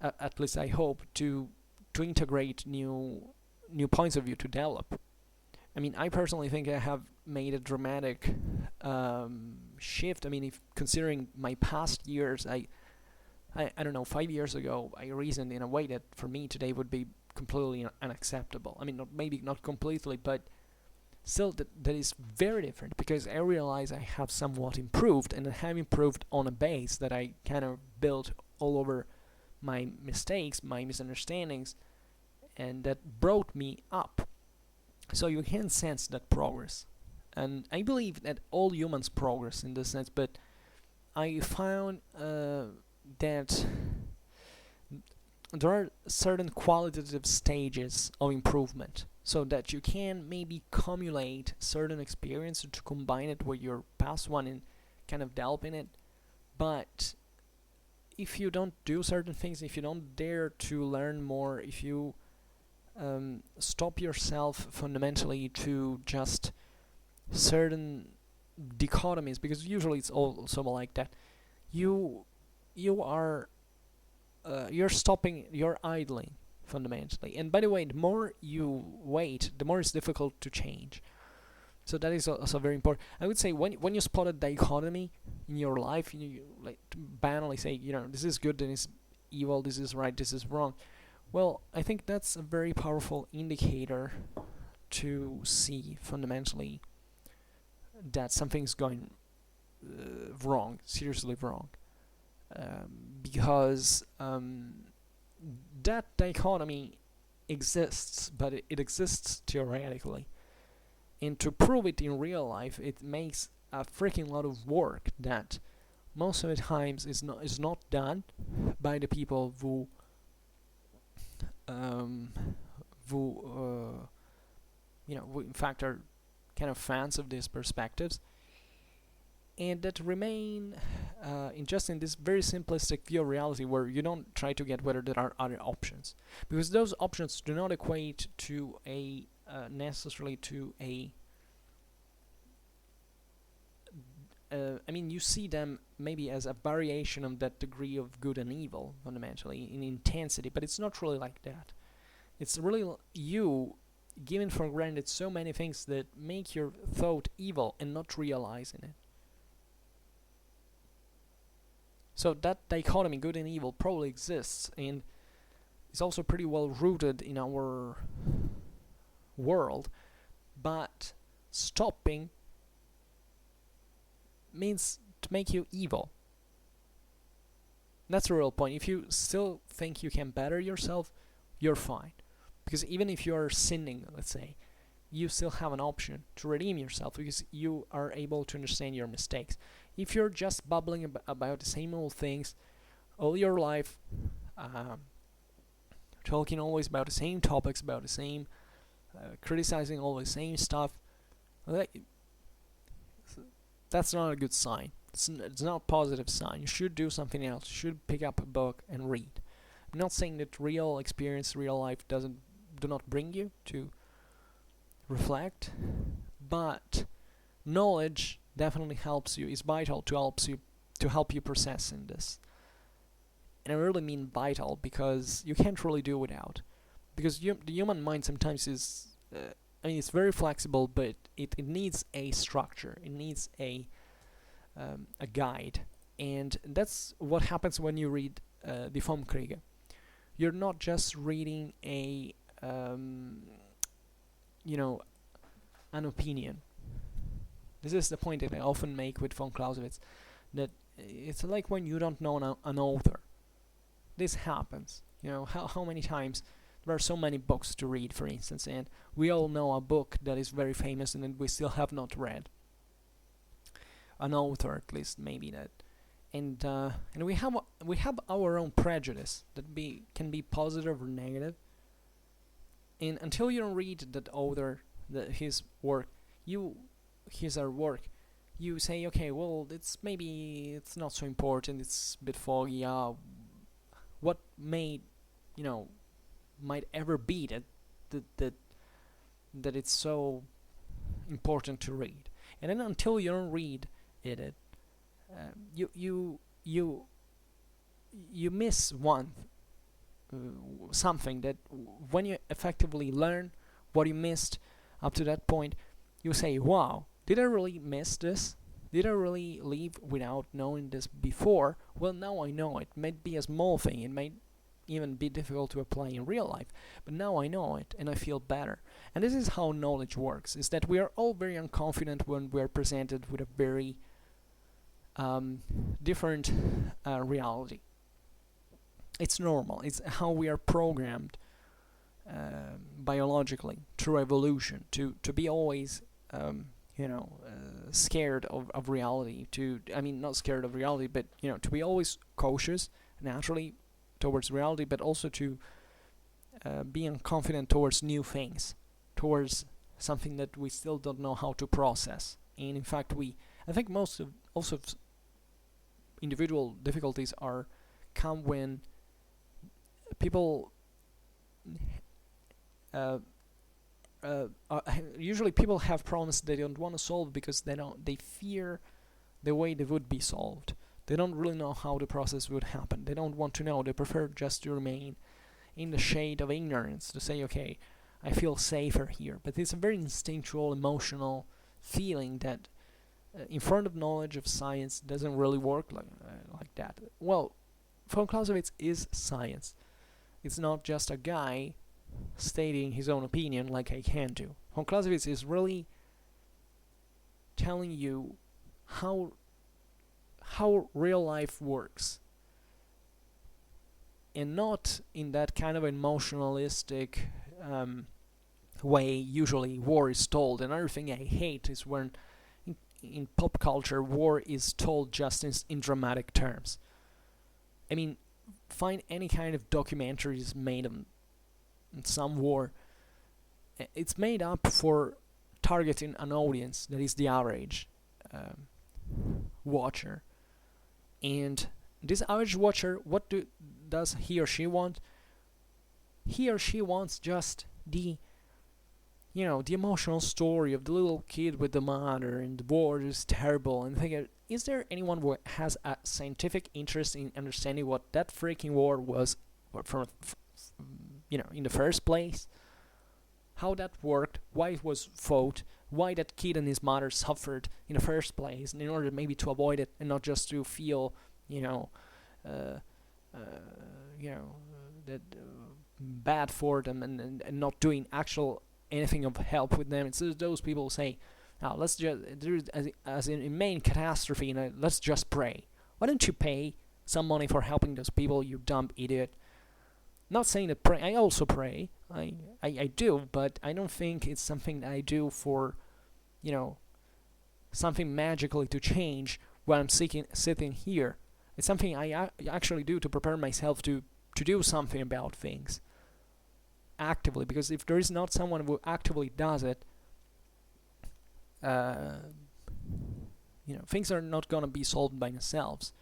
at least I hope, to integrate new points of view, to develop. I mean, I personally think I have made a dramatic shift. I mean, if considering my past years, I don't know, 5 years ago, I reasoned in a way that for me today would be completely unacceptable. I mean, maybe not completely, but still that is very different, because I realize I have somewhat improved, and I have improved on a base that I kind of built all over my mistakes, my misunderstandings, and that brought me up. So you can sense that progress. And I believe that all humans progress in this sense, but I found that there are certain qualitative stages of improvement, so that you can maybe cumulate certain experience to combine it with your past one and kind of delve in it. But if you don't do certain things, if you don't dare to learn more, if you stop yourself fundamentally to just certain dichotomies, because usually it's also like that, you are you're stopping, you're idling fundamentally. And by the way, the more you wait, the more it's difficult to change. So that is also very important. I would say when you spot a dichotomy in your life, you like to banally say, this is good, then it's evil, this is right, this is wrong. Well, I think that's a very powerful indicator to see fundamentally that something's going wrong, seriously wrong. Because that dichotomy exists, but it exists theoretically. And to prove it in real life, it makes a freaking lot of work that most of the times is not done by the people who in fact are kind of fans of these perspectives, and that remain in this very simplistic view of reality, where you don't try to get whether there are other options, because those options do not equate to a necessarily to a you see them maybe as a variation of that degree of good and evil, fundamentally, in intensity, but it's not really like that. It's really you giving for granted so many things that make your thought evil and not realizing it. So that dichotomy, good and evil, probably exists, and is also pretty well rooted in our world, but stopping means to make you evil. That's the real point. If you still think you can better yourself, you're fine. Because even if you're sinning, let's say, you still have an option to redeem yourself, because you are able to understand your mistakes. If you're just bubbling about the same old things all your life, talking always about the same topics, about the same, criticizing all the same stuff, that's not a good sign. It's not a positive sign. You should do something else. You should pick up a book and read. I'm not saying that real experience, real life do not bring you to reflect, but knowledge definitely helps you. Is vital to help you process in this. And I really mean vital, because you can't really do without. Because the human mind sometimes is, it's very flexible, but it needs a structure. It needs a guide, and that's what happens when you read the Vom Kriege. You're not just reading an opinion. This is the point that I often make with von Clausewitz, that it's like when you don't know an author. This happens. How many times there are so many books to read, for instance, and we all know a book that is very famous and that we still have not read. An author, at least, maybe that. And we have our own prejudice that can be positive or negative. And until you don't read that author, his work, his or work, you say, okay, well, it's not so important, it's a bit foggy. What might ever be that it's so important to read? And then until you don't read it, you miss something that when you effectively learn what you missed up to that point, you say, wow, did I really miss this? Did I really leave without knowing this before? Well, now I know it. It might be a small thing. It might even be difficult to apply in real life, but now I know it and I feel better. And this is how knowledge works, is that we are all very unconfident when we're presented with a very different reality. It's normal. It's how we are programmed biologically through evolution to be always scared of reality. Not scared of reality, but to be always cautious, naturally, towards reality, but also to being confident towards new things, towards something that we still don't know how to process. And in fact, I think most of also individual difficulties come when people usually people have problems they don't want to solve because they fear the way they would be solved. They don't really know how the process would happen. They don't want to know. They prefer just to remain in the shade of ignorance, to say, okay, I feel safer here. But it's a very instinctual, emotional feeling that in front of knowledge of science doesn't really work like that. Well, von Clausewitz is science. It's not just a guy stating his own opinion like I can do. Von Clausewitz is really telling you how real life works, and not in that kind of emotionalistic way usually war is told. Another thing I hate is when in pop culture war is told just in dramatic terms. I mean, find any kind of documentaries made on some war. It's made up for targeting an audience that is the average watcher. And this average watcher, what does he or she want? He or she wants just the emotional story of the little kid with the mother, and the war is terrible. And think, is there anyone who has a scientific interest in understanding what that freaking war was, in the first place? How that worked, why it was fought, why that kid and his mother suffered in the first place, and in order maybe to avoid it and not just to feel, that bad for them and not doing actual anything of help with them. It's those people who say, now let's just, as in a main catastrophe, let's just pray. Why don't you pay some money for helping those people, you dumb idiot? Not saying that pray, I also pray, I do, but I don't think it's something that I do for, something magically to change when I'm sitting here. It's something I actually do to prepare myself to do something about things actively, because if there is not someone who actively does it, things are not gonna be solved by themselves.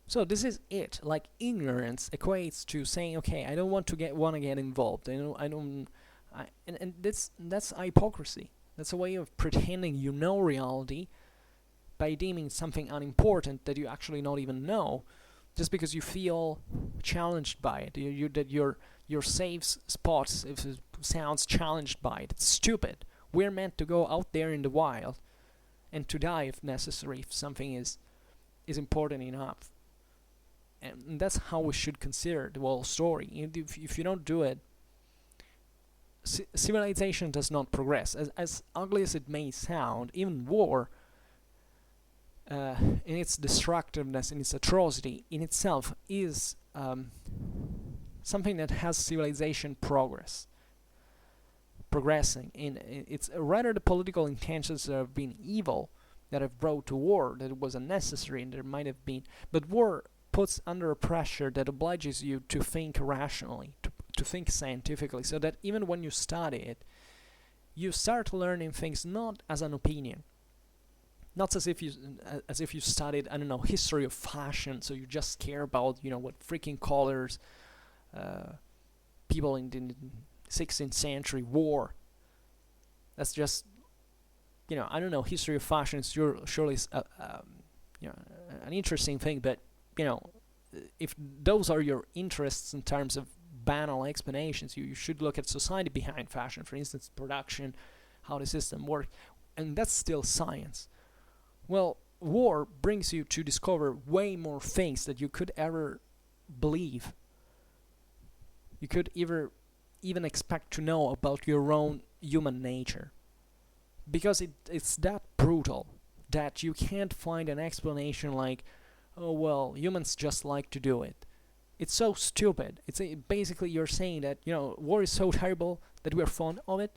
So this is it. Like, ignorance equates to saying, okay, I don't want to get involved. And that's hypocrisy. That's a way of pretending you know reality by deeming something unimportant that you actually not even know, just because you feel challenged by it. That your safe spots, if it sounds challenged by it. It's stupid. We're meant to go out there in the wild and to die if necessary, if something is important enough. And that's how we should consider the whole story. If you don't do it, civilization does not progress. As ugly as it may sound, even war, in its destructiveness, in its atrocity, in itself is something that has civilization progressing. And it's rather the political intentions that have been evil that have brought to war, that it was unnecessary, and there might have been. But war puts under a pressure that obliges you to think rationally, to think scientifically, so that even when you study it, you start learning things not as an opinion, not as if you studied, I don't know, history of fashion, so you just care about, what freaking colors people in the 16th century wore. That's just, I don't know, history of fashion is surely an interesting thing, but if those are your interests in terms of banal explanations, you should look at society behind fashion, for instance, production, how the system works, and that's still science. Well, war brings you to discover way more things that you could ever believe. You could even expect to know about your own human nature, because it's that brutal that you can't find an explanation like, oh well, humans just like to do it. It's so stupid. It's basically you're saying that war is so terrible that we're fond of it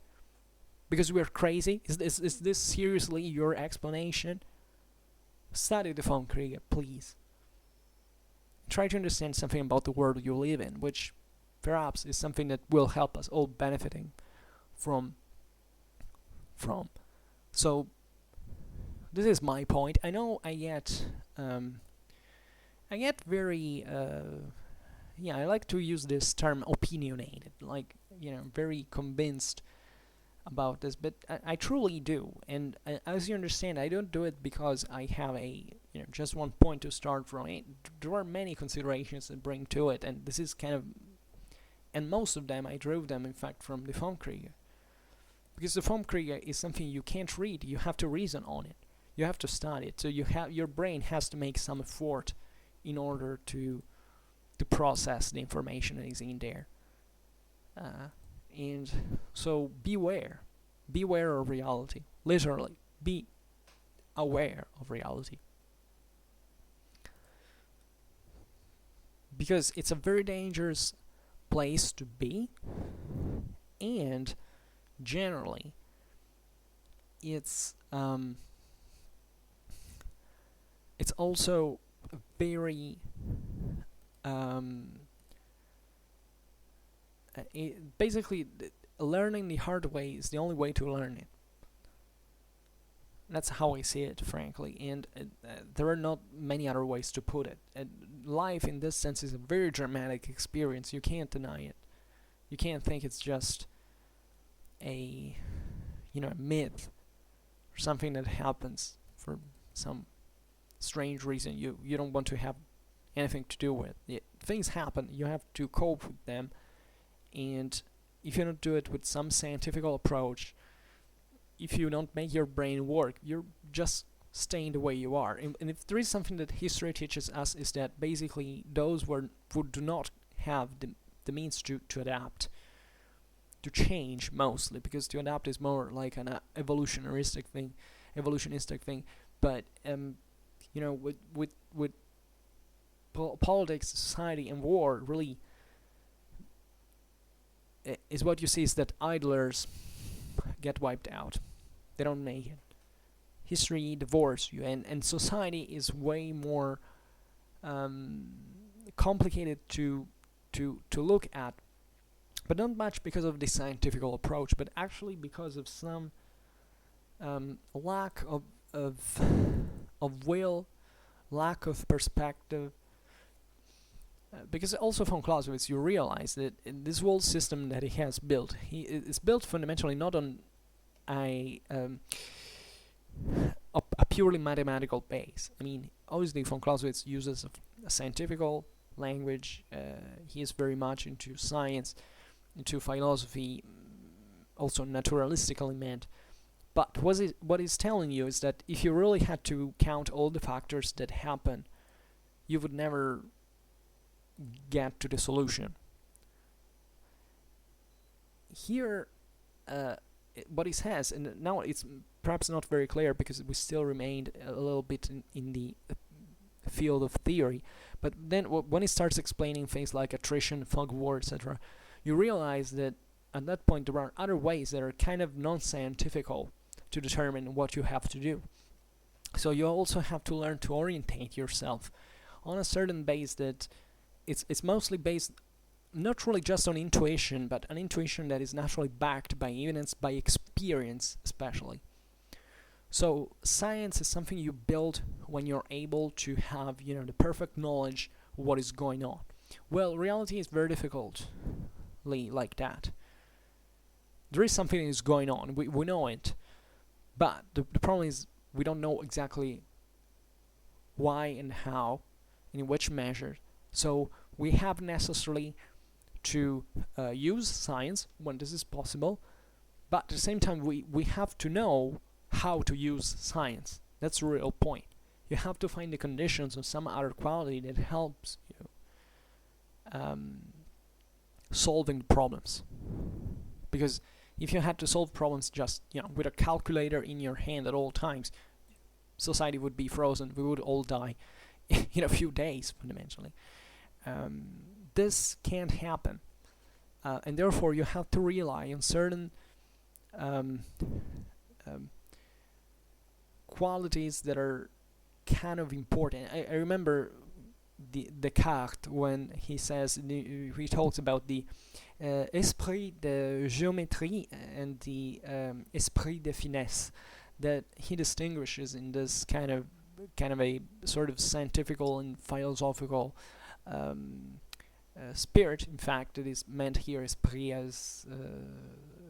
because we're crazy. Is this seriously your explanation? Study the Vom Kriege, please. try to understand something about the world you live in, which perhaps is something that will help us all benefiting from. So this is my point. I know I get very I like to use this term opinionated, like, very convinced about this, but I truly do. And as you understand, I don't do it because I have just one point to start from. There are many considerations that bring to it, and this is and most of them I drove them, in fact, from the Vom Kriege. Because the Vom Kriege is something you can't read, you have to reason on it. You have to study it, so your brain has to make some effort in order to process the information that is in there. And so beware of reality. Literally, be aware of reality. Because it's a very dangerous place to be, and generally it's also very basically learning the hard way is the only way to learn it. That's how I see it, frankly, and there are not many other ways to put it. Life in this sense is a very dramatic experience. You can't deny it. You can't think it's just a myth or something that happens for some strange reason you don't want to have anything to do with. Things happen, you have to cope with them, and if you don't do it with some scientific approach, if you don't make your brain work, you're just staying the way you are. And if there is something that history teaches us, is that basically those who do not have the means to adapt, to change mostly, because to adapt is more like an evolutionistic thing, but with politics, society, and war, really is what you see is that idlers get wiped out. They don't make it. History divorces you, and society is way more complicated to look at, but not much because of the scientific approach, but actually because of some lack of will, lack of perspective. Because also from Clausewitz you realize that this whole system that he has built, is built fundamentally not on a purely mathematical base. I mean, obviously von Clausewitz uses a scientific language. He is very much into science, into philosophy, also naturalistically meant. But what he's telling you is that if you really had to count all the factors that happen, you would never get to the solution. Here, what he says, and now it's perhaps not very clear because we still remained a little bit in the field of theory, but then when he starts explaining things like attrition, fog war, etc., you realize that at that point there are other ways that are kind of non-scientific to determine what you have to do. So you also have to learn to orientate yourself on a certain base that it's mostly based not really just on intuition, but an intuition that is naturally backed by evidence, by experience especially. So science is something you build when you're able to have the perfect knowledge of what is going on. Well, reality is very difficultly like that. There is something that is going on, we know it, but the problem is we don't know exactly why and how, in which measure. So we have necessarily to use science when this is possible, but at the same time we have to know how to use science. That's the real point. You have to find the conditions or some other quality that helps you solving problems. Because if you had to solve problems just with a calculator in your hand at all times, society would be frozen. We would all die in a few days, fundamentally. This can't happen, and therefore you have to rely on certain qualities that are kind of important. I remember Descartes when he talks about the esprit de géométrie and the esprit de finesse, that he distinguishes in this kind of a sort of scientifical and philosophical spirit. In fact, it is meant here esprit as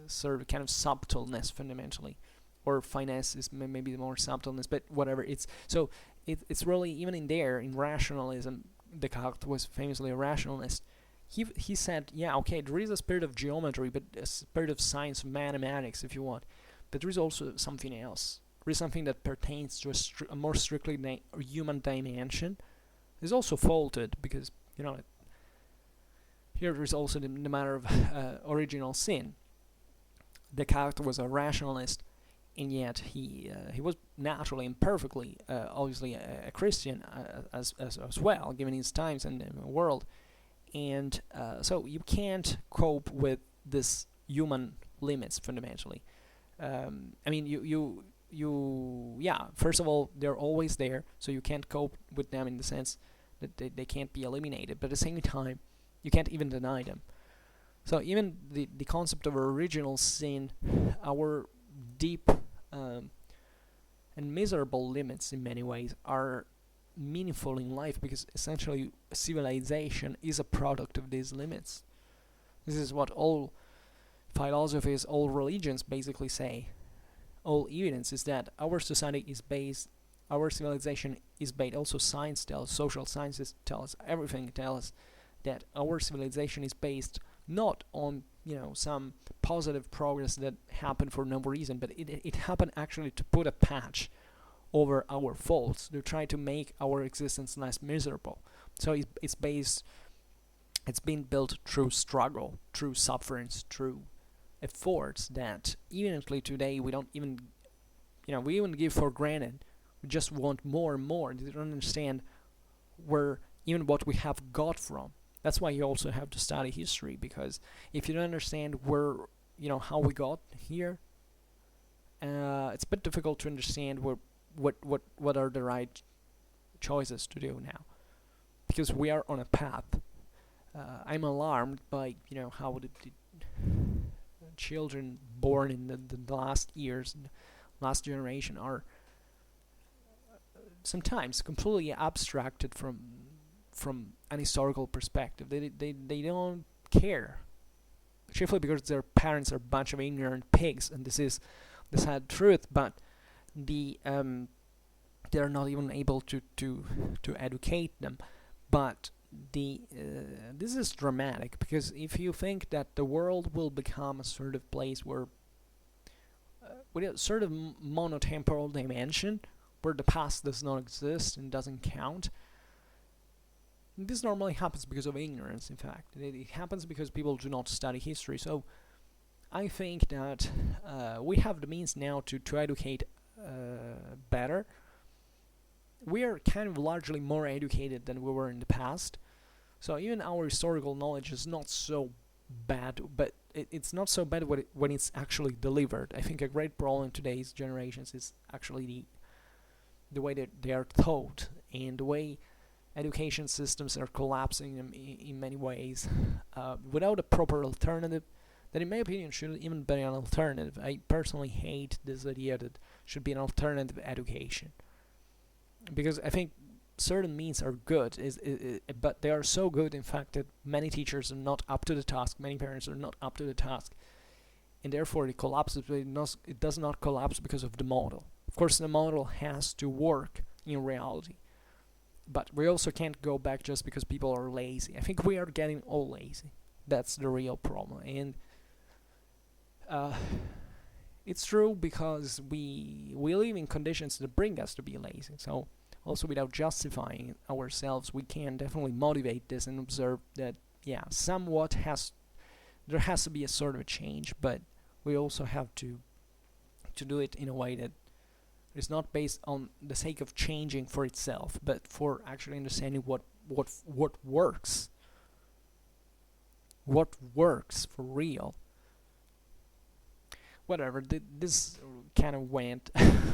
sort of kind of subtleness fundamentally, or finesse is maybe the more subtleness, but whatever. It's really, even in rationalism, Descartes was famously a rationalist. He said, yeah, okay, there is a spirit of geometry, but a spirit of science, mathematics, if you want, but there is also something else. There is something that pertains to a more strictly human dimension. It's also faulted because, here there is also the matter of original sin. Descartes was a rationalist, and yet he was naturally and perfectly, obviously, a Christian as well, given his times and the world. And so you can't cope with this human limits fundamentally. First of all, they're always there, so you can't cope with them in the sense that they can't be eliminated, but at the same time, you can't even deny them. So even the concept of original sin, our deep and miserable limits in many ways are meaningful in life, because essentially civilization is a product of these limits. This is what all philosophies, all religions basically say. All evidence is that our society is based, our civilization is based, also science tells, social sciences tell us, everything tells us that our civilization is based not on some positive progress that happened for no reason, but it happened actually to put a patch over our faults, to try to make our existence less miserable. So it's been built through struggle, through sufferance, through efforts that even today we don't even, we even give for granted. We just want more and more. They don't understand where even what we have got from. That's why you also have to study history, because if you don't understand where, how we got here, it's a bit difficult to understand what are the right choices to do now, because we are on a path. I'm alarmed by how the children born in the last years, last generation, are sometimes completely abstracted from an historical perspective. They don't care, chiefly because their parents are a bunch of ignorant pigs, and this is the sad truth. But they're not even able to educate them. But this is dramatic, because if you think that the world will become a sort of place where with a sort of monotemporal dimension, where the past does not exist and doesn't count, this normally happens because of ignorance. In fact, it happens because people do not study history. So I think that we have the means now to educate better. We are kind of largely more educated than we were in the past, so even our historical knowledge is not so bad, but it's not so bad when it's actually delivered. I think a great problem in today's generations is actually the way that they are taught, and the way education systems are collapsing in many ways, without a proper alternative that in my opinion should even be an alternative. I personally hate this idea that should be an alternative education, because I think certain means are good, but they are so good, in fact, that many teachers are not up to the task, many parents are not up to the task, and therefore it collapses. But it does not collapse because of the model. Of course, the model has to work in reality, but we also can't go back just because people are lazy. I think we are getting all lazy. That's the real problem, and it's true because we live in conditions that bring us to be lazy. So also, without justifying ourselves, we can definitely motivate this and observe that, yeah, there has to be a sort of a change, but we also have to do it in a way that is not based on the sake of changing for itself, but for actually understanding what works. What works for real. Whatever, this kind of went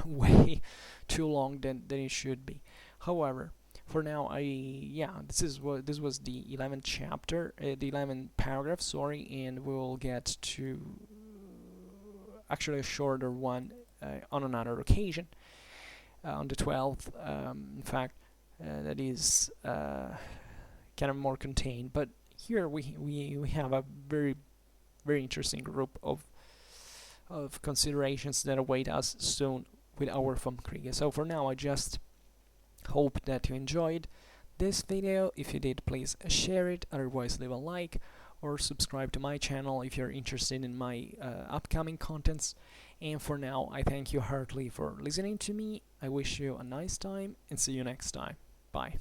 way too long than it should be. However, For now, this was the 11th chapter, the 11th paragraph, sorry, and we'll get to actually a shorter one on another occasion, on the 12th. In fact, that is kind of more contained, but here we have a very interesting group of considerations that await us soon with our Vom Kriege. So for now, I just hope that you enjoyed this video. If you did, please share it, otherwise leave a like or subscribe to my channel if you're interested in my upcoming contents. And for now, I thank you heartily for listening to me. I wish you a nice time and see you next time. Bye.